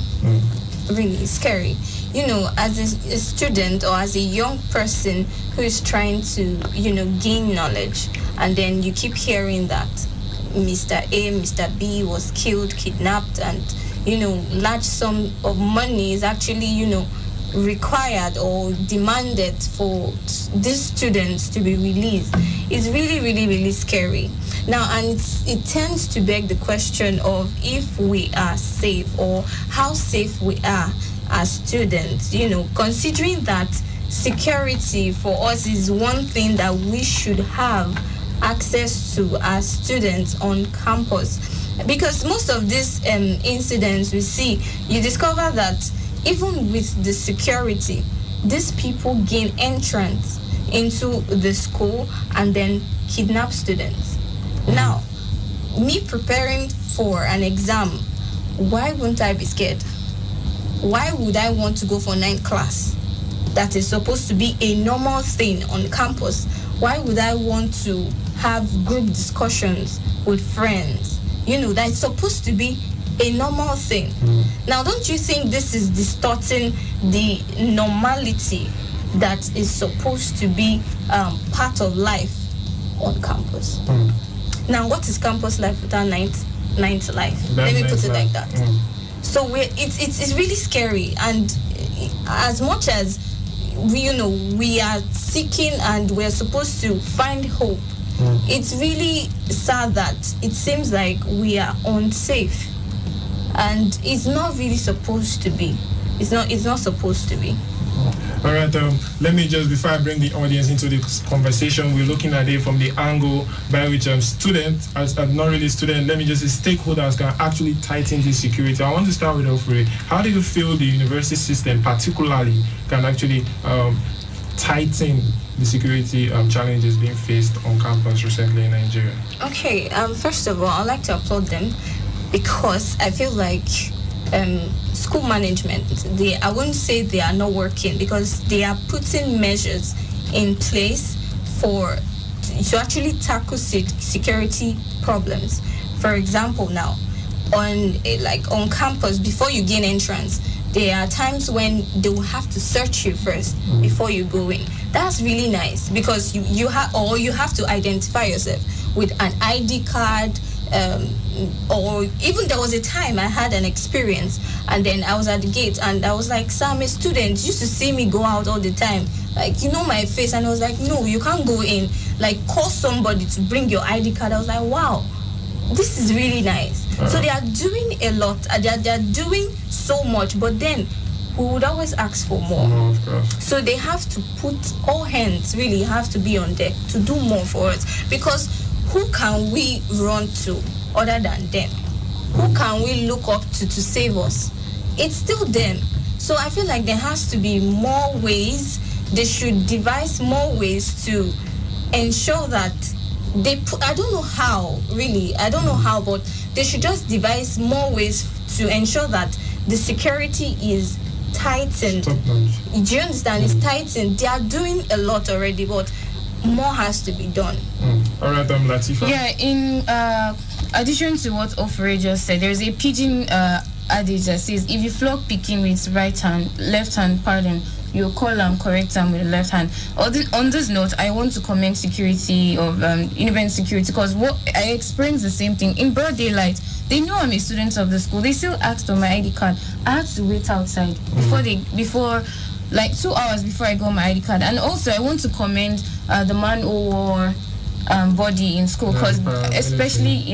Really scary. You know, as a student or as a young person who is trying to, gain knowledge, and then you keep hearing that Mr. A, Mr. B was killed, kidnapped, and, large sum of money is actually, required or demanded for these students to be released. It's really, really, really scary. Now, and it tends to beg the question of if we are safe or how safe we are as students, considering that security for us is one thing that we should have access to as students on campus. Because most of these incidents we see, you discover that even with the security, these people gain entrance into the school and then kidnap students. Now, me preparing for an exam, why wouldn't I be scared? Why would I want to go for 9th class? That is supposed to be a normal thing on campus. Why would I want to have group discussions with friends? That's supposed to be a normal thing. Now, don't you think this is distorting the normality that is supposed to be part of life on campus? Now, what is campus life without ninth life? Let me put it like that. So it's really scary, and as much as we are seeking and we're supposed to find hope, it's really sad that it seems like we are unsafe, and it's not really supposed to be. It's not supposed to be. All right, let me just, before I bring the audience into this conversation, we're looking at it from the angle by which students, as not really students, let me just say stakeholders can actually tighten the security. I want to start with Ofre. How do you feel the university system particularly can actually tighten the security challenges being faced on campus recently in Nigeria? Okay, first of all, I'd like to applaud them, because I feel like school management, I wouldn't say they are not working, because they are putting measures in place to actually tackle security problems. For example, now on campus, before you gain entrance, there are times when they will have to search you first before you go in. That's really nice, because you have to identify yourself with an ID card. Or even there was a time I had an experience, and then I was at the gate and I was like, "Sir, I'm a student. You used to see me go out all the time. Like, my face." And I was like, "No, you can't go in. Like, call somebody to bring your ID card." I was like, "Wow, this is really nice." So they are doing a lot. They are doing so much, but then we would always ask for more. Of course. So they have to put all hands really have to be on deck to do more for us, because who can we run to other than them? Who can we look up to save us? It's still them. So I feel like there has to be more ways. They should devise more ways to ensure that I don't know how, but they should just devise more ways to ensure that the security is tightened. Do you understand? It's tightened. They are doing a lot already, but more has to be done. All right, Latifa. Yeah, in addition to what Ofre just said, there's a pidgin adage that says, if you flog Peking with left hand, you call and correct them with the left hand. On this note, I want to commend security of Uniben Security, because what I experienced the same thing in broad daylight. They know I'm a student of the school. They still asked for my ID card. I had to wait outside before like 2 hours before I got my ID card. And also, I want to commend the man-o-war body in school, because especially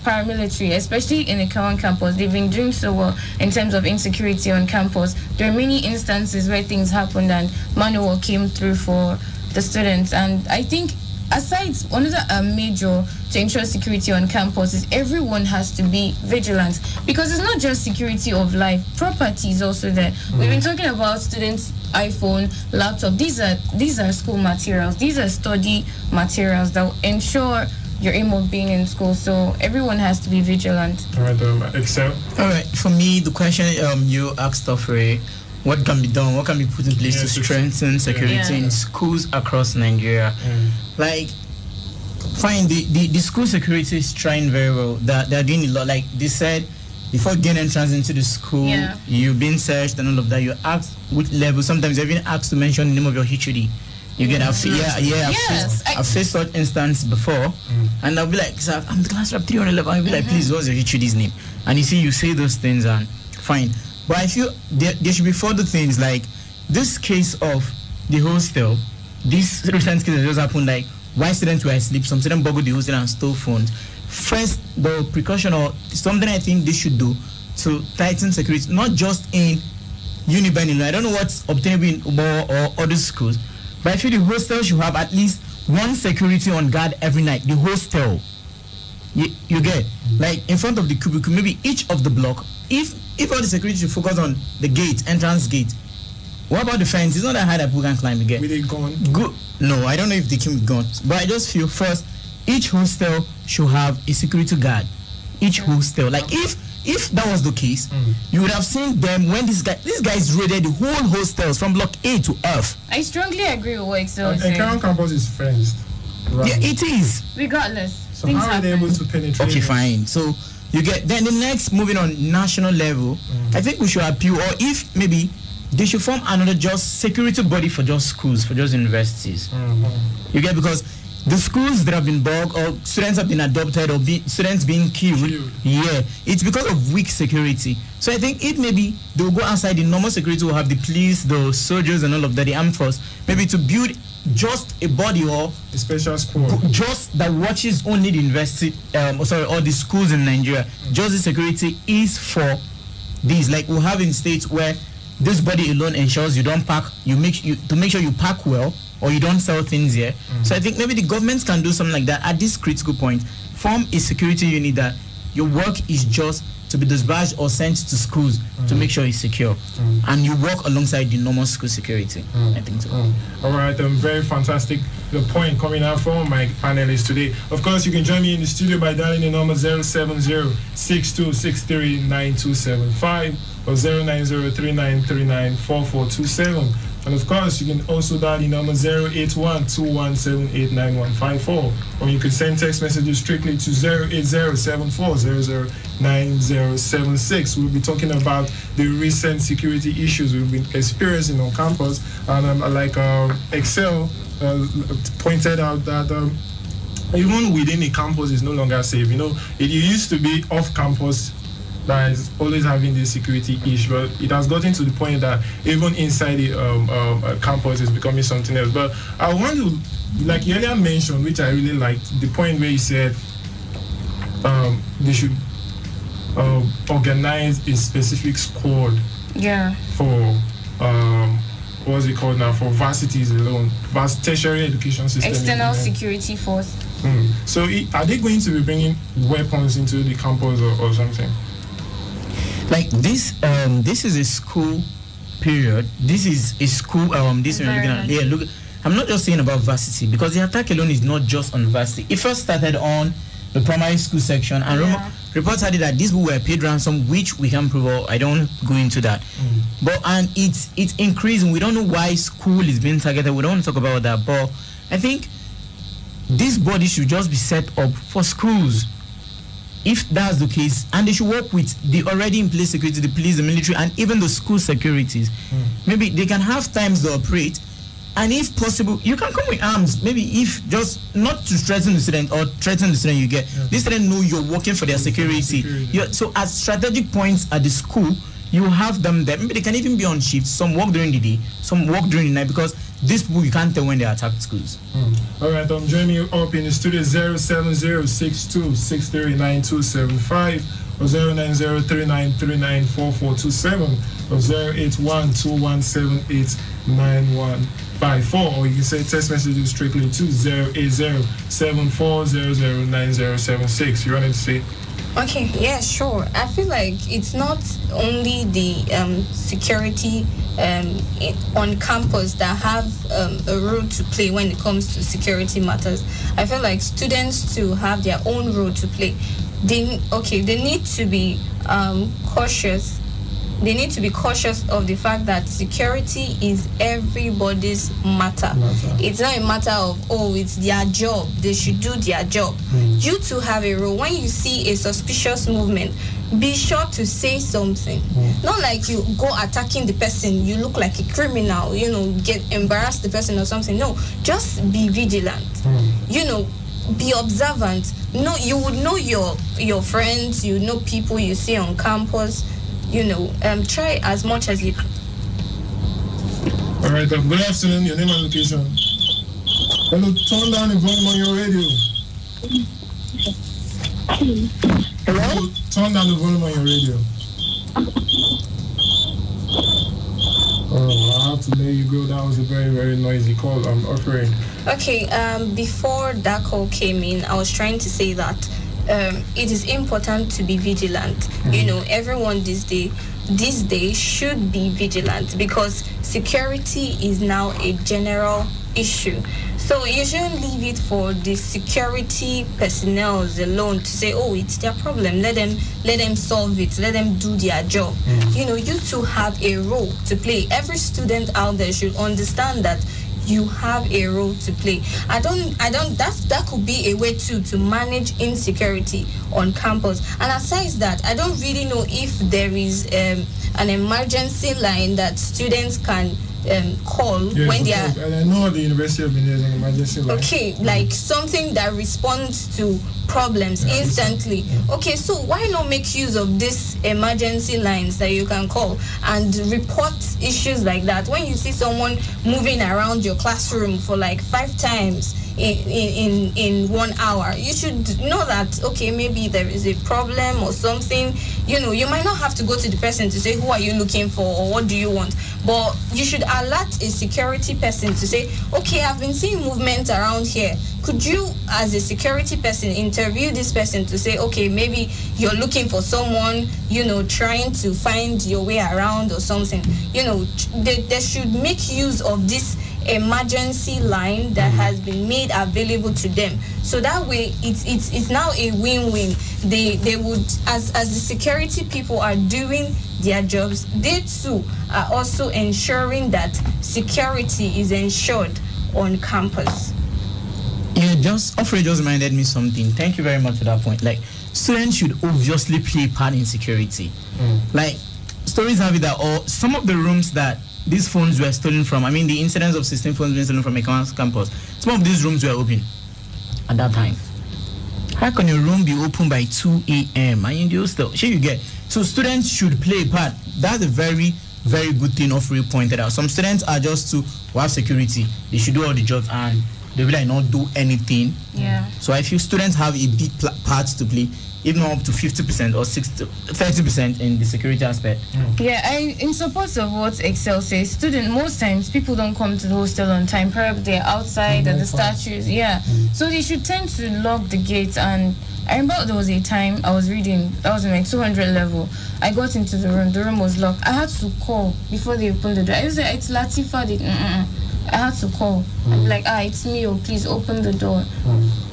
paramilitary, especially in the Ekewan campus, they've been doing so well in terms of insecurity on campus. There are many instances where things happened and man-o-war came through for the students, and I think aside, another major to ensure security on campus is everyone has to be vigilant, because it's not just security of life, property is also there. We've been talking about students' iPhone, laptop. These are school materials. These are study materials that will ensure your aim of being in school. So everyone has to be vigilant. All right, Excel. All right, for me, the question you asked, Ofre, what can be done? What can be put in place to strengthen security in schools across Nigeria? Like, fine, the school security is trying very well. They're doing a lot. Like they said, before getting entrance into the school, you've been searched and all of that. You asked which level. Sometimes you're even asked to mention the name of your HOD. You get I've faced such instance before, and I'll be like, sir, I'm the class rep 311. I'll be like, please, what's your HOD's name? And you say those things and fine. But I feel there should be further things, like this case of the hostel. This recent case that just happened, like while students were asleep, some students boggled the hostel and stole phones. First, the precaution or something I think they should do to tighten security, not just in Uniben. I don't know what's obtainable in Ubo or other schools, but I feel the hostel should have at least one security on guard every night. The hostel, you get, like in front of the cubicle, maybe each of the block. If all the security should focus on the gate, entrance gate. What about the fence? It's not that high that people can climb again. With a gun? Good. No, I don't know if they came with guns, but I just feel first, each hostel should have a security guard. Each hostel, like if that was the case, you would have seen them when these guys raided the whole hostels from block A to F. I strongly agree with what Excel is saying. Crown campus is fenced. Right? Yeah, it is. Regardless. So how are they able to penetrate? Okay, fine. So you get then the next, moving on national level. I think we should appeal, or if maybe they should form another just security body for just schools, for just universities. You get, because the schools that have been bugged, or students have been adopted, or students being killed, it's because of weak security. So I think it maybe they'll go outside the normal security, will have the police, the soldiers and all of that, the armed force, maybe to build just a body or a special squad just that watches only the university, or the schools in Nigeria. Just the security is for these. Like we'll have in states where this body alone ensures you don't park, to make sure you park well, or you don't sell things here. So I think maybe the government can do something like that at this critical point. Form a security unit that your work is just to be dispatched or sent to schools to make sure it's secure, and you work alongside the normal school security. I think so. All right, very fantastic. The point coming out from my panelists today. Of course, you can join me in the studio by dialing the number 070-6263-9275 or 090-3939-4427. And of course, you can also dial the number 081-2178-9154, or you can send text messages strictly to 080-7400-9076. We'll be talking about the recent security issues we've been experiencing on campus, and Excel pointed out that even within a campus is no longer safe. It used to be off campus that is always having this security issue, but it has gotten to the point that even inside the campus is becoming something else. But I want to, like you earlier mentioned, which I really liked, the point where you said they should organize a specific squad for what's it called now, for varsities alone, tertiary education system, external security force. So are they going to be bringing weapons into the campus or something? Like this is a school period. This is a school this we're looking at. Yeah, look, I'm not just saying about varsity, because the attack alone is not just on varsity. It first started on the primary school section, and reports had it that these people were paid ransom, which we can prove. I don't go into that. But it's increasing. We don't know why school is being targeted. We don't want to talk about that. But I think this body should just be set up for schools. If that's the case, and they should work with the already in place security, the police, the military, and even the school securities. Maybe they can have times to operate, and if possible, you can come with arms. Maybe if just not to threaten the student or threaten the student you get. This student know you're working for their security. So at strategic points at the school, you have them there. Maybe they can even be on shift. Some work during the day, some work during the night, because these people, you can't tell when they attacked schools. All right, join me up in the studio 07062639275 or 09039394427 or 08121789154, or you can say text messages strictly to 08074009076. You wanted to say? Okay, yeah, sure. I feel like it's not only the security on campus that have a role to play when it comes to security matters. I feel like students too have their own role to play. They need to be cautious. They need to be cautious of the fact that security is everybody's matter. It's not a matter of, it's their job. They should do their job. You two have a role. When you see a suspicious movement, be sure to say something. Not like you go attacking the person, you look like a criminal, get embarrassed the person or something. No, just be vigilant. Be observant. You would know your friends, you know people you see on campus. Try as much as you can. All right, good afternoon. Your name and location. Hello, turn down the volume on your radio. Hello? Turn down the volume on your radio. Oh, I have to let you go. That was a very, very noisy call I'm offering. Okay, before that call came in, I was trying to say that it is important to be vigilant. Everyone these days should be vigilant because security is now a general issue. So you shouldn't leave it for the security personnel alone to say, it's their problem. Let them solve it. Let them do their job. You two have a role to play. Every student out there should understand that you have a role to play. That could be a way to manage insecurity on campus. And aside that, I don't really know if there is an emergency line that students can call when they are. And I know the University of Benin has an emergency line. Okay, like something that responds to problems instantly. Okay, so why not make use of these emergency lines that you can call and report issues like that? When you see someone moving around your classroom for like 5 times in 1 hour, you should know that, okay, maybe there is a problem or something. You might not have to go to the person to say, who are you looking for or what do you want? But you should alert a security person to say, okay, I've been seeing movement around here. Could you, as a security person, interview this person to say, okay, maybe you're looking for someone, trying to find your way around or something. They should make use of this emergency line that has been made available to them. So that way, it's now a win-win. They would, as the security people are doing their jobs, they too are also ensuring that security is ensured on campus. Yeah, Offrey just reminded me something. Thank you very much for that point. Like, students should obviously play a part in security. Like, stories have it that some of the rooms that these phones were stolen from, the incidents of 16 phones being stolen from a campus, some of these rooms were open at that time. How can your room be open by 2 a.m. and in the hostel? Sure, you get. So students should play a part. That's a very, very good thing Offrey pointed out. Some students are just to have security. They should do all the jobs and they will not do anything. Yeah. So I feel students have a big part to play, even up to 50% or 30% in the security aspect. Yeah, in support of what Excel says, most times people don't come to the hostel on time. Perhaps they're outside at the statues. Yeah. So they should tend to lock the gates. And I remember there was a time I was reading, I was in my 200 level. I got into the room was locked. I had to call before they opened the door. I was like, it's Latifa. I had to call. I'm like, it's me, please open the door.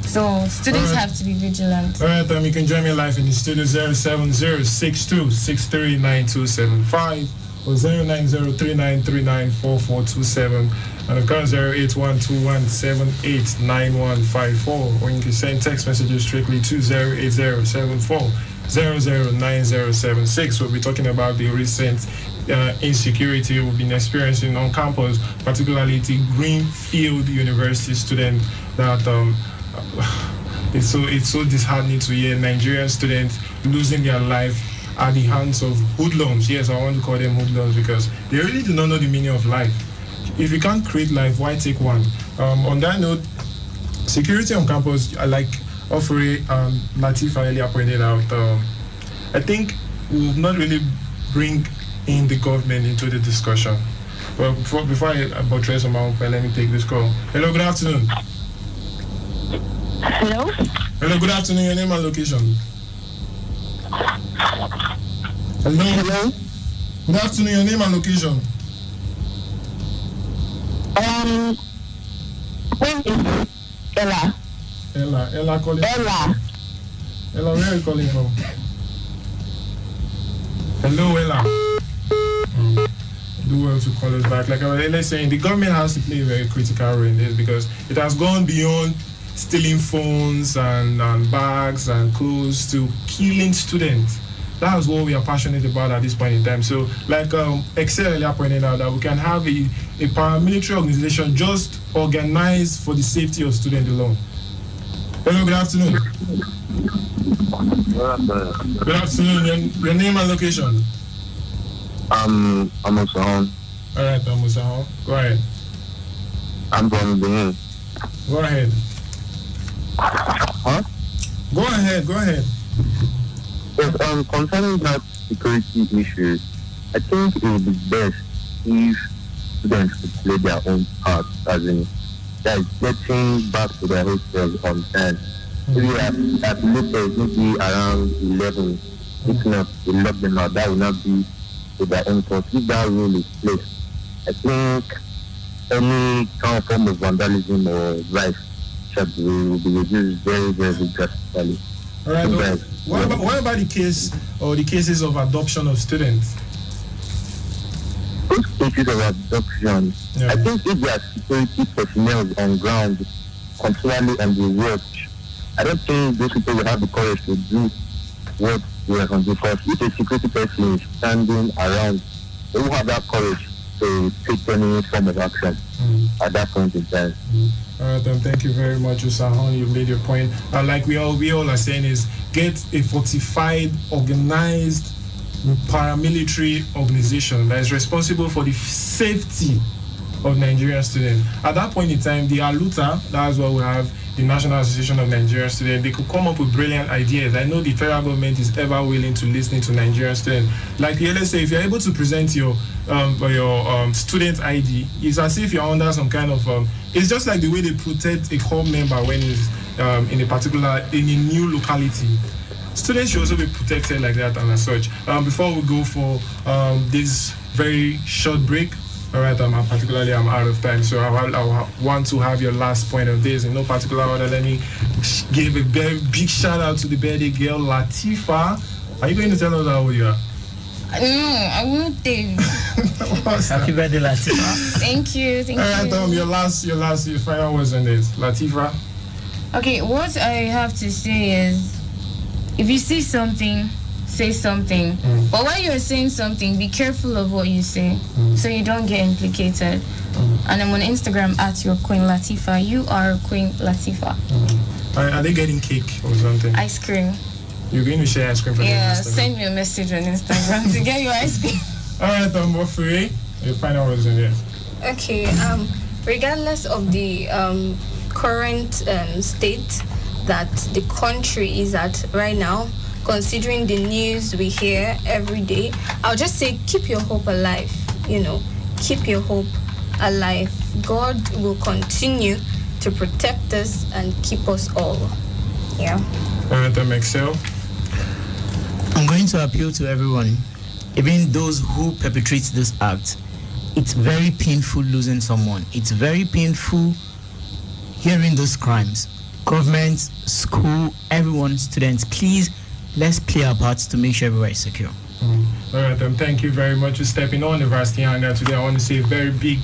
So students have to be vigilant. All right, you can join me live in the studio 07062639275 or 09039394427 and of course 08121789154, or you can send text messages strictly to 08074009076. We'll be talking about the recent insecurity we've been experiencing on campus, particularly the Greenfield University student that it's so disheartening to hear Nigerian students losing their life at the hands of hoodlums. Yes, I want to call them hoodlums because they really do not know the meaning of life. if you can't create life, why take one? On that note, security on campus, like Ofri Latifa earlier pointed out, I think we will not really bring in the government into the discussion. But before I buttress on my own point, let me take this call. Hello, good afternoon. Hello? Hello, good afternoon. Your name and location. Hello? Hello? Good afternoon. Your name and location. Ella. Ella calling. Ella, where are you calling from? Hello, Ella. Do well to call us back. Like I was saying, the government has to play a very critical role in this because it has gone beyond stealing phones and bags and clothes to killing students. That's what we are passionate about at this point in time. So, like Excel earlier pointed out, that we can have a paramilitary organization just organized for the safety of students alone. Hello, good afternoon. Good afternoon. Your name and location? I'm Osahon. All right, I'm Osahon. Go ahead. I'm from Benin. Go ahead. Huh? Go ahead. Yes, concerning that security issues, I think it would be best if students could play their own part, as in getting back to their hostels on time. Maybe at latest, maybe around 11, if not, we lock them out. That will not be to their own fault. If that rule is placed, I think any kind of form of vandalism or vice will be reduced very, very drastically. All right. What about the case or the cases of adoption of students? Those cases of adoption, yeah. I think if there are security personnel on ground continually on the watch, I don't think those people will have the courage to do what they are going to do. Because if a security person is standing around, they will have that courage to take any form of action at that point in time. All right, thank you very much, Usahon. You've made your point. Like we all are saying is get a fortified, organized paramilitary organization that is responsible for the safety of Nigerian students. At that point in time, the ALUTA, that's what we have, the National Association of Nigerian Students, they could come up with brilliant ideas. I know the federal government is ever willing to listen to Nigerian students. Like the LSA, if you're able to present your student ID, it's as if you're under some kind of it's just like the way they protect a core member when he's in a new locality. Students should also be protected like that and as such. Before we go for this very short break, all right, I'm out of time, so I want to have your last point of this in no particular order. Let me give a very big shout out to the birthday girl, Latifa. Are you going to tell us how old you are? No, I won't think. Happy birthday, Latifa. Thank you. All right, your final words on this, Latifa. Okay, what I have to say is, if you see something, say something. But while you're saying something, be careful of what you say so you don't get implicated. And I'm on Instagram at your Queen Latifa. You are Queen Latifa. Are they getting cake or something? Ice cream. You're going to share ice cream for them? Yeah, send me a message on Instagram to get your ice cream. All right, Mofri, your final words in this. Okay, regardless of the current state that the country is at right now, considering the news we hear every day, I'll just say keep your hope alive. Keep your hope alive. God will continue to protect us and keep us all. Yeah. All right, Excel. I'm going to appeal to everyone, even those who perpetrate this act. It's very painful losing someone. It's very painful hearing those crimes. Government, school, everyone, students, please, let's play our parts to make sure everywhere is secure. All right, thank you very much for stepping on the Varsity Hangout today. I want to say a very big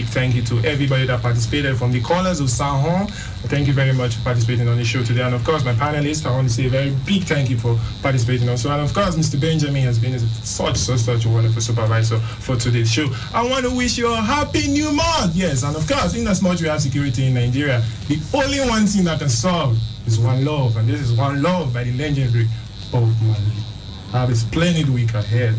thank you to everybody that participated, from the callers of Sahon. Thank you very much for participating on the show today. And of course, my panelists, I want to say a very big thank you for participating also. And of course, Mr. Benjamin has been such a wonderful supervisor for today's show. I want to wish you a happy new month. Yes, and of course, in as much we have security in Nigeria, the only one thing that can solve is one love. And this is One Love by the legendary Bob Marley. Have a splendid week ahead.